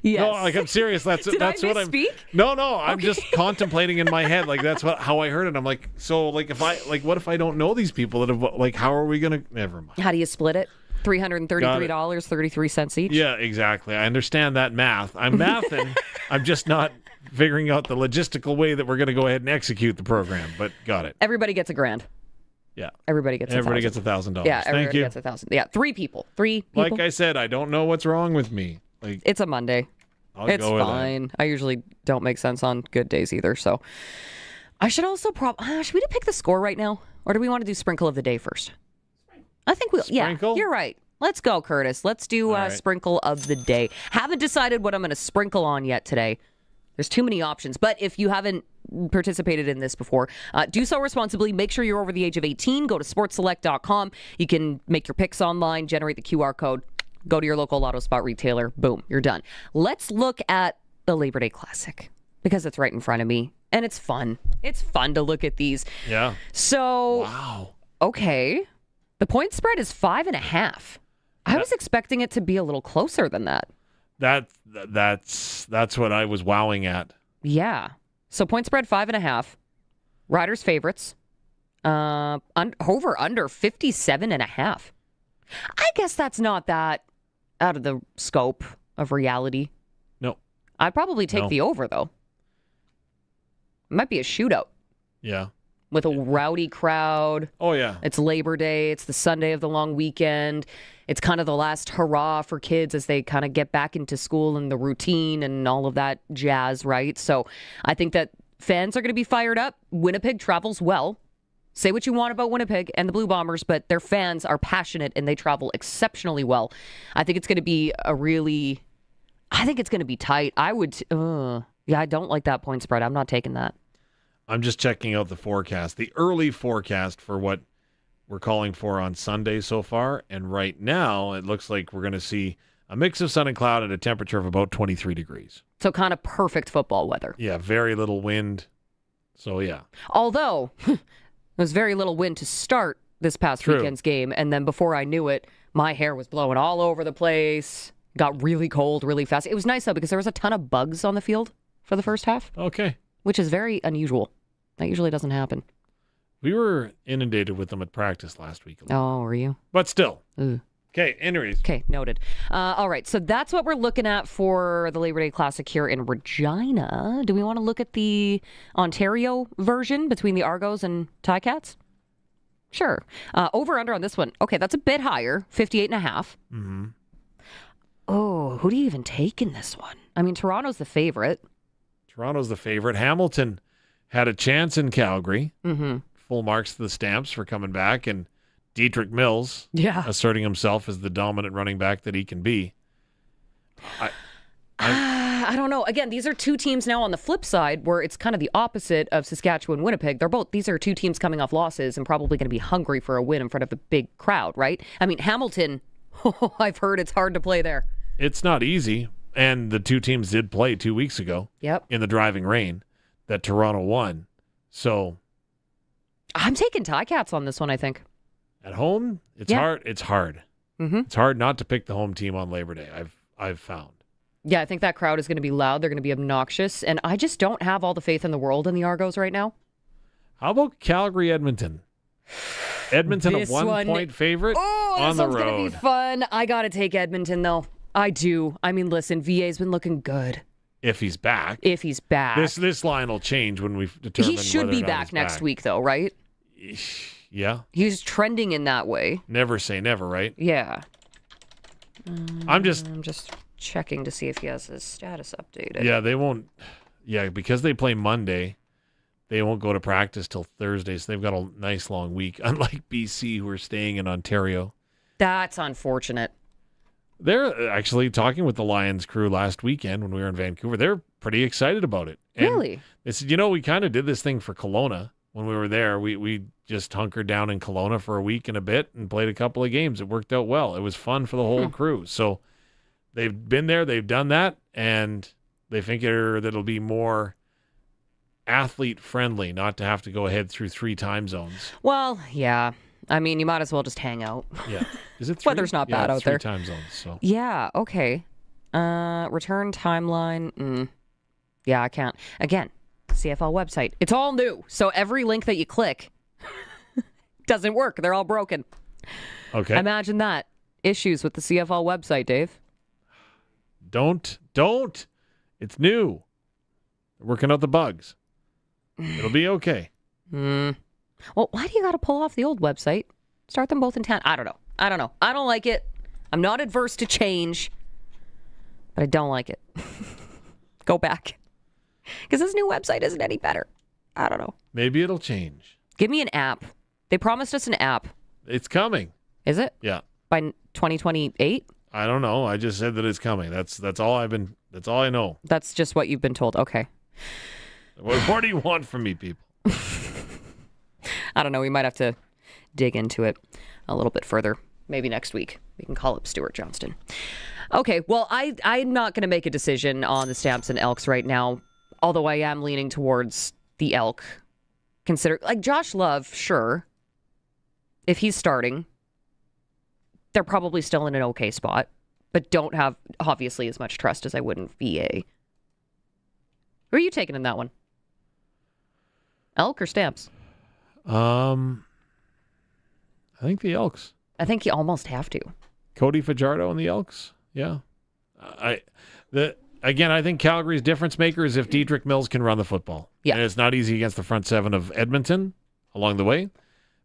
Yes. No, I'm serious. That's Did what I'm. No, I'm just contemplating in my head. Like that's how I heard it. I'm like, so what if I don't know these people that have how are we gonna? Never mind. How do you split it? $333.33 each. Yeah, exactly. I understand that math. I'm mathing. I'm just not figuring out the logistical way that we're going to go ahead and execute the program. But got it. Everybody gets $1,000. Yeah. Everybody gets $1,000. Yeah, Thank you. gets $1,000. Yeah, 3 people. 3 people. Like I said, I don't know what's wrong with me. It's a Monday. It's fine. I usually don't make sense on good days either. So I should also should we pick the score right now, or do we want to do sprinkle of the day first? I think we'll. Sprinkle? Yeah, you're right. Let's go, Curtis. Let's do right. Sprinkle of the day. Haven't decided what I'm going to sprinkle on yet today. There's too many options. But if you haven't participated in this before, do so responsibly. Make sure you're over the age of 18. Go to sportselect.com. You can make your picks online, generate the QR code, go to your local Lotto Spot retailer. Boom, you're done. Let's look at the Labor Day Classic because it's right in front of me, and it's fun. It's fun to look at these. Yeah. So, wow. Okay. The point spread is 5.5. I was expecting it to be a little closer than that. That's what I was wowing at. Yeah. So point spread 5.5. Riders favorites. Over under 57.5. I guess that's not that out of the scope of reality. No. I'd probably take the over though. It might be a shootout. Yeah. With a rowdy crowd. Oh, yeah. It's Labor Day. It's the Sunday of the long weekend. It's kind of the last hurrah for kids as they kind of get back into school and the routine and all of that jazz, right? So I think that fans are going to be fired up. Winnipeg travels well. Say what you want about Winnipeg and the Blue Bombers, but their fans are passionate and they travel exceptionally well. I think it's going to be I think it's going to be tight. I don't like that point spread. I'm not taking that. I'm just checking out the forecast, the early forecast for what we're calling for on Sunday so far. And right now, it looks like we're going to see a mix of sun and cloud at a temperature of about 23 degrees. So kind of perfect football weather. Yeah, very little wind. So, yeah. Although, there was very little wind to start this past weekend's game. And then before I knew it, my hair was blowing all over the place. Got really cold really fast. It was nice, though, because there was a ton of bugs on the field for the first half. Okay. Which is very unusual. That usually doesn't happen. We were inundated with them at practice last week. Oh, were you? But still. Ooh. Okay, anyways. Okay, noted. All right, so that's what we're looking at for the Labor Day Classic here in Regina. Do we want to look at the Ontario version between the Argos and Ticats? Sure. Over-under on this one. Okay, that's a bit higher, 58.5. Mm-hmm. Oh, who do you even take in this one? I mean, Toronto's the favorite. Toronto's the favorite. Hamilton had a chance in Calgary. Mm-hmm. Full marks to the Stamps for coming back, and Dietrich Mills asserting himself as the dominant running back that he can be. I don't know. Again, these are two teams now on the flip side where it's kind of the opposite of Saskatchewan, Winnipeg. These are two teams coming off losses and probably going to be hungry for a win in front of the big crowd, right? I mean, Hamilton, I've heard it's hard to play there. It's not easy, and the two teams did play 2 weeks ago in the driving rain that Toronto won. So I'm taking Ticats on this one, I think. At home, it's hard. It's hard. Mm-hmm. It's hard not to pick the home team on Labor Day, I've found. Yeah, I think that crowd is going to be loud. They're going to be obnoxious. And I just don't have all the faith in the world in the Argos right now. How about Calgary-Edmonton? Edmonton, a 1-point favorite on the road. This one's going to be fun. I got to take Edmonton, though. I do. I mean, listen, VA's been looking good. If he's back. If he's back. This line will change when we determine he should be back next week, though, right? Yeah. He's trending in that way. Never say never, right? Yeah. I'm just checking to see if he has his status updated. Yeah, they won't. Yeah, because they play Monday, they won't go to practice till Thursday, so they've got a nice long week, unlike BC, who are staying in Ontario. That's unfortunate. They're actually talking with the Lions crew last weekend when we were in Vancouver. They're pretty excited about it. And really? They said, we kind of did this thing for Kelowna when we were there. We just hunkered down in Kelowna for a week and a bit and played a couple of games. It worked out well. It was fun for the whole crew. So they've been there, they've done that, and they think that'll be more athlete friendly, not to have to go ahead through 3 time zones. Well, yeah. I mean, you might as well just hang out. Yeah. Is it 3? Weather's not bad out there. 3 time zones. So. Yeah, okay. Return timeline. Yeah, I can't. Again, CFL website. It's all new. So every link that you click doesn't work. They're all broken. Okay. Imagine that. Issues with the CFL website, Dave. Don't. It's new. They're working out the bugs. It'll be okay. Well, why do you got to pull off the old website? Start them both in town. I don't know. I don't like it. I'm not adverse to change, but I don't like it. Go back. Because this new website isn't any better. I don't know. Maybe it'll change. Give me an app. They promised us an app. It's coming. Is it? Yeah. By 2028? I don't know. I just said that it's coming. That's all I've been That's all I know. That's just what you've been told. Okay. What more do you want from me, people? I don't know. We might have to dig into it a little bit further. Maybe next week. We can call up Stuart Johnston. Okay, well, I'm not going to make a decision on the Stamps and Elks right now, although I am leaning towards the Elk. Consider, like, Josh Love, sure. If he's starting, they're probably still in an okay spot, but don't have, obviously, as much trust as I would in VA. Who are you taking in that one? Elk or Stamps? I think the Elks. I think you almost have to. Cody Fajardo and the Elks? Yeah. I think Calgary's difference maker is if Diedrich Mills can run the football. Yeah. And it's not easy against the front seven of Edmonton along the way,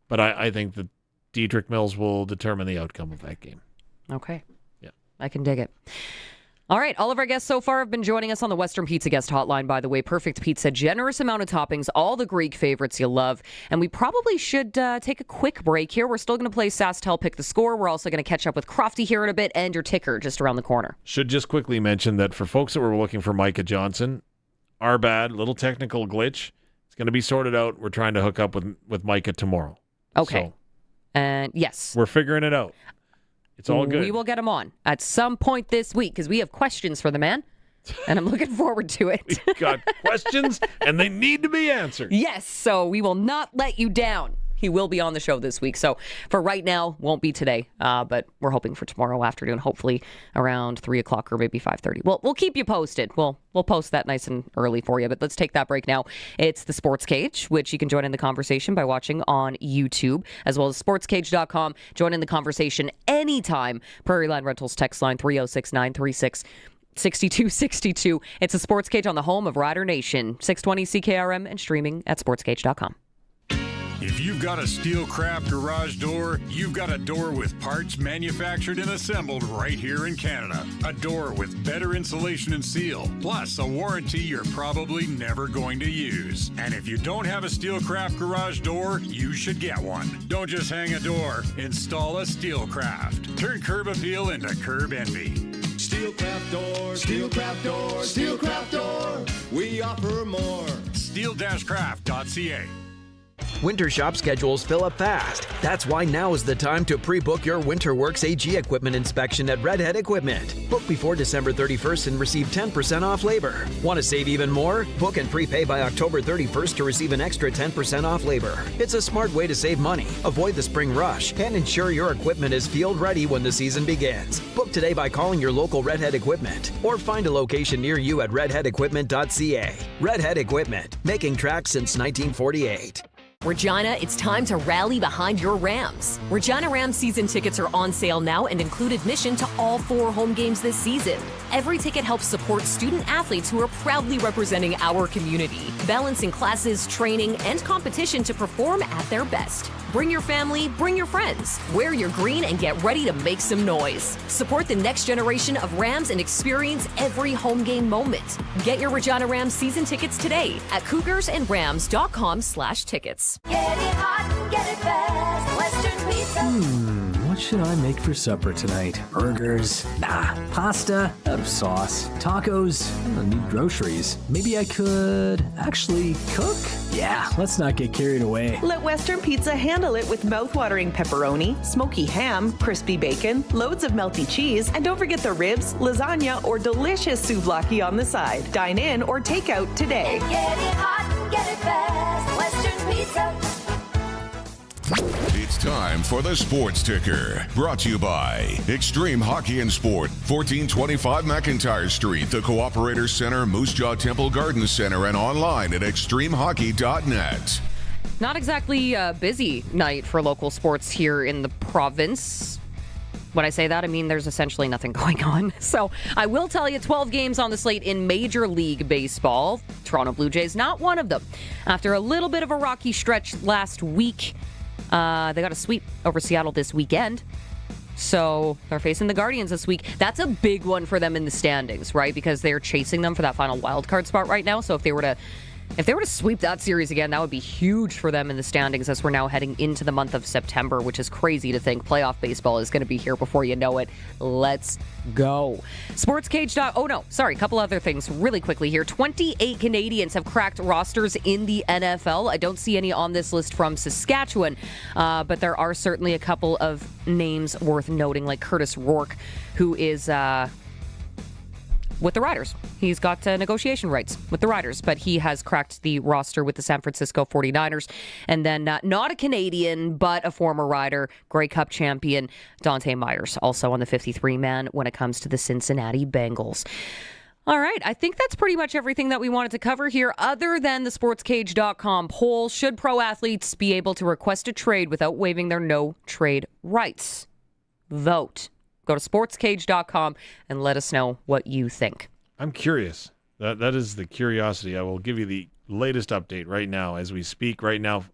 but I think that Diedrich Mills will determine the outcome of that game. Okay. Yeah. I can dig it. All right, all of our guests so far have been joining us on the Western Pizza Guest Hotline, by the way. Perfect pizza, generous amount of toppings, all the Greek favorites you love. And we probably should take a quick break here. We're still going to play SaskTel Pick the Score. We're also going to catch up with Crofty here in a bit and your ticker just around the corner. Should just quickly mention that for folks that were looking for Micah Johnson, our bad, little technical glitch. It's going to be sorted out. We're trying to hook up with Micah tomorrow. Okay. So, and yes. We're figuring it out. It's all good. We will get him on at some point this week because we have questions for the man, and I'm looking forward to it. We've got questions, and they need to be answered. Yes, so we will not let you down. He will be on the show this week. So for right now, won't be today, but we're hoping for tomorrow afternoon, hopefully around 3 o'clock or maybe 5:30. We'll keep you posted. We'll post that nice and early for you, but let's take that break now. It's the Sportscage, which you can join in the conversation by watching on YouTube, as well as sportscage.com. Join in the conversation anytime. Prairie Land Rentals text line 306-936-6262. It's a Sportscage on the home of Rider Nation, 620 CKRM and streaming at sportscage.com. If you've got a Steelcraft garage door, you've got a door with parts manufactured and assembled right here in Canada. A door with better insulation and seal, plus a warranty you're probably never going to use. And if you don't have a Steelcraft garage door, you should get one. Don't just hang a door, install a Steelcraft. Turn curb appeal into curb envy. Steelcraft door, Steelcraft door, Steelcraft door. We offer more. Steel-craft.ca. Winter shop schedules fill up fast. That's why now is the time to pre-book your WinterWorks AG equipment inspection at Redhead Equipment. Book before December 31st and receive 10% off labor. Want to save even more? Book and prepay by October 31st to receive an extra 10% off labor. It's a smart way to save money, avoid the spring rush, and ensure your equipment is field ready when the season begins. Book today by calling your local Redhead Equipment or find a location near you at redheadequipment.ca. Redhead Equipment, making tracks since 1948. Regina, it's time to rally behind your Rams. Regina Rams season tickets are on sale now and include admission to all 4 home games this season. Every ticket helps support student athletes who are proudly representing our community, balancing classes, training, and competition to perform at their best. Bring your family, bring your friends. Wear your green and get ready to make some noise. Support the next generation of Rams and experience every home game moment. Get your Regina Rams season tickets today at cougarsandrams.com/tickets. Get it hot, get it fast, Western Pizza. What should I make for supper tonight? Burgers? Nah. Pasta? Out of sauce. Tacos? I don't need groceries. Maybe I could actually cook? Yeah, let's not get carried away. Let Western Pizza handle it with mouth-watering pepperoni, smoky ham, crispy bacon, loads of melty cheese, and don't forget the ribs, lasagna, or delicious souvlaki on the side. Dine in or take out today. Get it hot, get it fast, Western Pizza. It's time for the Sports Ticker, brought to you by Extreme Hockey and Sport, 1425 McIntyre Street, the Cooperator Center, Moose Jaw Temple Garden Center, and online at extremehockey.net. Not exactly a busy night for local sports here in the province. When I say that, I mean there's essentially nothing going on. So I will tell you 12 games on the slate in Major League Baseball. Toronto Blue Jays, not one of them. After a little bit of a rocky stretch last week, they got a sweep over Seattle this weekend. So they're facing the Guardians this week. That's a big one for them in the standings, right? Because they're chasing them for that final wild card spot right now. So if they were to If they were to sweep that series again, that would be huge for them in the standings as we're now heading into the month of September, which is crazy to think playoff baseball is going to be here before you know it. Let's go. Sportscage. Oh, no. Sorry. A couple other things really quickly here. 28 Canadians have cracked rosters in the NFL. I don't see any on this list from Saskatchewan, but there are certainly a couple of names worth noting, like Curtis Rourke, who is with the Riders. He's got negotiation rights with the Riders, but he has cracked the roster with the San Francisco 49ers. And then not a Canadian, but a former Rider, Grey Cup champion, Dohnte Meyers, also on the 53-man when it comes to the Cincinnati Bengals. All right, I think that's pretty much everything that we wanted to cover here, other than the Sportscage.com poll. Should pro athletes be able to request a trade without waiving their no-trade rights? Vote. Go to sportscage.com and let us know what you think. I'm curious. That is the curiosity. I will give you the latest update right now as we speak. Right now,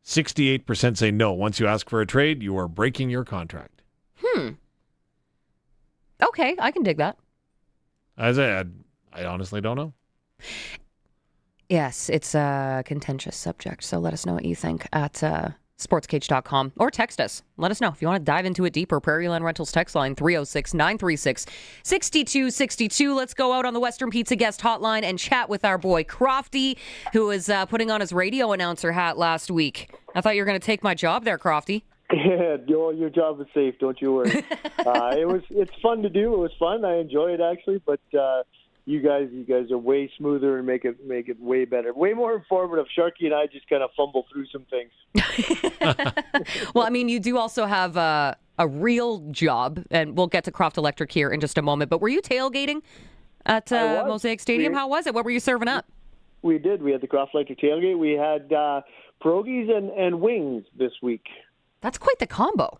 68% say no. Once you ask for a trade, you are breaking your contract. Okay, I can dig that. As I honestly don't know. Yes, it's a contentious subject, so let us know what you think at sportscage.com or text us. Let us know if you want to dive into it deeper. Prairie Land Rentals text line 306-936-6262. Let's go out on the Western Pizza guest hotline and chat with our boy Crofty, who is putting on his radio announcer hat last week. I thought you were going to take my job there, Crofty. Yeah, your job is safe. Don't you worry. It's fun to do. It was fun. I enjoy it actually, but you guys are way smoother and make it way better, way more informative. Sharky and I just kind of fumble through some things. Well, I mean, you do also have a real job, and we'll get to Croft Electric here in just a moment. But were you tailgating at Mosaic Stadium? How was it? What were you serving up? We did. We had the Croft Electric tailgate. We had pierogies and wings this week. That's quite the combo.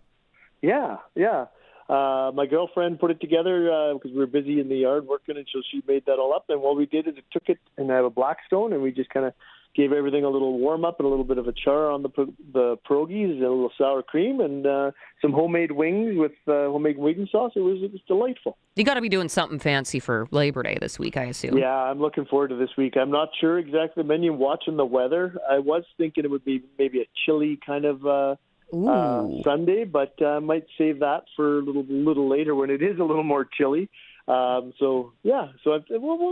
Yeah. My girlfriend put it together because we were busy in the yard working, and so she made that all up. And what we did is it took it and I have a Blackstone, and we just kind of gave everything a little warm up and a little bit of a char on the pierogies, and a little sour cream, and some homemade wings with homemade wing sauce. It was delightful. You got to be doing something fancy for Labor Day this week, I assume. Yeah, I'm looking forward to this week. I'm not sure exactly the menu. Watching the weather, I was thinking it would be maybe a chilly kind of Sunday, but I might save that for a little later when it is a little more chilly. We'll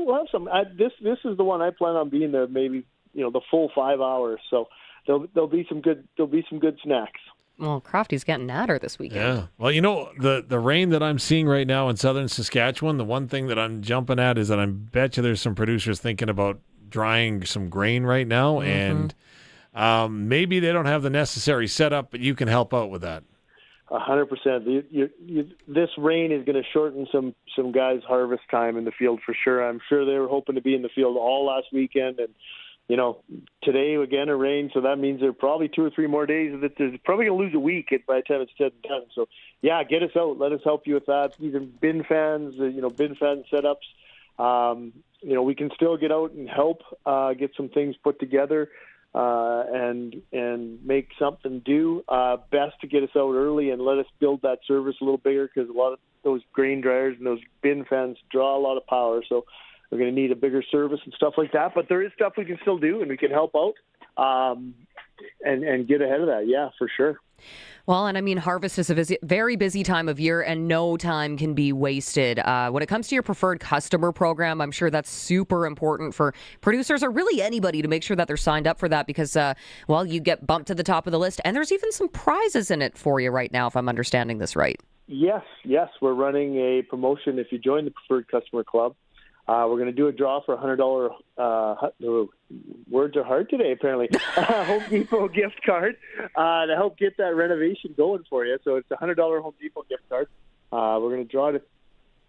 have some. This is the one I plan on being there. Maybe the full 5 hours. So there'll be some good snacks. Well, Crofty's getting at her this weekend. Yeah. Well, the rain that I'm seeing right now in southern Saskatchewan, the one thing that I'm jumping at is that I bet you there's some producers thinking about drying some grain right now, and maybe they don't have the necessary setup, but you can help out with that. 100%. This rain is going to shorten some guys' harvest time in the field for sure. I'm sure they were hoping to be in the field all last weekend, and today again a rain, so that means there are probably 2 or 3 more days that they're probably going to lose a week by the time it's said and done. So yeah, get us out. Let us help you with that. Even bin fans, bin fan setups. We can still get out and help get some things put together. And make something do. Best to get us out early and let us build that service a little bigger, because a lot of those grain dryers and those bin fans draw a lot of power. So we're going to need a bigger service and stuff like that. But there is stuff we can still do, and we can help out and get ahead of that. Yeah, for sure. Well, and I mean, harvest is a very busy time of year, and no time can be wasted. When it comes to your preferred customer program, I'm sure that's super important for producers or really anybody to make sure that they're signed up for that, because, you get bumped to the top of the list, and there's even some prizes in it for you right now, if I'm understanding this right. Yes. We're running a promotion. If you join the Preferred Customer Club, we're going to do a draw for $100. Words are hard today, apparently. Home Depot gift card to help get that renovation going for you. So it's a $100 Home Depot gift card. We're going to draw it. I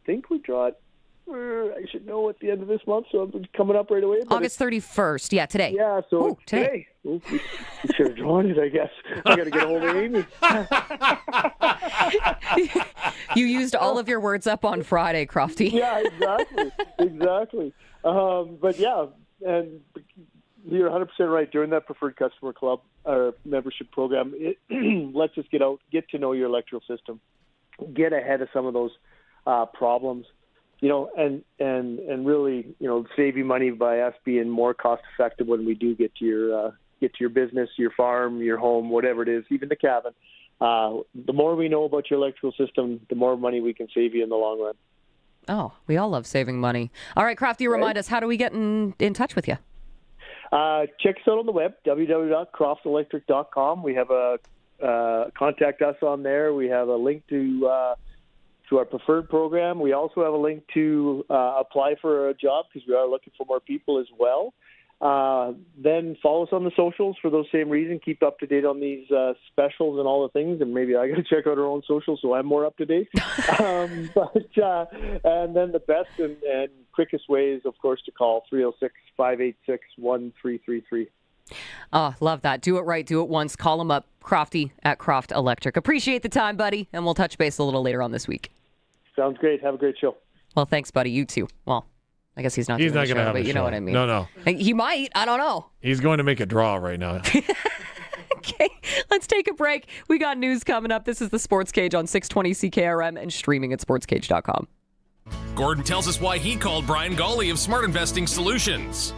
think we draw it. I should know at the end of this month, so it's coming up right away. August 31st. Yeah, today. Yeah, so today. We should have drawn it, I guess. I got to get a hold of Amy. You used all of your words up on Friday, Crofty. Yeah, exactly. But yeah, and you're 100% right. During that Preferred Customer Club or membership program, it lets us get out, get to know your electrical system, get ahead of some of those problems. and really, save you money by us being more cost effective when we do get to your business, your farm, your home, whatever it is, even the cabin. The more we know about your electrical system, the more money we can save you in the long run. Oh, we all love saving money. All right, Crafty, remind us, how do we get in touch with you? Check us out on the web, www.croftelectric.com. We have a contact us on there. We have a link to our preferred program. We also have a link to apply for a job because we are looking for more people as well. Then follow us on the socials for those same reasons. Keep up to date on these specials and all the things. And maybe I got to check out our own socials so I'm more up to date. And then the best and quickest way is, of course, to call 306-586-1333. Oh, love that. Do it right. Do it once. Call them up. Crofty at Croft Electric. Appreciate the time, buddy. And we'll touch base a little later on this week. Sounds great. Have a great show. Well, thanks, buddy. You too. Well, I guess he's not going to have but you know what I mean. No. He might. I don't know. He's going to make a draw right now. Okay, let's take a break. We got news coming up. This is the Sports Cage on 620 CKRM and streaming at sportscage.com. Gordon tells us why he called Brian Golly of Smart Investing Solutions.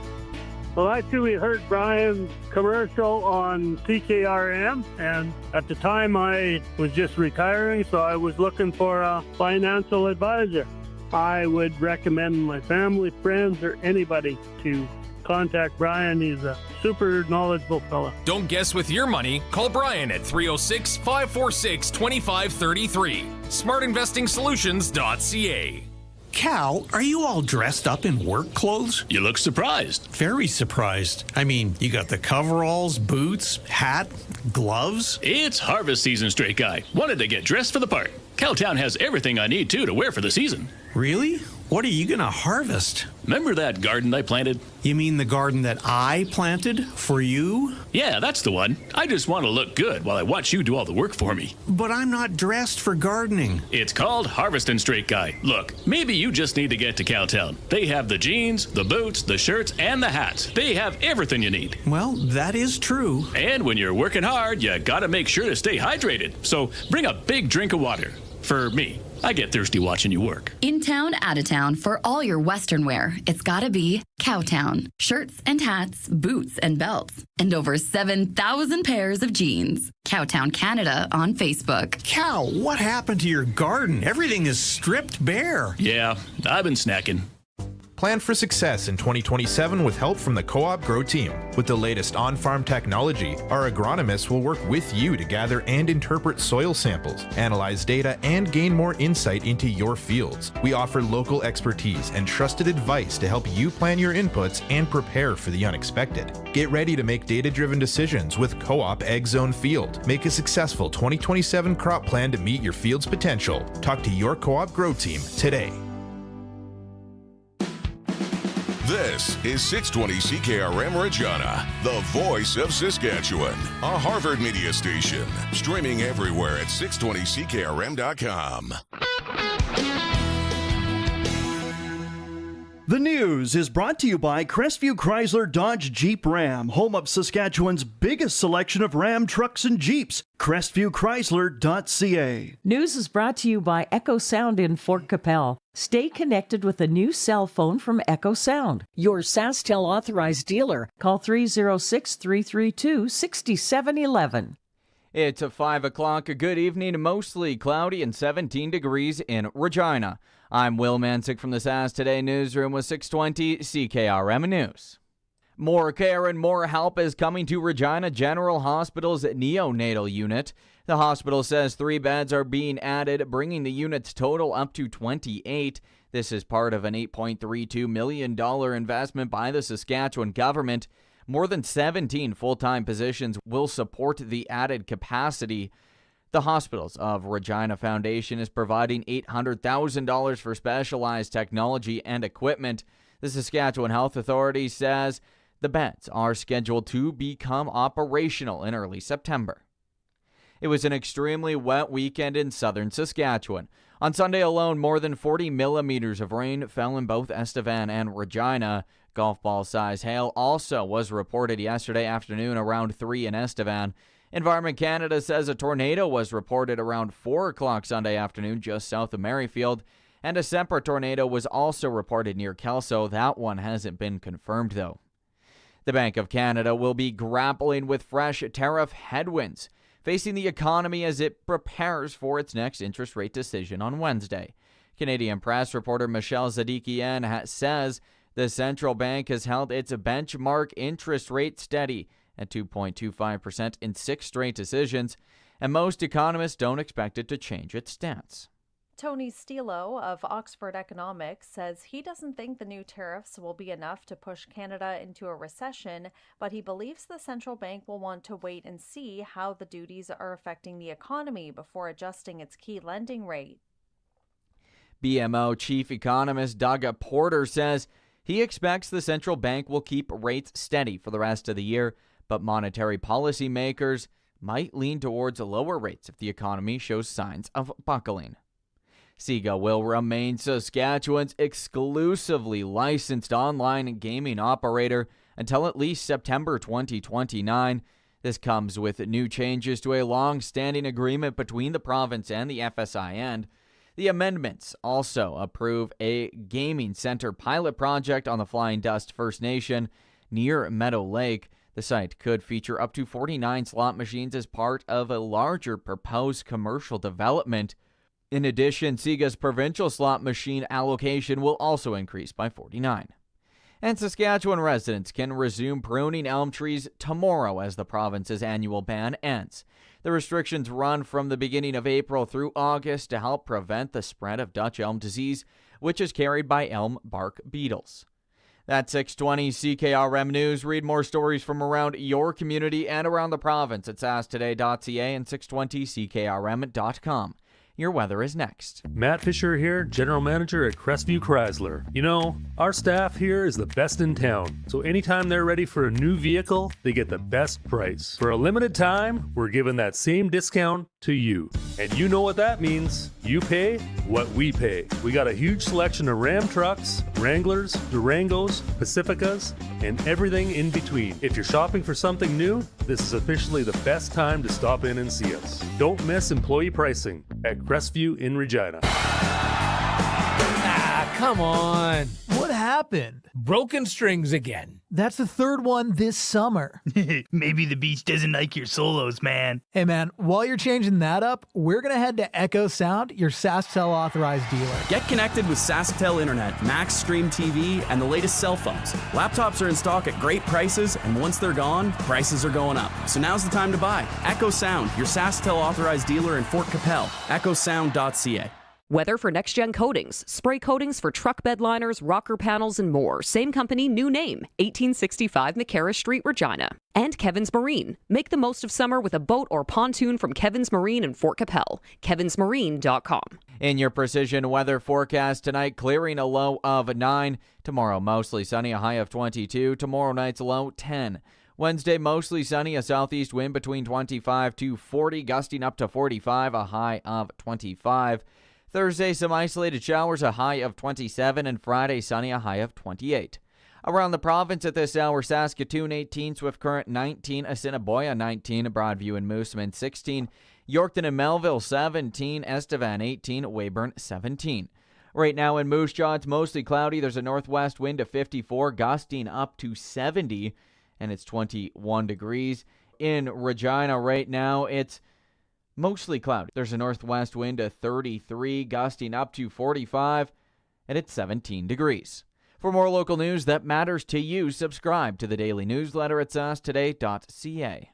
Well, actually, we heard Brian's commercial on CKRM, and at the time I was just retiring, so I was looking for a financial advisor. I would recommend my family, friends, or anybody to contact Brian. He's a super knowledgeable fella. Don't guess with your money. Call Brian at 306-546-2533. SmartInvestingSolutions.ca. Cal, are you all dressed up in work clothes? You look surprised. Very surprised. I mean, you got the coveralls, boots, hat, gloves. It's harvest season, straight guy. Wanted to get dressed for the part. Cowtown has everything I need, too, to wear for the season. Really? What are you going to harvest? Remember that garden I planted? You mean the garden that I planted for you? Yeah, that's the one. I just want to look good while I watch you do all the work for me. But I'm not dressed for gardening. It's called Harvestin' Straight Guy. Look, maybe you just need to get to Cowtown. They have the jeans, the boots, the shirts, and the hats. They have everything you need. Well, that is true. And when you're working hard, you gotta make sure to stay hydrated. So bring a big drink of water. For me. I get thirsty watching you work. In town, out of town, for all your Western wear, it's gotta be Cowtown. Shirts and hats, boots and belts, and over 7,000 pairs of jeans. Cowtown Canada on Facebook. Cal, what happened to your garden? Everything is stripped bare. Yeah, I've been snacking. Plan for success in 2027 with help from the Co-op Grow team. With the latest on-farm technology, our agronomists will work with you to gather and interpret soil samples, analyze data, and gain more insight into your fields. We offer local expertise and trusted advice to help you plan your inputs and prepare for the unexpected. Get ready to make data-driven decisions with Co-op Ag Zone Field. Make a successful 2027 crop plan to meet your field's potential. Talk to your Co-op Grow team today. This is 620 CKRM Regina, the voice of Saskatchewan, a Harvard media station, streaming everywhere at 620CKRM.com. The news is brought to you by Crestview Chrysler Dodge Jeep Ram, home of Saskatchewan's biggest selection of Ram trucks and Jeeps. CrestviewChrysler.ca. News is brought to you by Echo Sound in Fort Capel. Stay connected with a new cell phone from Echo Sound, your SaskTel authorized dealer. Call 306-332-6711. It's a 5 o'clock. A good evening, mostly cloudy and 17 degrees in Regina. I'm Will Mansick from the SAS Today newsroom with 620 CKRM News. More care and more help is coming to Regina General Hospital's neonatal unit. The hospital says 3 beds are being added, bringing the unit's total up to 28. This is part of an $8.32 million investment by the Saskatchewan government. More than 17 full-time positions will support the added capacity. The Hospitals of Regina Foundation is providing $800,000 for specialized technology and equipment. The Saskatchewan Health Authority says the beds are scheduled to become operational in early September. It was an extremely wet weekend in southern Saskatchewan. On Sunday alone, more than 40 millimeters of rain fell in both Estevan and Regina. Golf ball size hail also was reported yesterday afternoon around 3 in Estevan. Environment Canada says a tornado was reported around 4 o'clock Sunday afternoon just south of Merrifield. And a separate tornado was also reported near Kelso. That one hasn't been confirmed, though. The Bank of Canada will be grappling with fresh tariff headwinds facing the economy as it prepares for its next interest rate decision on Wednesday. Canadian press reporter Michelle Zadikian says the central bank has held its benchmark interest rate steady at 2.25% in 6 straight decisions, and most economists don't expect it to change its stance. Tony Stilo of Oxford Economics says he doesn't think the new tariffs will be enough to push Canada into a recession, but he believes the central bank will want to wait and see how the duties are affecting the economy before adjusting its key lending rate. BMO chief economist Doug Porter says he expects the central bank will keep rates steady for the rest of the year, but monetary policy makers might lean towards lower rates if the economy shows signs of buckling. Sega will remain Saskatchewan's exclusively licensed online gaming operator until at least September 2029. This comes with new changes to a long-standing agreement between the province and the FSIN. The amendments also approve a gaming center pilot project on the Flying Dust First Nation near Meadow Lake. The site could feature up to 49 slot machines as part of a larger proposed commercial development. In addition, Sega's provincial slot machine allocation will also increase by 49. And Saskatchewan residents can resume pruning elm trees tomorrow as the province's annual ban ends. The restrictions run from the beginning of April through August to help prevent the spread of Dutch elm disease, which is carried by elm bark beetles. That's 620 CKRM News. Read more stories from around your community and around the province at sastoday.ca and 620ckrm.com. Your weather is next. Matt Fisher here, General Manager at Crestview Chrysler. You know, our staff here is the best in town, so anytime they're ready for a new vehicle, they get the best price. For a limited time, we're giving that same discount to you. And you know what that means. You pay what we pay. We got a huge selection of Ram trucks, Wranglers, Durangos, Pacificas, and everything in between. If you're shopping for something new, this is officially the best time to stop in and see us. Don't miss employee pricing at Crestview in Regina. Come on. What happened? Broken strings again. That's the third one this summer. Maybe the beach doesn't like your solos, man. Hey, man, while you're changing that up, we're going to head to Echo Sound, your SaskTel authorized dealer. Get connected with SaskTel Internet, Max Stream TV, and the latest cell phones. Laptops are in stock at great prices, and once they're gone, prices are going up. So now's the time to buy. Echo Sound, your SaskTel authorized dealer in Fort Capel. EchoSound.ca. Weather for Next Gen Coatings. Spray coatings for truck bed liners, rocker panels, and more. Same company, new name. 1865 McCarra Street, Regina. And Kevin's Marine. Make the most of summer with a boat or pontoon from Kevin's Marine in Fort Capel. kevinsmarine.com. In your precision weather forecast tonight, clearing a low of 9. Tomorrow, mostly sunny, a high of 22. Tomorrow night's low, 10. Wednesday, mostly sunny, a southeast wind between 25 to 40, gusting up to 45, a high of 25. Thursday, some isolated showers, a high of 27, and Friday, sunny, a high of 28. Around the province at this hour, Saskatoon 18, Swift Current 19, Assiniboia 19, Broadview and Moosomin 16, Yorkton and Melville 17, Estevan 18, Weyburn 17. Right now in Moose Jaw, it's mostly cloudy. There's a northwest wind of 54, gusting up to 70, and it's 21 degrees. In Regina right now, it's mostly cloudy. There's a northwest wind of 33, gusting up to 45, and it's 17 degrees. For more local news that matters to you, subscribe to the daily newsletter at sastoday.ca.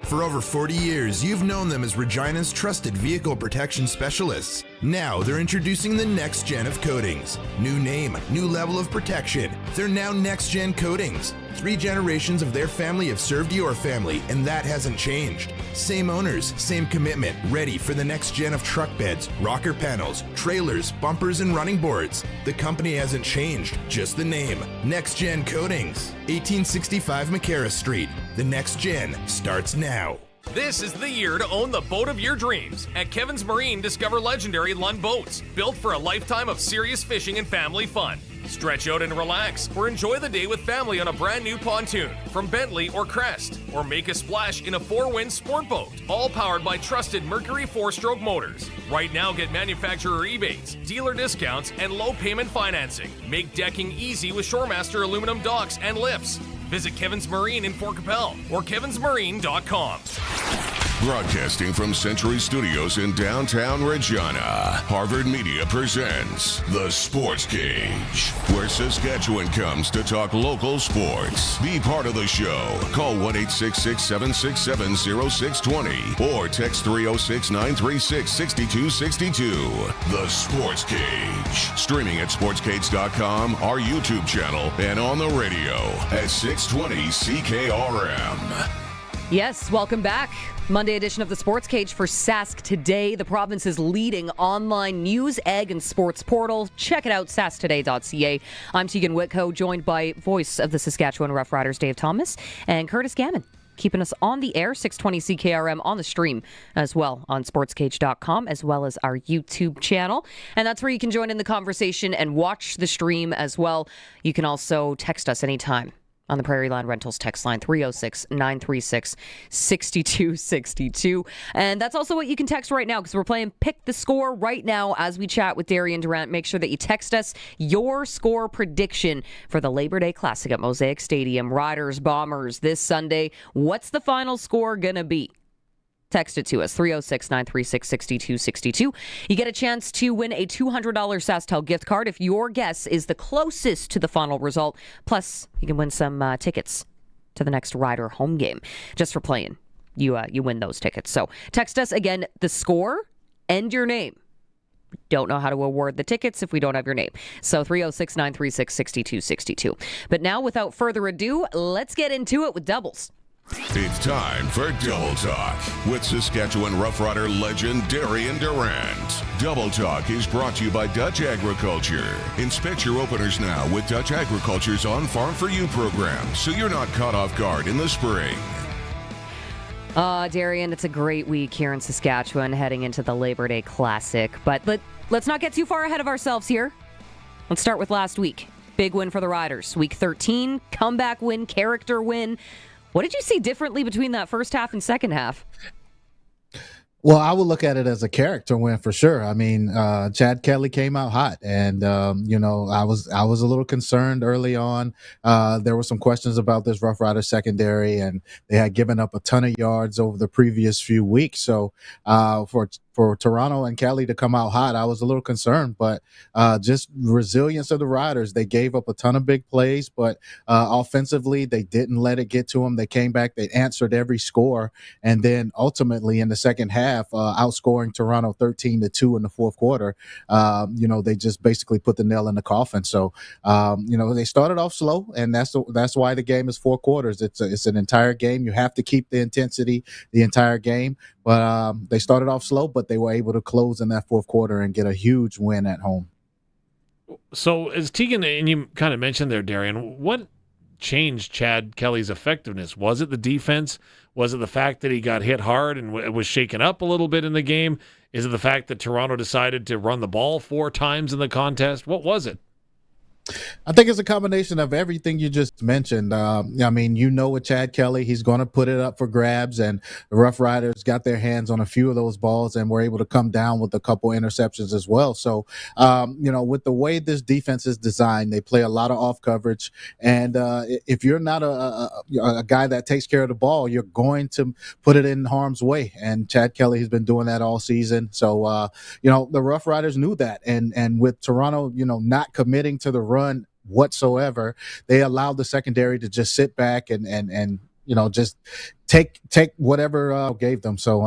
For over 40 years, you've known them as Regina's trusted vehicle protection specialists. Now they're introducing the next gen of coatings. New name, new level of protection. They're now Next Gen Coatings. 3 generations of their family have served your family, and that hasn't changed. Same owners, same commitment, ready for the next gen of truck beds, rocker panels, trailers, bumpers, and running boards. The company hasn't changed, just the name. Next Gen Coatings. 1865 McCarra Street. The next gen starts now. This is the year to own the boat of your dreams. At Kevin's Marine, discover legendary Lund boats, built for a lifetime of serious fishing and family fun. Stretch out and relax, or enjoy the day with family on a brand new pontoon from Bentley or Crest, or make a splash in a 4-wind sport boat, all powered by trusted Mercury 4-stroke motors. Right now, get manufacturer rebates, dealer discounts, and low payment financing. Make decking easy with Shoremaster aluminum docks and lifts. Visit Kevin's Marine in Fort Capel or kevinsmarine.com. Broadcasting from Century Studios in downtown Regina, Harvard Media presents The Sports Cage, where Saskatchewan comes to talk local sports. Be part of the show. Call 1-866-767-0620 or text 306-936-6262. The Sports Cage. Streaming at sportscage.com, our YouTube channel, and on the radio at 620 CKRM. Yes, welcome back. Monday edition of the Sports Cage for Sask Today, the province's leading online news, ag, and sports portal. Check it out, sasktoday.ca. I'm Tegan Whitco, joined by voice of the Saskatchewan Roughriders, Dave Thomas, and Curtis Gammon, keeping us on the air, 620 CKRM, on the stream as well on sportscage.com, as well as our YouTube channel. And that's where you can join in the conversation and watch the stream as well. You can also text us anytime on the Prairie Land Rentals text line, 306-936-6262. And that's also what you can text right now, because we're playing Pick the Score right now as we chat with Darian Durant. Make sure that you text us your score prediction for the Labor Day Classic at Mosaic Stadium. Riders, Bombers this Sunday. What's the final score going to be? Text it to us, 306-936-6262. You get a chance to win a $200 SaskTel gift card if your guess is the closest to the final result. Plus, you can win some tickets to the next Rider home game. Just for playing, you win those tickets. So text us again, the score and your name. Don't know how to award the tickets if we don't have your name. So 306-936-6262. But now, without further ado, let's get into it with doubles. It's time for Double Talk with Saskatchewan Roughrider legend Darian Durant. Double Talk is brought to you by Dutch Agriculture. Inspect your openers now with Dutch Agriculture's On Farm for You program, so you're not caught off guard in the spring. Darian, it's a great week here in Saskatchewan heading into the Labor Day Classic. But let's not get too far ahead of ourselves here. Let's start with last week. Big win for the Riders. Week 13, comeback win, character win. What did you see differently between that first half and second half? Well, I would look at it as a character win for sure. I mean, Chad Kelly came out hot, and I was a little concerned early on. There were some questions about this Rough Rider secondary, and they had given up a ton of yards over the previous few weeks. So for Toronto and Kelly to come out hot, I was a little concerned. But just resilience of the Riders. They gave up a ton of big plays, but offensively, they didn't let it get to them. They came back, they answered every score, and then ultimately in the second half, outscoring Toronto 13-2 in the fourth quarter. They just basically put the nail in the coffin. So, they started off slow, and that's why the game is 4 quarters. It's an entire game. You have to keep the intensity the entire game. But they started off slow, but they were able to close in that fourth quarter and get a huge win at home. So, as Tegan, and you kind of mentioned there, Darian, what changed Chad Kelly's effectiveness? Was it the defense? Was it the fact that he got hit hard and was shaken up a little bit in the game? Is it the fact that Toronto decided to run the ball 4 times in the contest? What was it? I think it's a combination of everything you just mentioned. With Chad Kelly, he's going to put it up for grabs, and the Rough Riders got their hands on a few of those balls and were able to come down with a couple interceptions as well. So, with the way this defense is designed, they play a lot of off coverage, and if you're not a guy that takes care of the ball, you're going to put it in harm's way. And Chad Kelly has been doing that all season. So, the Rough Riders knew that, and with Toronto, not committing to the run whatsoever, they allowed the secondary to just sit back and just take whatever gave them. So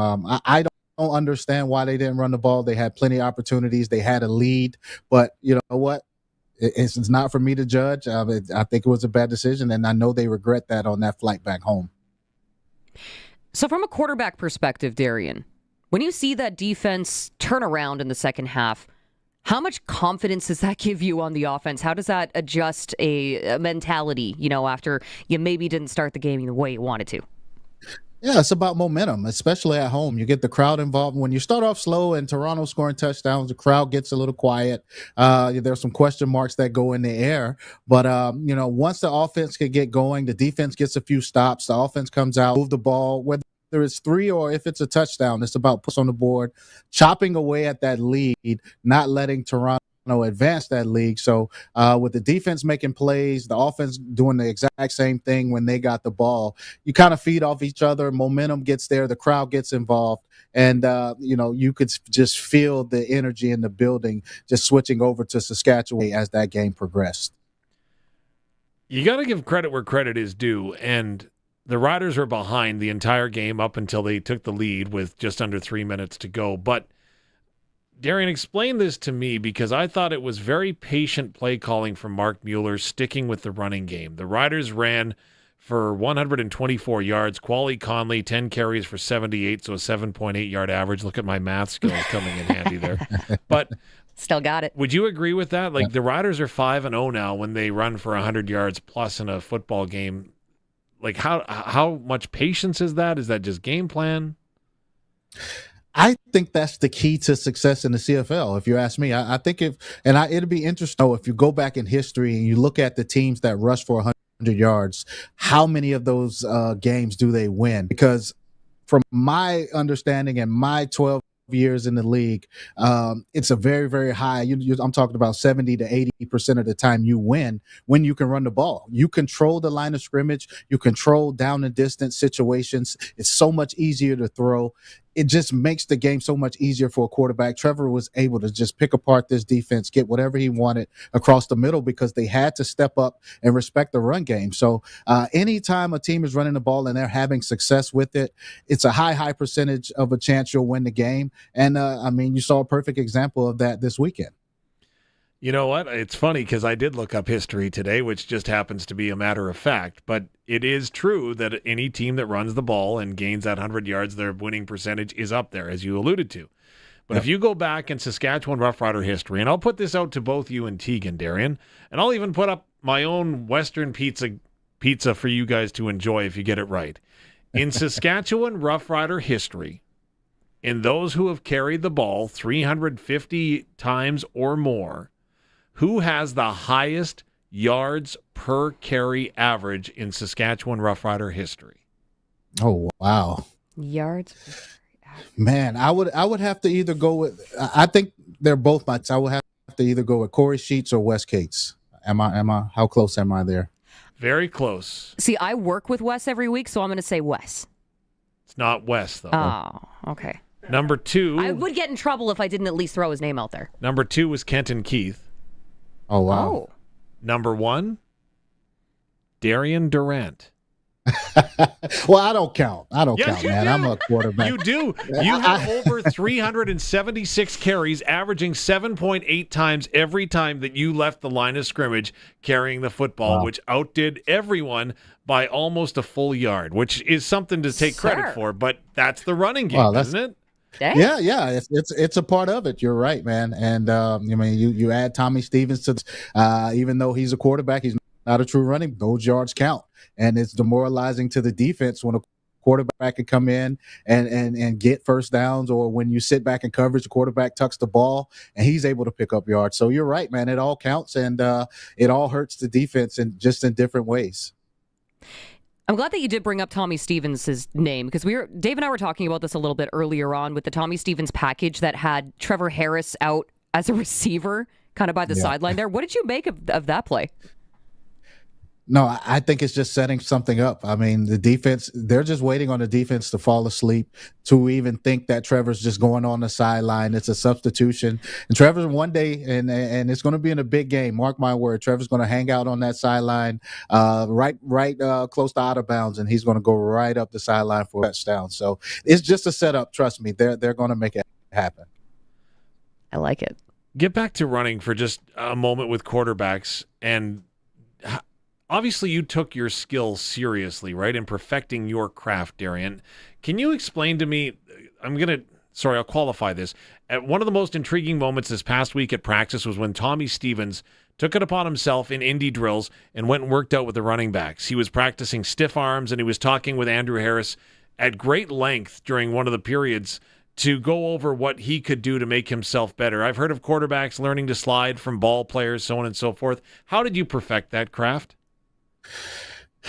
I don't understand why they didn't run the ball. They had plenty of opportunities. They had a lead, but you know what? It's not for me to judge. I think it was a bad decision, and I know they regret that on that flight back home. So from a quarterback perspective, Darian, when you see that defense turn around in the second half, how much confidence does that give you on the offense? How does that adjust a mentality, after you maybe didn't start the game the way you wanted to? Yeah, it's about momentum, especially at home. You get the crowd involved. When you start off slow and Toronto scoring touchdowns, the crowd gets a little quiet. There's some question marks that go in the air. But, once the offense can get going, the defense gets a few stops, the offense comes out, move the ball, whether it's 3 or if it's a touchdown, it's about puts on the board, chopping away at that lead, not letting Toronto advance that league. So with the defense making plays, the offense doing the exact same thing when they got the ball, you kind of feed off each other. Momentum gets there. The crowd gets involved. And, you could just feel the energy in the building just switching over to Saskatchewan as that game progressed. You got to give credit where credit is due. And the Riders were behind the entire game up until they took the lead with just under 3 minutes to go. But Darian, explain this to me, because I thought it was very patient play calling from Mark Mueller, sticking with the running game. The Riders ran for 124 yards. Quali Conley, 10 carries for 78, so a 7.8-yard average. Look at my math skills coming in handy there. But still got it. Would you agree with that? Like, the Riders are 5-0 now when they run for 100 yards plus in a football game. Like, how much patience is that? Is that just game plan? I think that's the key to success in the CFL. If you ask me, I think it'd be interesting if you go back in history and you look at the teams that rush for 100 yards, how many of those games do they win? Because from my understanding and my 12 years in the league, it's a very, very high. I'm talking about 70 to 80% of the time you win when you can run the ball. You control the line of scrimmage. You control down and distance situations. It's so much easier to throw. It just makes the game so much easier for a quarterback. Trevor was able to just pick apart this defense, get whatever he wanted across the middle because they had to step up and respect the run game. So anytime a team is running the ball and they're having success with it, it's a high percentage of a chance you'll win the game. And, you saw a perfect example of that this weekend. You know what? It's funny because I did look up history today, which just happens to be a matter of fact. But it is true that any team that runs the ball and gains that 100 yards, their winning percentage is up there, as you alluded to. But if you go back in Saskatchewan Roughrider history, and I'll put this out to both you and Tegan, Darian, and I'll even put up my own Western pizza for you guys to enjoy if you get it right. In Saskatchewan Roughrider history, in those who have carried the ball 350 times or more, who has the highest yards per carry average in Saskatchewan Roughrider history? Oh, wow. Yards. Man, I would have to either go with, I think they're both my, I would have to either go with Corey Sheets or Wes Cates. How close am I there? Very close. See, I work with Wes every week, so I'm going to say Wes. It's not Wes, though. Oh, okay. Number 2. I would get in trouble if I didn't at least throw his name out there. Number 2 was Kenton Keith. Oh, wow. Oh. Number 1, Darian Durant. Well, I don't count. Yes, man. Do. I'm a quarterback. You do. You have over 376 carries, averaging 7.8 times every time that you left the line of scrimmage carrying the football, which outdid everyone by almost a full yard, which is something to take credit for. But that's the running game, isn't it? Dang. Yeah, it's a part of it. You're right, man. And you add Tommy Stevens to this, even though he's a quarterback, he's not a true running. Those yards count, and it's demoralizing to the defense when a quarterback can come in and get first downs, or when you sit back in coverage, the quarterback tucks the ball and he's able to pick up yards. So you're right, man. It all counts, and it all hurts the defense in different ways. I'm glad that you did bring up Tommy Stevens' name, because Dave and I were talking about this a little bit earlier on with the Tommy Stevens package that had Trevor Harris out as a receiver kind of by the sideline there. What did you make of that play? No, I think it's just setting something up. I mean, the defense, they're just waiting on the defense to fall asleep to even think that Trevor's just going on the sideline. It's a substitution. And Trevor's one day, and it's going to be in a big game, mark my word, Trevor's going to hang out on that sideline right close to out of bounds, and he's going to go right up the sideline for a touchdown. So it's just a setup. Trust me, they're going to make it happen. I like it. Get back to running for just a moment with quarterbacks, and obviously, you took your skill seriously, right, in perfecting your craft, Darian. Can you explain to me, I'll qualify this. One of the most intriguing moments this past week at practice was when Tommy Stevens took it upon himself in indie drills and went and worked out with the running backs. He was practicing stiff arms, and he was talking with Andrew Harris at great length during one of the periods to go over what he could do to make himself better. I've heard of quarterbacks learning to slide from ball players, so on and so forth. How did you perfect that craft?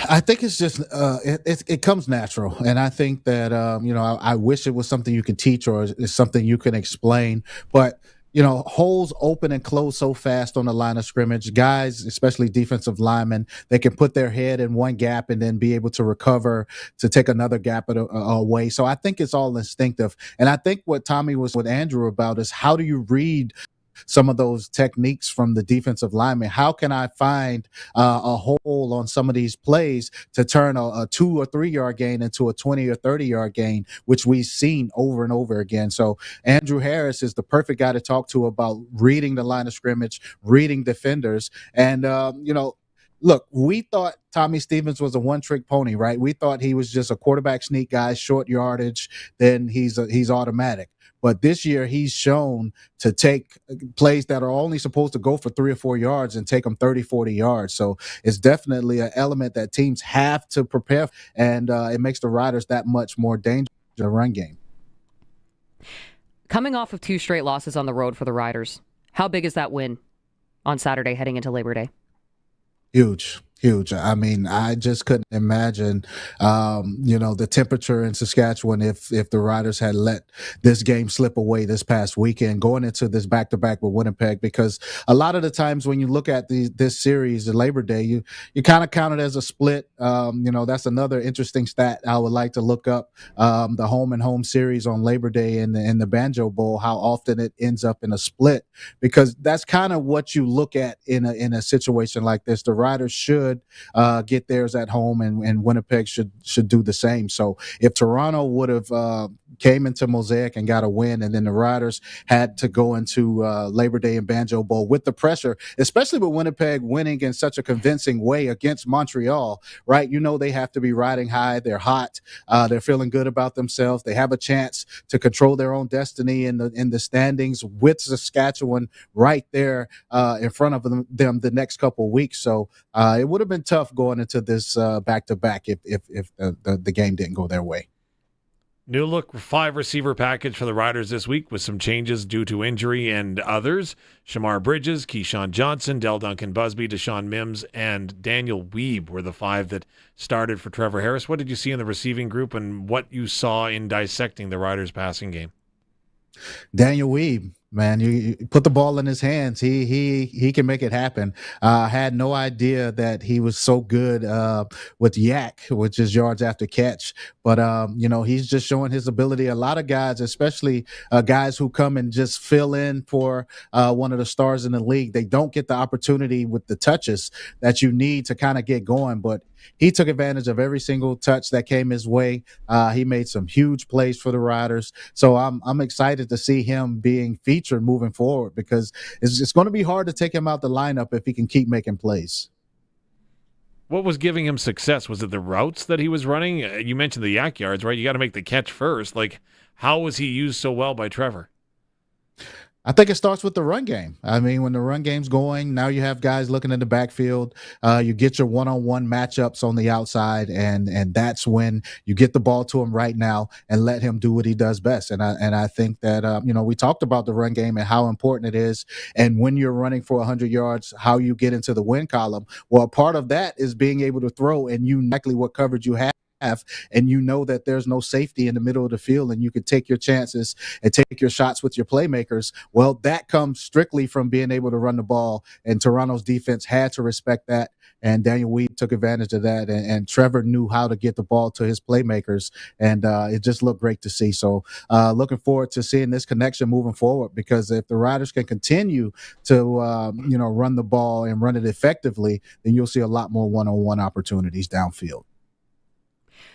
I think it's just it comes natural, and I think that I wish it was something you could teach or it's something you can explain, but holes open and close so fast on the line of scrimmage. Guys, especially defensive linemen, they can put their head in one gap and then be able to recover to take another gap away. So I think it's all instinctive. And I think what Tommy was with Andrew about is how do you read some of those techniques from the defensive lineman? How can I find a hole on some of these plays to turn a 2 or 3 yard gain into a 20 or 30 yard gain, which we've seen over and over again. So Andrew Harris is the perfect guy to talk to about reading the line of scrimmage, reading defenders. And, look, we thought Tommy Stevens was a one-trick pony, right? We thought he was just a quarterback sneak guy, short yardage, then he's automatic. But this year, he's shown to take plays that are only supposed to go for 3 or 4 yards and take them 30, 40 yards. So it's definitely an element that teams have to prepare, and it makes the Riders that much more dangerous in the run game. Coming off of 2 straight losses on the road for the Riders, how big is that win on Saturday heading into Labor Day? Huge. I mean, I just couldn't imagine, the temperature in Saskatchewan if the Riders had let this game slip away this past weekend, going into this back-to-back with Winnipeg, because a lot of the times when you look at this series, the Labor Day, you kind of count it as a split. That's another interesting stat I would like to look up, the home series on Labor Day in the Banjo Bowl, how often it ends up in a split, because that's kind of what you look at in a situation like this. The Riders should get theirs at home, and Winnipeg should do the same. So if Toronto would have came into Mosaic and got a win, and then the Riders had to go into Labor Day and Banjo Bowl with the pressure, especially with Winnipeg winning in such a convincing way against Montreal, right? They have to be riding high. They're hot. They're feeling good about themselves. They have a chance to control their own destiny in the standings with Saskatchewan right there in front of them the next couple of weeks. So it would have been tough going into this back-to-back if the game didn't go their way. New look 5 receiver package for the Riders this week with some changes due to injury and others. Shamar Bridges, Keyshawn Johnson, Del Duncan Busby, Deshaun Mims, and Daniel Weeb were the 5 that started for Trevor Harris. What did you see in the receiving group and what you saw in dissecting the Riders passing game? Daniel Weeb, man, you put the ball in his hands. He can make it happen. I had no idea that he was so good with yak, which is yards after catch. But he's just showing his ability. A lot of guys, especially guys who come and just fill in for one of the stars in the league, they don't get the opportunity with the touches that you need to kind of get going. But he took advantage of every single touch that came his way. He made some huge plays for the Riders. So I'm excited to see him being featured moving forward, because it's going to be hard to take him out the lineup if he can keep making plays. What was giving him success? Was it the routes that he was running? You mentioned the yak yards, right? You got to make the catch first. Like, how was he used so well by Trevor? I think it starts with the run game. I mean, when the run game's going, now you have guys looking in the backfield. You get your one-on-one matchups on the outside, and that's when you get the ball to him right now and let him do what he does best. And I think that we talked about the run game and how important it is. And when you're running for 100 yards, how you get into the win column. Well, part of that is being able to throw, and you know exactly what coverage you have. And you know that there's no safety in the middle of the field, and you can take your chances and take your shots with your playmakers. Well, that comes strictly from being able to run the ball, and Toronto's defense had to respect that, and Daniel Weed took advantage of that, and Trevor knew how to get the ball to his playmakers, and it just looked great to see. So looking forward to seeing this connection moving forward, because if the Riders can continue to run the ball and run it effectively, then you'll see a lot more one-on-one opportunities downfield.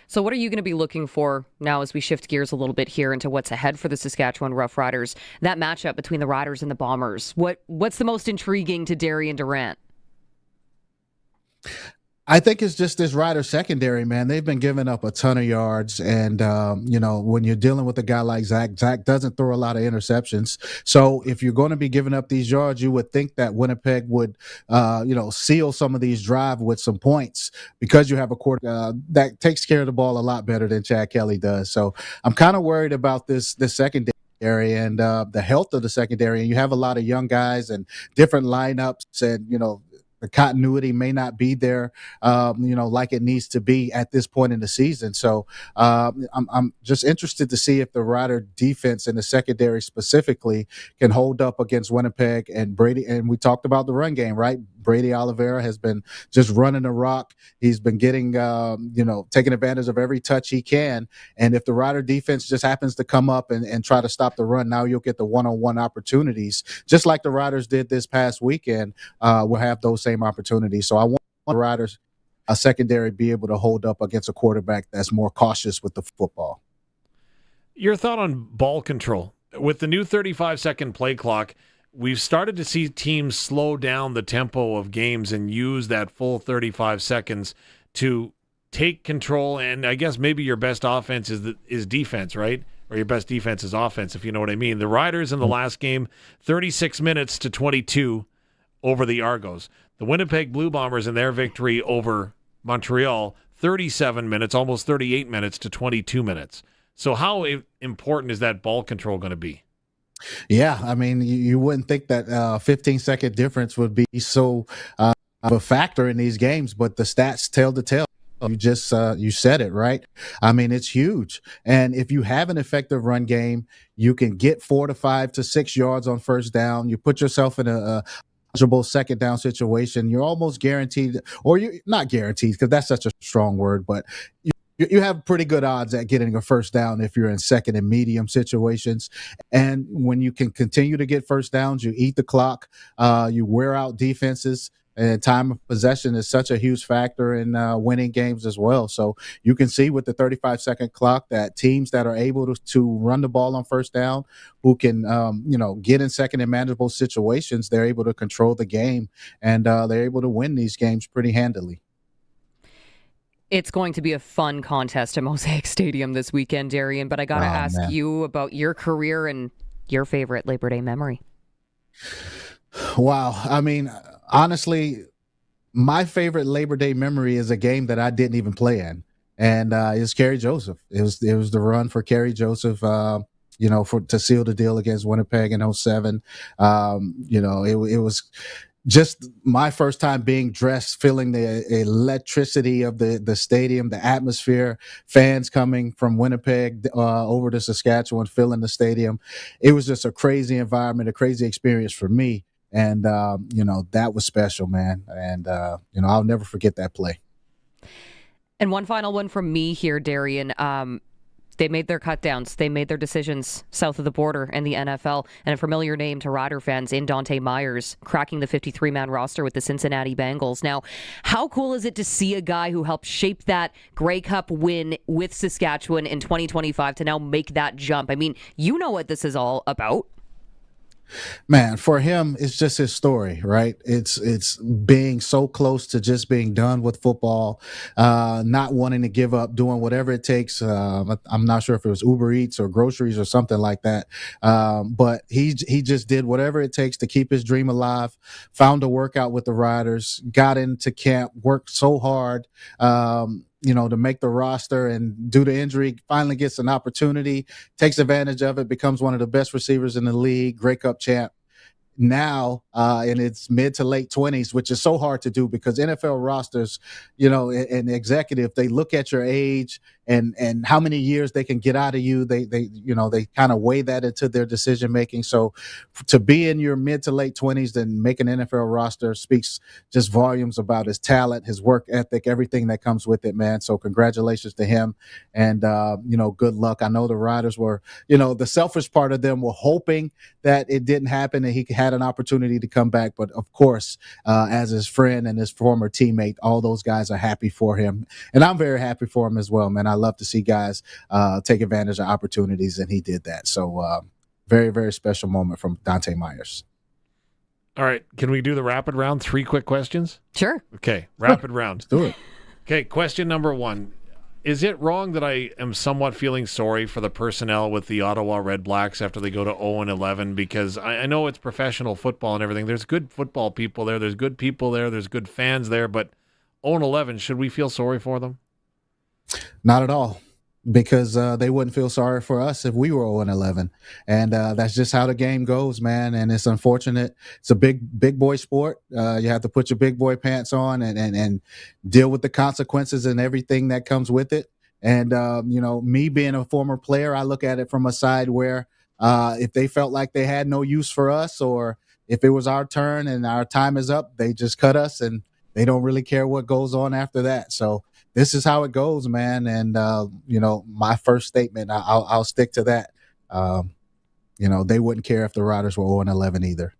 So what are you going to be looking for now as we shift gears a little bit here into what's ahead for the Saskatchewan Roughriders, that matchup between the Riders and the Bombers? What's the most intriguing to Darian Durant? I think it's just this Rider secondary, man. They've been giving up a ton of yards. And, when you're dealing with a guy like Zach doesn't throw a lot of interceptions. So if you're going to be giving up these yards, you would think that Winnipeg would, seal some of these drives with some points because you have a quarterback that takes care of the ball a lot better than Chad Kelly does. So I'm kind of worried about this secondary and the health of the secondary. And you have a lot of young guys and different lineups and, the continuity may not be there, like it needs to be at this point in the season. So I'm just interested to see if the Rider defense and the secondary specifically can hold up against Winnipeg and Brady. And we talked about the run game, right? Brady Oliveira has been just running the rock. He's been getting, taking advantage of every touch he can. And if the Rider defense just happens to come up and try to stop the run, now you'll get the one-on-one opportunities, just like the Riders did this past weekend. We'll have those same opportunities. So I want the Riders, a secondary, be able to hold up against a quarterback that's more cautious with the football. Your thought on ball control. With the new 35-second play clock, we've started to see teams slow down the tempo of games and use that full 35 seconds to take control. And I guess maybe your best offense is defense, right? Or your best defense is offense, if you know what I mean. The Riders in the last game, 36 minutes to 22 over the Argos. The Winnipeg Blue Bombers in their victory over Montreal, 37 minutes, almost 38 minutes to 22 minutes. So how important is that ball control going to be? Yeah, I mean, you wouldn't think that 15-second difference would be so of a factor in these games, but the stats tell the tale. You just you said it, right? I mean, it's huge. And if you have an effective run game, you can get 4 to 5 to 6 yards on first down. You put yourself in a second down situation. You're almost guaranteed, or you're not guaranteed because that's such a strong word, but you have pretty good odds at getting a first down if you're in second and medium situations. And when you can continue to get first downs, you eat the clock, you wear out defenses, and time of possession is such a huge factor in winning games as well. So you can see with the 35-second clock that teams that are able to run the ball on first down, who can, get in second and manageable situations, they're able to control the game, and they're able to win these games pretty handily. It's going to be a fun contest at Mosaic Stadium this weekend, Darian, but I got to ask you about your career and your favorite Labor Day memory. Wow. I mean, honestly, my favorite Labor Day memory is a game that I didn't even play in, and it's Kerry Joseph. It was the run for Kerry Joseph, to seal the deal against Winnipeg in 2007. It was just my first time being dressed, feeling the electricity of the stadium, the atmosphere, fans coming from Winnipeg over to Saskatchewan, filling the stadium. It was just a crazy environment, a crazy experience for me. And, that was special, man. And, I'll never forget that play. And one final one from me here, Darian. They made their cut downs. They made their decisions south of the border in the NFL. And a familiar name to Rider fans in Dohnte Meyers, cracking the 53-man roster with the Cincinnati Bengals. Now, how cool is it to see a guy who helped shape that Grey Cup win with Saskatchewan in 2025 to now make that jump? I mean, you know what this is all about. Man, for him, it's just his story, right? It's being so close to just being done with football, not wanting to give up, doing whatever it takes. I'm not sure if it was Uber Eats or groceries or something like that, but he just did whatever it takes to keep his dream alive, found a workout with the Riders, got into camp, worked so hard, to make the roster, and due to injury, finally gets an opportunity, takes advantage of it, becomes one of the best receivers in the league, Grey Cup champ. Now in its mid to late 20s, which is so hard to do because NFL rosters, and executive, they look at your age and how many years they can get out of you. They kind of weigh that into their decision making. So to be in your mid to late 20s and make an NFL roster speaks just volumes about his talent, his work ethic, everything that comes with it, man. So congratulations to him, and good luck. I know the Riders were, the selfish part of them were hoping that it didn't happen and he had an opportunity to come back. But of course, as his friend and his former teammate, all those guys are happy for him. And I'm very happy for him as well, man. I love to see guys take advantage of opportunities, and he did that. So very, very special moment from Dohnte Meyers. All right. Can we do the rapid round? 3 quick questions? Sure. Okay. Rapid round. Let's do it. Okay. Question number 1. Is it wrong that I am somewhat feeling sorry for the personnel with the Ottawa Red Blacks after they go to 0-11? Because I know it's professional football and everything. There's good football people there. There's good people there. There's good fans there. But 0-11, should we feel sorry for them? Not at all, because they wouldn't feel sorry for us if we were 0-11. And that's just how the game goes, man. And it's unfortunate. It's a big boy sport. You have to put your big boy pants on and deal with the consequences and everything that comes with it. And, me being a former player, I look at it from a side where if they felt like they had no use for us, or if it was our turn and our time is up, they just cut us and they don't really care what goes on after that. So this is how it goes, man. And, my first statement, I'll stick to that. They wouldn't care if the Riders were 0-11 either.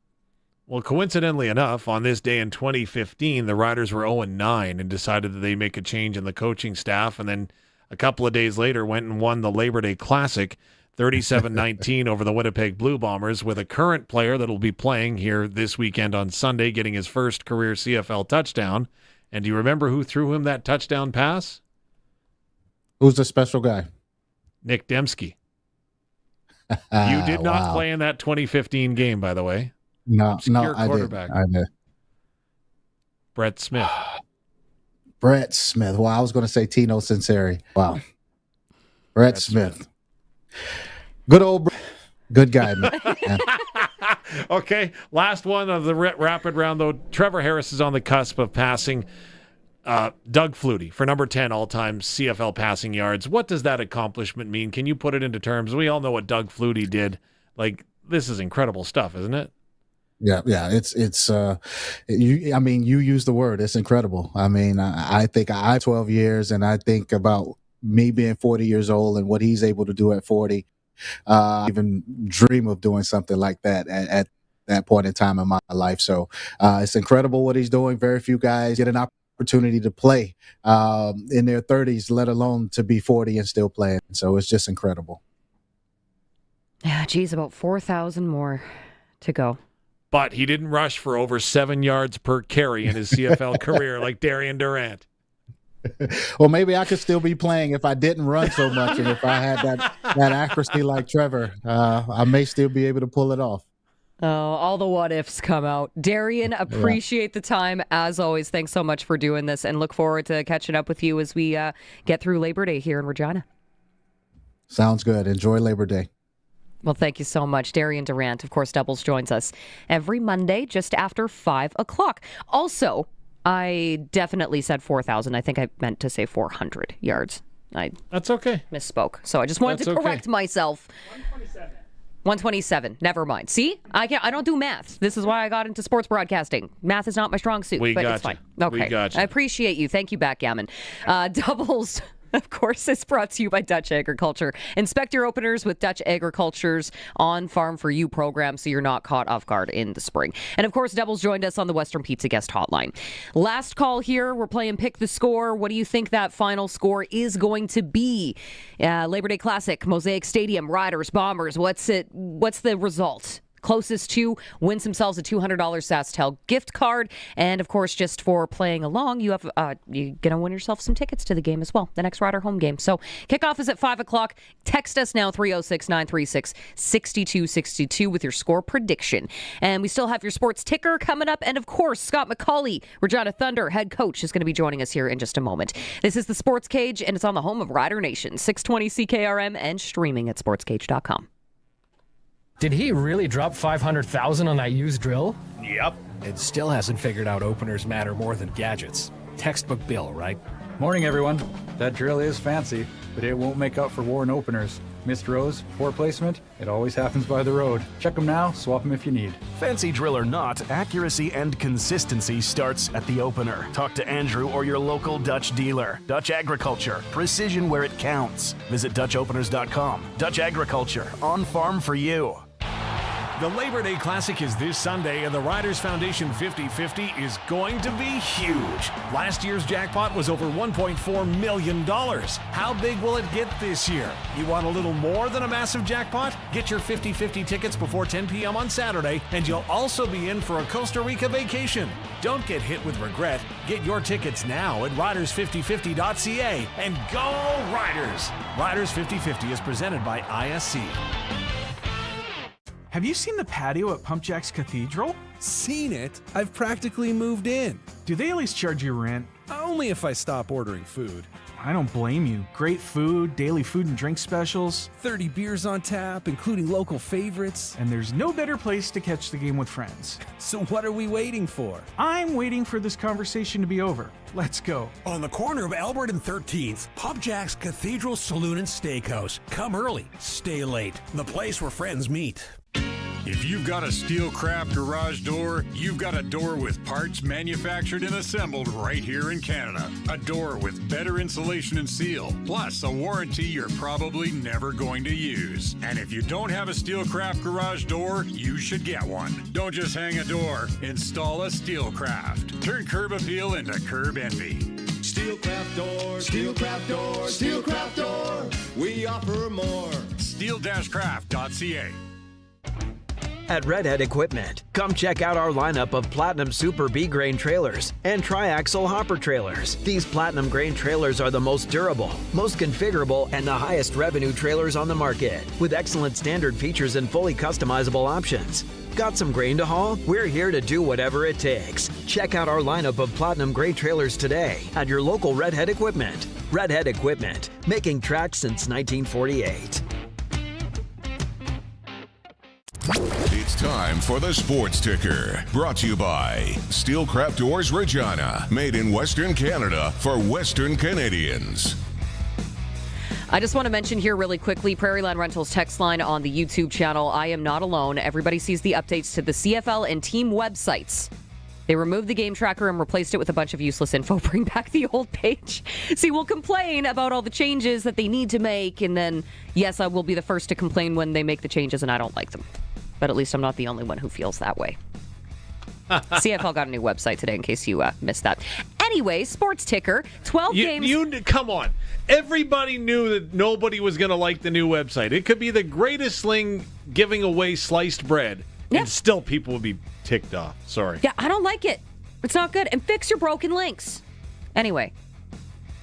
Well, coincidentally enough, on this day in 2015, the Riders were 0-9 and decided that they make a change in the coaching staff. And then a couple of days later went and won the Labor Day Classic 37-19 over the Winnipeg Blue Bombers, with a current player that will be playing here this weekend on Sunday, getting his first career CFL touchdown. And do you remember who threw him that touchdown pass? Who's the special guy? Nick Dembski. You did not play in that 2015 game, by the way. No, Obscure I quarterback. did. I did. Brett Smith. Brett Smith. Well, I was going to say Tino Sinceri. Wow. Brett Smith. Good old good guy, man. Yeah. Okay, last one of the rapid round, though. Trevor Harris is on the cusp of passing Doug Flutie for number 10 all-time CFL passing yards. What does that accomplishment mean? Can you put it into terms? We all know what Doug Flutie did. Like, this is incredible stuff, isn't it? Yeah. You use the word. It's incredible. I mean, I think I have 12 years, and I think about me being 40 years old and what he's able to do at 40. Even dream of doing something like that at that point in time in my life. So it's incredible what he's doing. Very few guys get an opportunity to play in their 30s, let alone to be 40 and still playing. So it's just incredible. Yeah, geez, about 4,000 more to go. But he didn't rush for over 7 yards per carry in his CFL career like Darian Durant. Well, maybe I could still be playing if I didn't run so much, and if I had that accuracy like Trevor, I may still be able to pull it off. Oh, all the what ifs come out. Darian, appreciate the time as always. Thanks so much for doing this, and look forward to catching up with you as we get through Labor Day here in Regina. Sounds good. Enjoy Labor Day. Well, thank you so much. Darian Durant, of course, Doubles joins us every Monday just after 5 o'clock. Also, I definitely said 4,000. I think I meant to say 400 yards. That's okay. Misspoke. So I just wanted to correct myself. 127. Never mind. See? I don't do math. This is why I got into sports broadcasting. Math is not my strong suit, but it's fine. Okay. We got you. I appreciate you. Thank you, Backgammon. Doubles, of course, is brought to you by Dutch Agriculture. Inspect your openers with Dutch Agriculture's On Farm for You program so you're not caught off guard in the spring. And of course, Doubles joined us on the Western Pizza guest hotline. Last call here. We're playing Pick the Score. What do you think that final score is going to be? Labor Day Classic, Mosaic Stadium, Riders, Bombers. What's the result? Closest to wins themselves a $200 SaskTel gift card. And of course, just for playing along, you're going to win yourself some tickets to the game as well, the next Rider home game. So kickoff is at 5 o'clock. Text us now, 306-936-6262 with your score prediction. And we still have your sports ticker coming up. And of course, Scott McCauley, Regina Thunder head coach, is going to be joining us here in just a moment. This is the Sports Cage, and it's on the home of Rider Nation, 620 CKRM, and streaming at sportscage.com. Did he really drop $500,000 on that used drill? Yep. It still hasn't figured out openers matter more than gadgets. Textbook Bill, right? Morning, everyone. That drill is fancy, but it won't make up for worn openers. Missed rows, poor placement, it always happens by the road. Check them now, swap them if you need. Fancy drill or not, accuracy and consistency starts at the opener. Talk to Andrew or your local Dutch dealer. Dutch Agriculture, precision where it counts. Visit DutchOpeners.com. Dutch Agriculture, on farm for you. The Labor Day Classic is this Sunday, and the Riders Foundation 50-50 is going to be huge. Last year's jackpot was over $1.4 million. How big will it get this year? You want a little more than a massive jackpot? Get your 50-50 tickets before 10 p.m. on Saturday, and you'll also be in for a Costa Rica vacation. Don't get hit with regret. Get your tickets now at riders5050.ca and go Riders! Riders 50-50 is presented by ISC. Have you seen the patio at Pump Jack's Cathedral? Seen it? I've practically moved in. Do they at least charge you rent? Only if I stop ordering food. I don't blame you. Great food, daily food and drink specials. 30 beers on tap, including local favorites. And there's no better place to catch the game with friends. So what are we waiting for? I'm waiting for this conversation to be over. Let's go. On the corner of Albert and 13th, Pump Jack's Cathedral Saloon and Steakhouse. Come early, stay late. The place where friends meet. If you've got a Steelcraft garage door, you've got a door with parts manufactured and assembled right here in Canada. A door with better insulation and seal, plus a warranty you're probably never going to use. And if you don't have a Steelcraft garage door, you should get one. Don't just hang a door, install a Steelcraft. Turn curb appeal into curb envy. Steelcraft door, Steelcraft door, Steelcraft door. We offer more. Steel-craft.ca. At Redhead Equipment, come check out our lineup of Platinum Super B grain trailers and Triaxle hopper trailers. These Platinum grain trailers are the most durable, most configurable, and the highest revenue trailers on the market, with excellent standard features and fully customizable options. Got some grain to haul? We're here to do whatever it takes. Check out our lineup of Platinum grain trailers today at your local Redhead Equipment. Redhead Equipment, making tracks since 1948. It's time for the Sports Ticker, brought to you by Steelcraft Doors Regina, made in Western Canada for Western Canadians. I just want to mention here really quickly, Prairie Land Rentals text line on the YouTube channel. I am not alone. Everybody sees the updates to the CFL and team websites. They removed the game tracker and replaced it with a bunch of useless info. Bring back the old page. See, we'll complain about all the changes that they need to make, and then, yes, I will be the first to complain when they make the changes and I don't like them. But at least I'm not the only one who feels that way. CFL got a new website today, in case you missed that. Anyway, Sports Ticker, 12 games. Come on. Everybody knew that nobody was going to like the new website. It could be the greatest thing giving away sliced bread, and still people would be ticked off. Sorry. Yeah, I don't like it. It's not good. And fix your broken links. Anyway,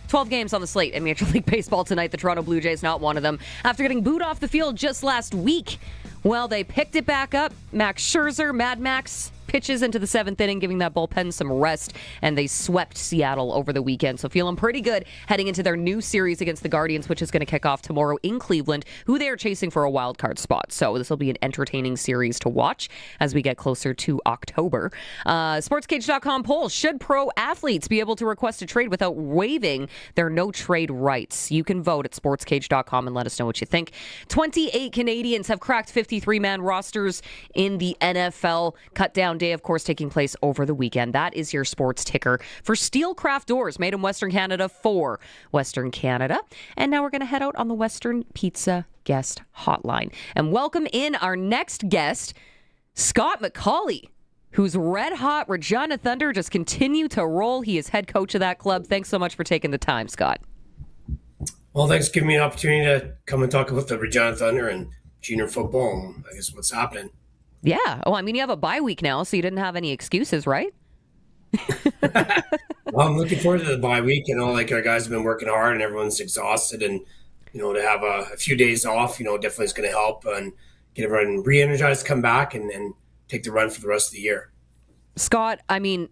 12 games on the slate in Major League Baseball tonight. The Toronto Blue Jays not one of them. After getting booed off the field just last week, well, they picked it back up. Max Scherzer, Mad Max, pitches into the 7th inning, giving that bullpen some rest, and they swept Seattle over the weekend. So feeling pretty good heading into their new series against the Guardians, which is going to kick off tomorrow in Cleveland, who they are chasing for a wild card spot. So this will be an entertaining series to watch as we get closer to October. Sportscage.com poll: should pro athletes be able to request a trade without waiving their no trade rights? You can vote at sportscage.com and let us know what you think. 28 Canadians have cracked 53-man rosters in the NFL. Cut down day, of course, taking place over the weekend. That is your Sports Ticker for Steelcraft Doors, made in Western Canada for Western Canada. And now we're going to head out on the Western Pizza Guest Hotline and welcome in our next guest, Scott McCauley, whose red-hot Regina Thunder just continue to roll. He is head coach of that club. Thanks so much for taking the time, Scott. Well, thanks for giving me an opportunity to come and talk about the Regina Thunder and junior football and I guess what's happening. Yeah. Oh, I mean, you have a bye week now, so you didn't have any excuses, right? Well, I'm looking forward to the bye week. Like our guys have been working hard and everyone's exhausted. And, to have a few days off, definitely is going to help and get everyone re-energized to come back and take the run for the rest of the year. Scott, I mean,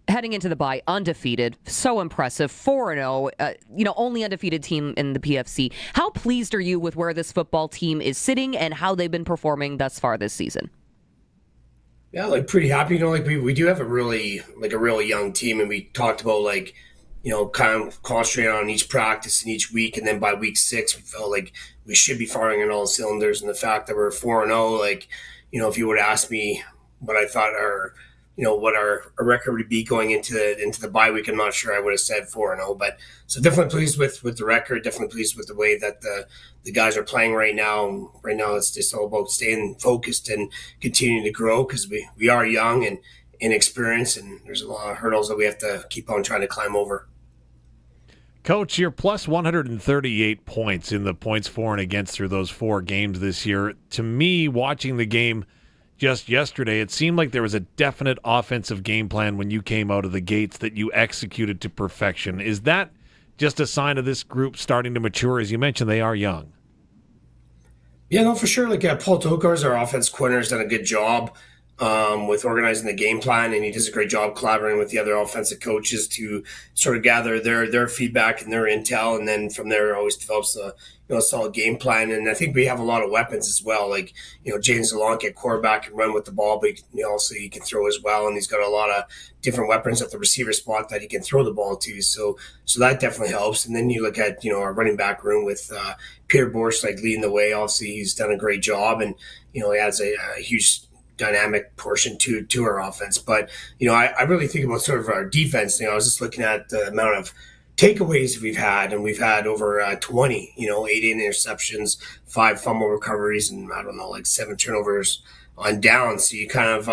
heading into the bye, undefeated, so impressive, 4-0, only undefeated team in the PFC. How pleased are you with where this football team is sitting and how they've been performing thus far this season? Yeah, pretty happy. We do have a really young team, and we talked about kind of concentrating on each practice and each week, and then by week 6, we felt like we should be firing on all cylinders. And the fact that we're 4-0, if you would ask me what I thought our what our record would be going into the bye week. I'm not sure I would have said 4-0, but so definitely pleased with the record. Definitely pleased with the way that the guys are playing right now. Right now, it's just all about staying focused and continuing to grow because we are young and inexperienced, and there's a lot of hurdles that we have to keep on trying to climb over. Coach, you're plus 138 points in the points for and against through those 4 games this year. To me, watching the game just yesterday, it seemed like there was a definite offensive game plan when you came out of the gates that you executed to perfection. Is that just a sign of this group starting to mature? As you mentioned, they are young. Yeah, no, for sure. Like Paul Tokars, our offense coordinator, has done a good job with organizing the game plan, and he does a great job collaborating with the other offensive coaches to sort of gather their feedback and their intel, and then from there always develops a solid game plan. And I think we have a lot of weapons as well. Like James Zelonke at quarterback can run with the ball, but also he can throw as well, and he's got a lot of different weapons at the receiver spot that he can throw the ball to. So that definitely helps. And then you look at our running back room with Peter Borsch leading the way. Obviously, he's done a great job, and he has a huge dynamic portion to our offense. But I really think about sort of our defense. I was just looking at the amount of takeaways we've had, and we've had over 20, 8 interceptions, 5 fumble recoveries, and 7 turnovers on downs. So you kind of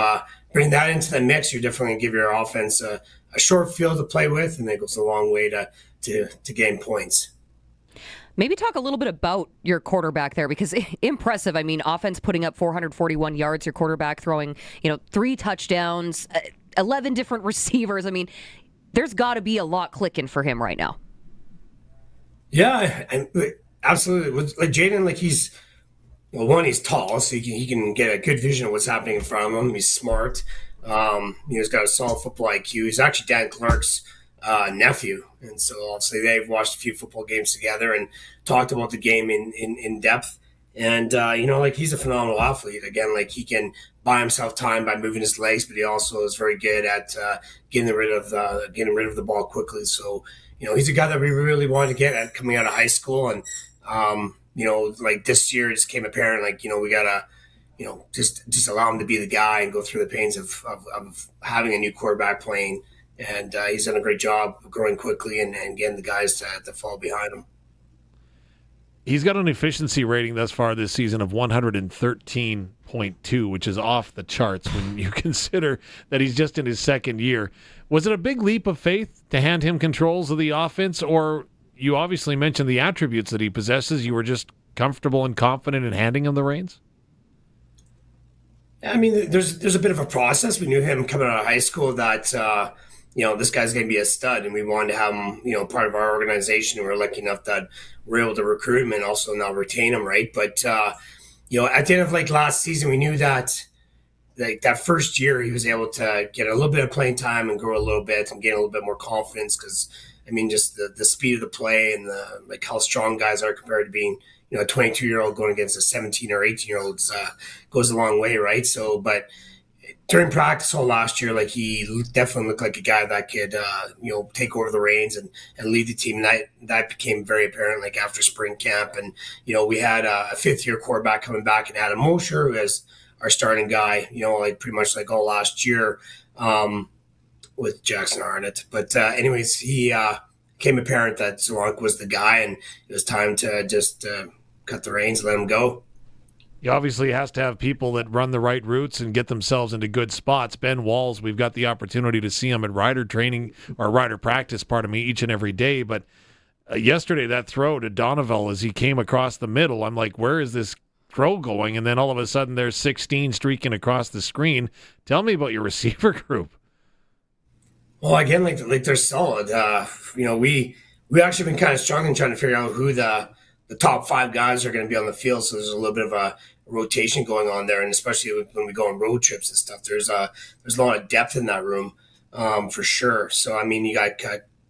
bring that into the mix. You're definitely going to give your offense a short field to play with, and it goes a long way to gain points. Maybe talk a little bit about your quarterback there, because impressive. I mean, offense putting up 441 yards, your quarterback throwing, 3 touchdowns, 11 different receivers. I mean, there's got to be a lot clicking for him right now. Yeah, absolutely. Like Jaden, he's tall, so he can get a good vision of what's happening in front of him. He's smart. He's got a solid football IQ. He's actually Dan Clark's nephew, and so obviously they've watched a few football games together and talked about the game in depth. And he's a phenomenal athlete. Again, he can buy himself time by moving his legs, but he also is very good at getting rid of the ball quickly. So he's a guy that we really wanted to get at coming out of high school, and this year it just came apparent. We gotta just allow him to be the guy and go through the pains of having a new quarterback playing. And he's done a great job of growing quickly and getting the guys to fall behind him. He's got an efficiency rating thus far this season of 113.2, which is off the charts when you consider that he's just in his second year. Was it a big leap of faith to hand him controls of the offense, or you obviously mentioned the attributes that he possesses, you were just comfortable and confident in handing him the reins? I mean, there's a bit of a process. We knew him coming out of high school that this guy's going to be a stud, and we wanted to have him, part of our organization. And we're lucky enough that we're able to recruit him and also now retain him, right? But at the end of last season, we knew that that first year he was able to get a little bit of playing time and grow a little bit and gain a little bit more confidence. Because just the speed of the play and the how strong guys are compared to being a 22-year-old going against a 17 or 18-year-old goes a long way, right? So, but during practice all last year, he definitely looked like a guy that could, take over the reins and lead the team. That became very apparent, after spring camp. And, we had a 5th-year quarterback coming back and Adam Mosher, who is our starting guy, pretty much all last year with Jackson Arnott. But anyways, he became apparent that Zelonke was the guy, and it was time to just cut the reins, let him go. He obviously has to have people that run the right routes and get themselves into good spots. Ben Walls, we've got the opportunity to see him at rider training or rider practice, each and every day. But yesterday, that throw to Dohnte as he came across the middle, I'm like, where is this throw going? And then all of a sudden, there's 16 streaking across the screen. Tell me about your receiver group. Well, again, they're solid. We actually been kind of struggling trying to figure out who the top 5 guys are going to be on the field. So there's a little bit of a rotation going on there, and especially when we go on road trips and stuff, there's a lot of depth in that room for sure. So you got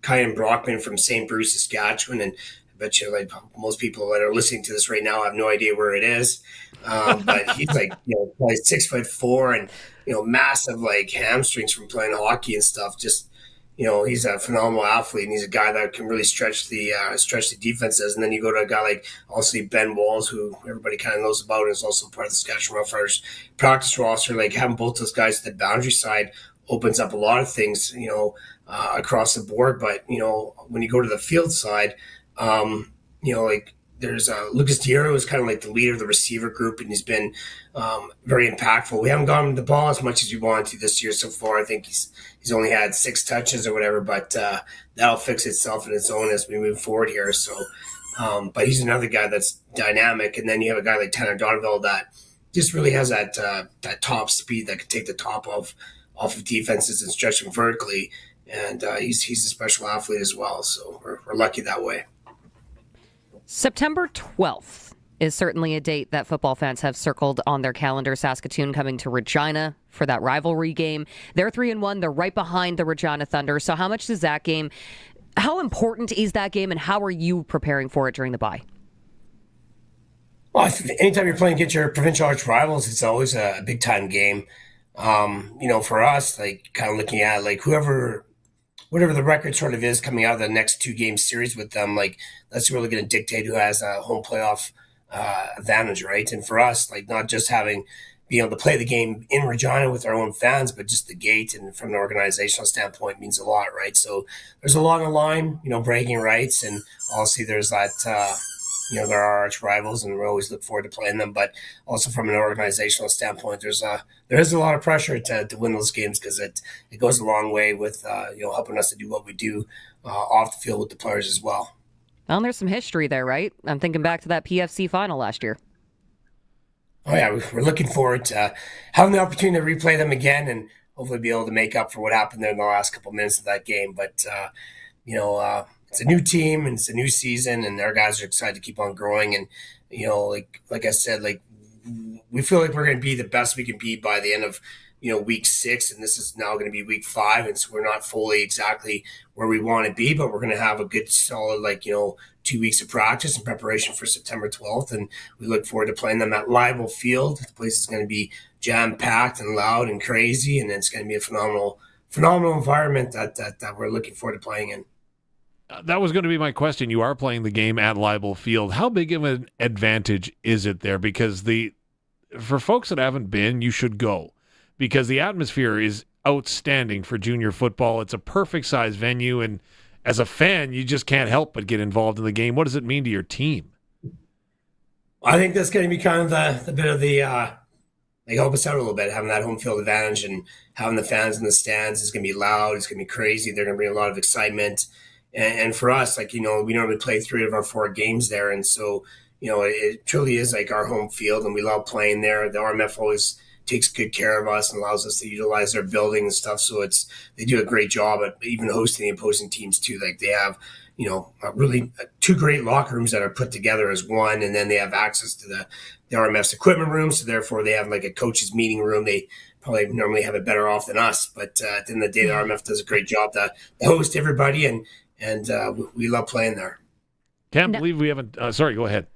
Kyan Brockman from St. Bruce, Saskatchewan, and I bet you most people that are listening to this right now have no idea where it is, but he's probably 6'4" and massive hamstrings from playing hockey and stuff. Just he's a phenomenal athlete, and he's a guy that can really stretch the defenses. And then you go to a guy also Ben Walls, who everybody kind of knows about, and is also part of the Saskatchewan Roughriders practice roster. Having both those guys at the boundary side opens up a lot of things, across the board. But, when you go to the field side, like there's Lucas Diero is kind of like the leader of the receiver group, and he's been very impactful. We haven't gotten him the ball as much as we wanted to this year so far. I think he's only had 6 touches or whatever, but that'll fix itself in its own as we move forward here. So, but he's another guy that's dynamic. And then you have a guy like Tanner Dohnte that just really has that top speed that can take the top off of defenses and stretch them vertically. And he's a special athlete as well. So we're lucky that way. September 12th is certainly a date that football fans have circled on their calendar. Saskatoon coming to Regina for that rivalry game. They're 3-1. They're right behind the Regina Thunder. So how much does that game, how important is that game, and how are you preparing for it during the bye? Well, anytime you're playing against your provincial arch rivals, it's always a big time game. For us, like kind of looking at like whatever the record sort of is coming out of the next 2 game series with them, like that's really going to dictate who has a home playoff advantage, right? And for us, like not just being able to play the game in Regina with our own fans, but just the gate and from an organizational standpoint means a lot, right? So there's a lot on the line, bragging rights, and obviously there's that, there are arch rivals, and we always look forward to playing them. But also from an organizational standpoint, there is a lot of pressure to win those games because it goes a long way with helping us to do what we do off the field with the players as well. Well, there's some history there, right? I'm thinking back to that PFC final last year. Oh yeah, we're looking forward to having the opportunity to replay them again and hopefully be able to make up for what happened there in the last couple of minutes of that game. But it's a new team and it's a new season, and our guys are excited to keep on growing. And like I said, like we feel like we're going to be the best we can be by the end of week 6, and this is now going to be week 5, and so we're not fully exactly where we want to be, but we're going to have a good solid 2 weeks of practice and preparation for September 12th, and we look forward to playing them at Liable Field. The place is going to be jam-packed and loud and crazy, and it's going to be a phenomenal environment that we're looking forward to playing in. That was going to be my question. You are playing the game at Liable Field. How big of an advantage is it there? Because for folks that haven't been, you should go, because the atmosphere is outstanding for junior football. It's a perfect size venue, and as a fan, you just can't help but get involved in the game. What does it mean to your team? I think that's going to be kind of the bit of the help us out a little bit, having that home field advantage and having the fans in the stands is going to be loud. It's going to be crazy. They're going to bring a lot of excitement. And for us, we normally play 3 of our 4 games there. And so, it truly is like our home field, and we love playing there. The RMF always takes good care of us and allows us to utilize their building and stuff. So they do a great job at even hosting the opposing teams too. Like they have, really 2 great locker rooms that are put together as one, and then they have access to the RMF's equipment room. So therefore they have like a coach's meeting room. They probably normally have it better off than us, but at the end of the day, the RMF does a great job to host everybody, and we love playing there. Can't believe we haven't. Sorry, go ahead.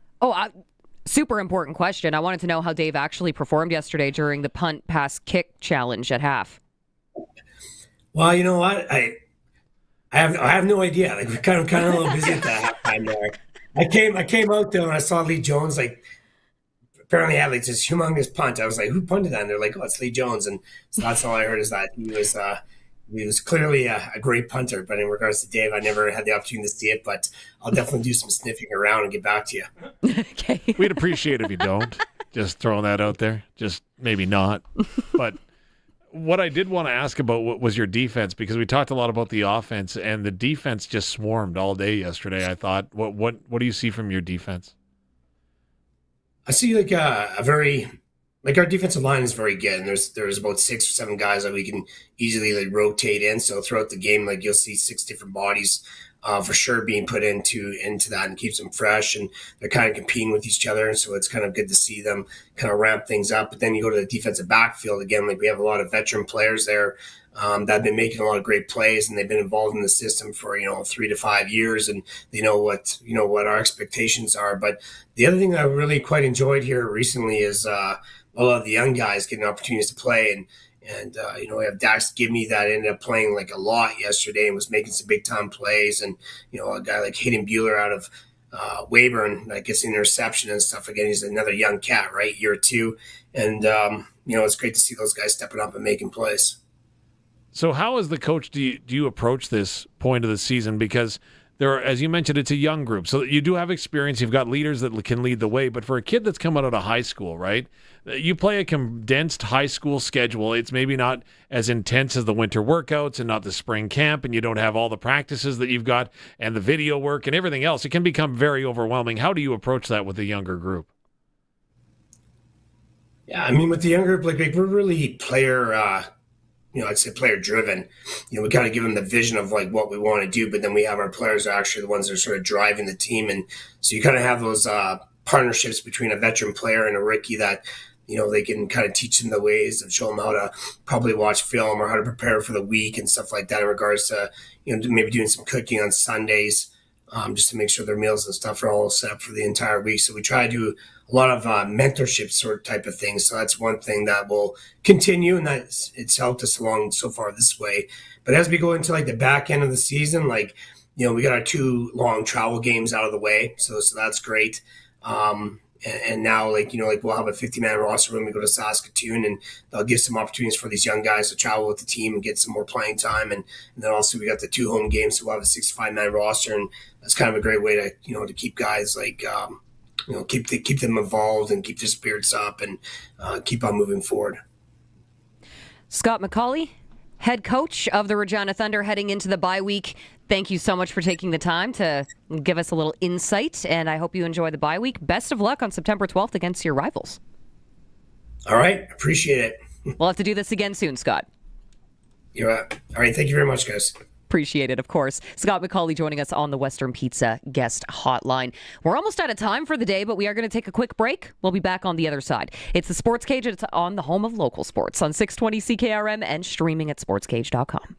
Super important question. I wanted to know how Dave actually performed yesterday during the punt, pass, kick challenge at half. Well, you know what? I have no idea. Like we're kind of a little busy at that halftime there. I came out there and I saw Lee Jones apparently had this humongous punt. I was like, who punted that? And they're like, oh, it's Lee Jones. And so that's all I heard is that he was clearly a great punter. But in regards to Dave, I never had the opportunity to see it, but I'll definitely do some sniffing around and get back to you. Okay. We'd appreciate it if you don't. Just throwing that out there. Just maybe not. But what I did want to ask about was your defense, because we talked a lot about the offense, and the defense just swarmed all day yesterday, I thought. What do you see from your defense? I see our defensive line is very good, and there's about 6 or 7 guys that we can easily rotate in. So throughout the game, you'll see 6 different bodies for sure being put into that, and keeps them fresh, and they're kind of competing with each other. So it's kind of good to see them kind of ramp things up. But then you go to the defensive backfield again, we have a lot of veteran players there that have been making a lot of great plays, and they've been involved in the system for 3 to 5 years, and they know what our expectations are. But the other thing that I really quite enjoyed here recently is a lot of the young guys getting opportunities to play, and we have Dax Gibney that ended up playing a lot yesterday and was making some big time plays, and a guy like Hayden Bueller out of Weyburn that gets an interception and stuff. Again, he's another young cat, right, year 2, and it's great to see those guys stepping up and making plays. So how as the coach do you approach this point of the season? Because there are, as you mentioned, it's a young group. So you do have experience. You've got leaders that can lead the way. But for a kid that's come out of high school, right, you play a condensed high school schedule. It's maybe not as intense as the winter workouts and not the spring camp, and you don't have all the practices that you've got and the video work and everything else. It can become very overwhelming. How do you approach that with a younger group? Yeah, I mean, with the younger group, like we're really player I'd say player driven. We kind of give them the vision of like what we want to do, but then we have our players are actually the ones that are sort of driving the team. And so you kind of have those partnerships between a veteran player and a rookie that, they can kind of teach them the ways and show them how to probably watch film or how to prepare for the week and stuff like that in regards to, maybe doing some cooking on Sundays, just to make sure their meals and stuff are all set up for the entire week. So we try to do a lot of mentorship sort of type of things. So that's one thing that will continue, and it's helped us along so far this way. But as we go into like the back end of the season, we got our 2 long travel games out of the way. So that's great. And now, we'll have a 50-man roster when we go to Saskatoon, and they'll give some opportunities for these young guys to travel with the team and get some more playing time. And then also we got the 2 home games, so we'll have a 65-man roster, and that's kind of a great way to, to keep guys keep them involved and keep their spirits up and keep on moving forward. Scott McCauley, head coach of the Regina Thunder heading into the bye week. Thank you so much for taking the time to give us a little insight, and I hope you enjoy the bye week. Best of luck on September 12th against your rivals. All right. Appreciate it. We'll have to do this again soon, Scott. You're right. All right. Thank you very much, guys. Appreciate it, of course. Scott McCauley joining us on the Western Pizza guest hotline. We're almost out of time for the day, but we are going to take a quick break. We'll be back on the other side. It's the Sports Cage, and it's on the home of local sports on 620 CKRM and streaming at sportscage.com.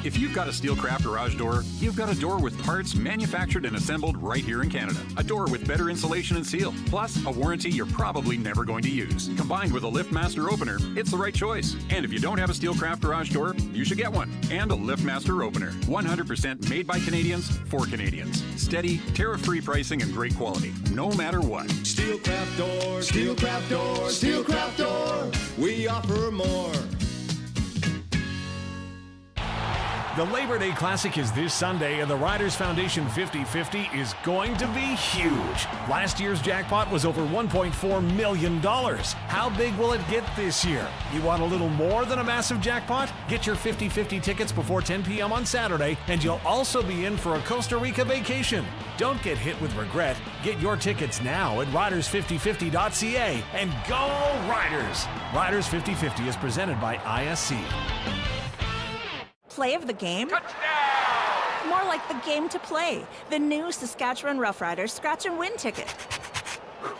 If you've got a Steelcraft garage door, you've got a door with parts manufactured and assembled right here in Canada. A door with better insulation and seal, plus a warranty you're probably never going to use. Combined with a LiftMaster opener, it's the right choice. And if you don't have a Steelcraft garage door, you should get one. And a LiftMaster opener. 100% made by Canadians for Canadians. Steady, tariff-free pricing and great quality, no matter what. Steelcraft door, Steelcraft door, Steelcraft door. We offer more. The Labor Day Classic is this Sunday, and the Riders Foundation 50-50 is going to be huge. Last year's jackpot was over $1.4 million. How big will it get this year? You want a little more than a massive jackpot? Get your 50-50 tickets before 10 p.m. on Saturday, and you'll also be in for a Costa Rica vacation. Don't get hit with regret. Get your tickets now at riders5050.ca, and go Riders! Riders 50-50 is presented by ISC. Play of the game? Touchdown! More like the game to play. The new Saskatchewan Roughriders Scratch and Win ticket.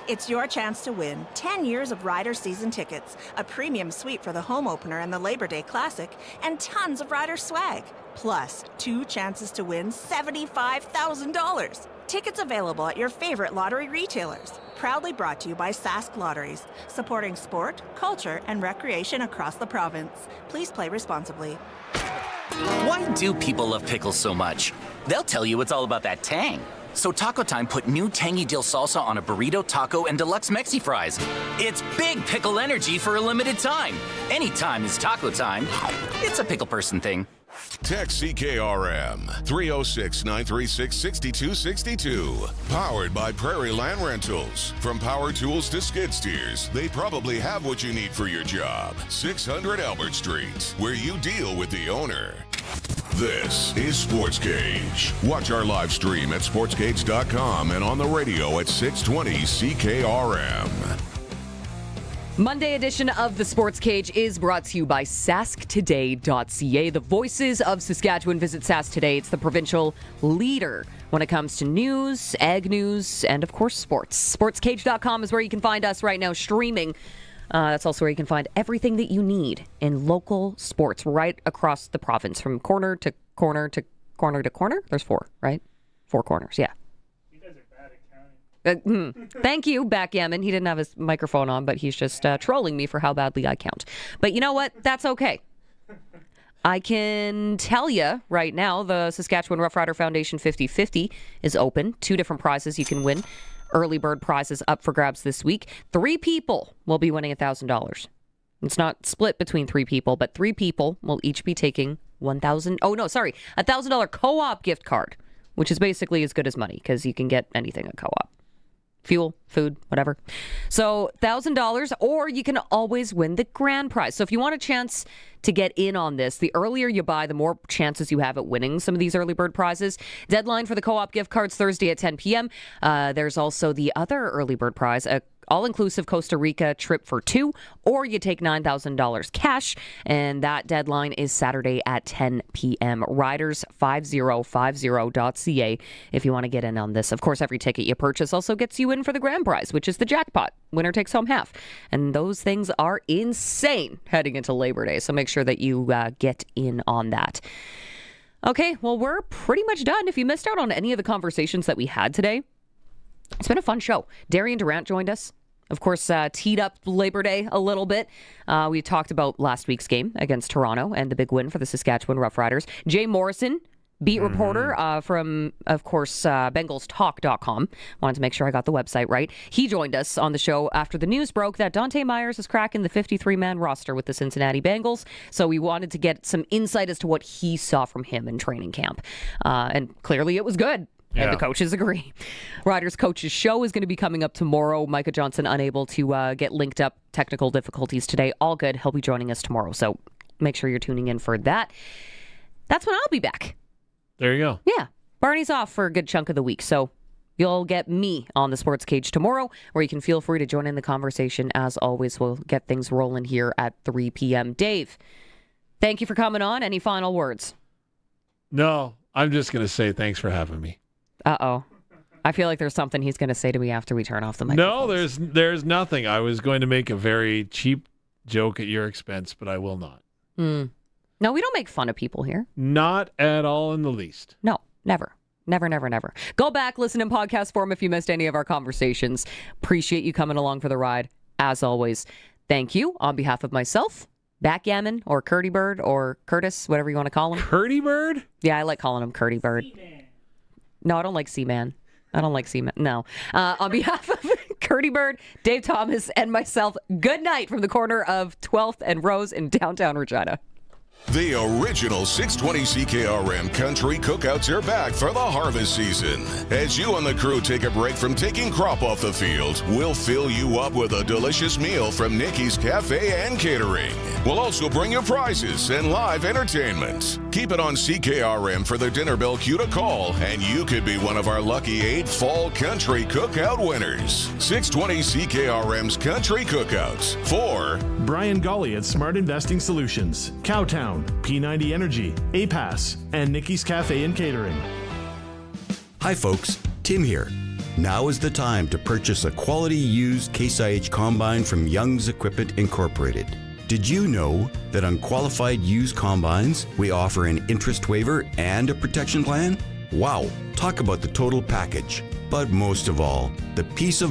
It's your chance to win 10 years of Rider season tickets, a premium suite for the home opener and the Labor Day Classic, and tons of Rider swag. Plus, 2 chances to win $75,000. Tickets available at your favorite lottery retailers. Proudly brought to you by Sask Lotteries, supporting sport, culture, and recreation across the province. Please play responsibly. Why do people love pickles so much? They'll tell you it's all about that tang. So Taco Time put new tangy dill salsa on a burrito, taco, and deluxe Mexi fries. It's big pickle energy for a limited time. Anytime is taco time. It's a pickle person thing. Text CKRM 306-936-6262. Powered by Prairie Land Rentals. From power tools to skid steers, they probably have what you need for your job. 600 Albert Street, where you deal with the owner. This is Sportscage. Watch our live stream at sportscage.com and on the radio at 620 CKRM. Monday edition of the Sports Cage is brought to you by sasktoday.ca. The voices of Saskatchewan. Visit Sask Today. It's the provincial leader when it comes to news, ag news, and of course sports. Sportscage.com is where you can find us right now streaming. That's also where you can find everything that you need in local sports right across the province, from corner to corner to corner to corner. There's 4, right? 4 corners, yeah. Thank you, Backgammon. He didn't have his microphone on, but he's just trolling me for how badly I count. But you know what? That's okay. I can tell you right now, the Saskatchewan Roughrider Foundation 50-50 is open. 2 different prizes you can win. Early bird prizes up for grabs this week. 3 people will be winning $1,000. It's not split between 3 people, but 3 people will each be taking $1,000 co-op gift card, which is basically as good as money because you can get anything at co-op. Fuel, food, whatever. So $1,000, or you can always win the grand prize. So if you want a chance to get in on this, the earlier you buy, the more chances you have at winning some of these early bird prizes. Deadline for the co-op gift cards Thursday at 10 p.m. There's also the other early bird prize, a all-inclusive Costa Rica trip for 2, or you take $9,000 cash, and that deadline is Saturday at 10 p.m. Riders5050.ca if you want to get in on this. Of course, every ticket you purchase also gets you in for the grand prize, which is the jackpot. Winner takes home half. And those things are insane heading into Labor Day, so make sure that you get in on that. Okay, well, we're pretty much done. If you missed out on any of the conversations that we had today, it's been a fun show. Darian Durant joined us. Of course, teed up Labor Day a little bit. We talked about last week's game against Toronto and the big win for the Saskatchewan Roughriders. Jay Morrison, beat reporter from, of course, BengalsTalk.com. Wanted to make sure I got the website right. He joined us on the show after the news broke that Dohnte Meyers is cracking the 53-man roster with the Cincinnati Bengals. So we wanted to get some insight as to what he saw from him in training camp. And clearly it was good. And the coaches agree. Riders Coaches Show is going to be coming up tomorrow. Micah Johnson unable to get linked up. Technical difficulties today. All good. He'll be joining us tomorrow. So make sure you're tuning in for that. That's when I'll be back. There you go. Yeah. Barney's off for a good chunk of the week. So you'll get me on the Sports Cage tomorrow, where you can feel free to join in the conversation. As always, we'll get things rolling here at 3 p.m. Dave, thank you for coming on. Any final words? No, I'm just going to say thanks for having me. Uh-oh. I feel like there's something he's going to say to me after we turn off the microphone. No, there's nothing. I was going to make a very cheap joke at your expense, but I will not. No, we don't make fun of people here. Not at all in the least. No, never. Never, never, never. Go back, listen in podcast form if you missed any of our conversations. Appreciate you coming along for the ride. As always, thank you on behalf of myself, Backgammon, or Curdy Bird, or Curtis, whatever you want to call him. Curdy Bird? Yeah, I like calling him Curdy Bird. No, I don't like Seaman. I don't like Seaman. No. On behalf of Curdy Bird, Dave Thomas, and myself, good night from the corner of 12th and Rose in downtown Regina. The original 620 CKRM Country Cookouts are back for the harvest season. As you and the crew take a break from taking crop off the field, we'll fill you up with a delicious meal from Nikki's Cafe and Catering. We'll also bring you prizes and live entertainment. Keep it on CKRM for the dinner bell cue to call, and you could be one of our lucky 8 Fall Country Cookout winners. 620 CKRM's Country Cookouts for Brian Golly at Smart Investing Solutions, Cowtown, P90 Energy, APAS, and Nikki's Cafe and Catering. Hi folks, Tim here. Now is the time to purchase a quality used Case IH combine from Young's Equipment Incorporated. Did you know that on qualified used combines, we offer an interest waiver and a protection plan? Wow, talk about the total package. But most of all, the peace of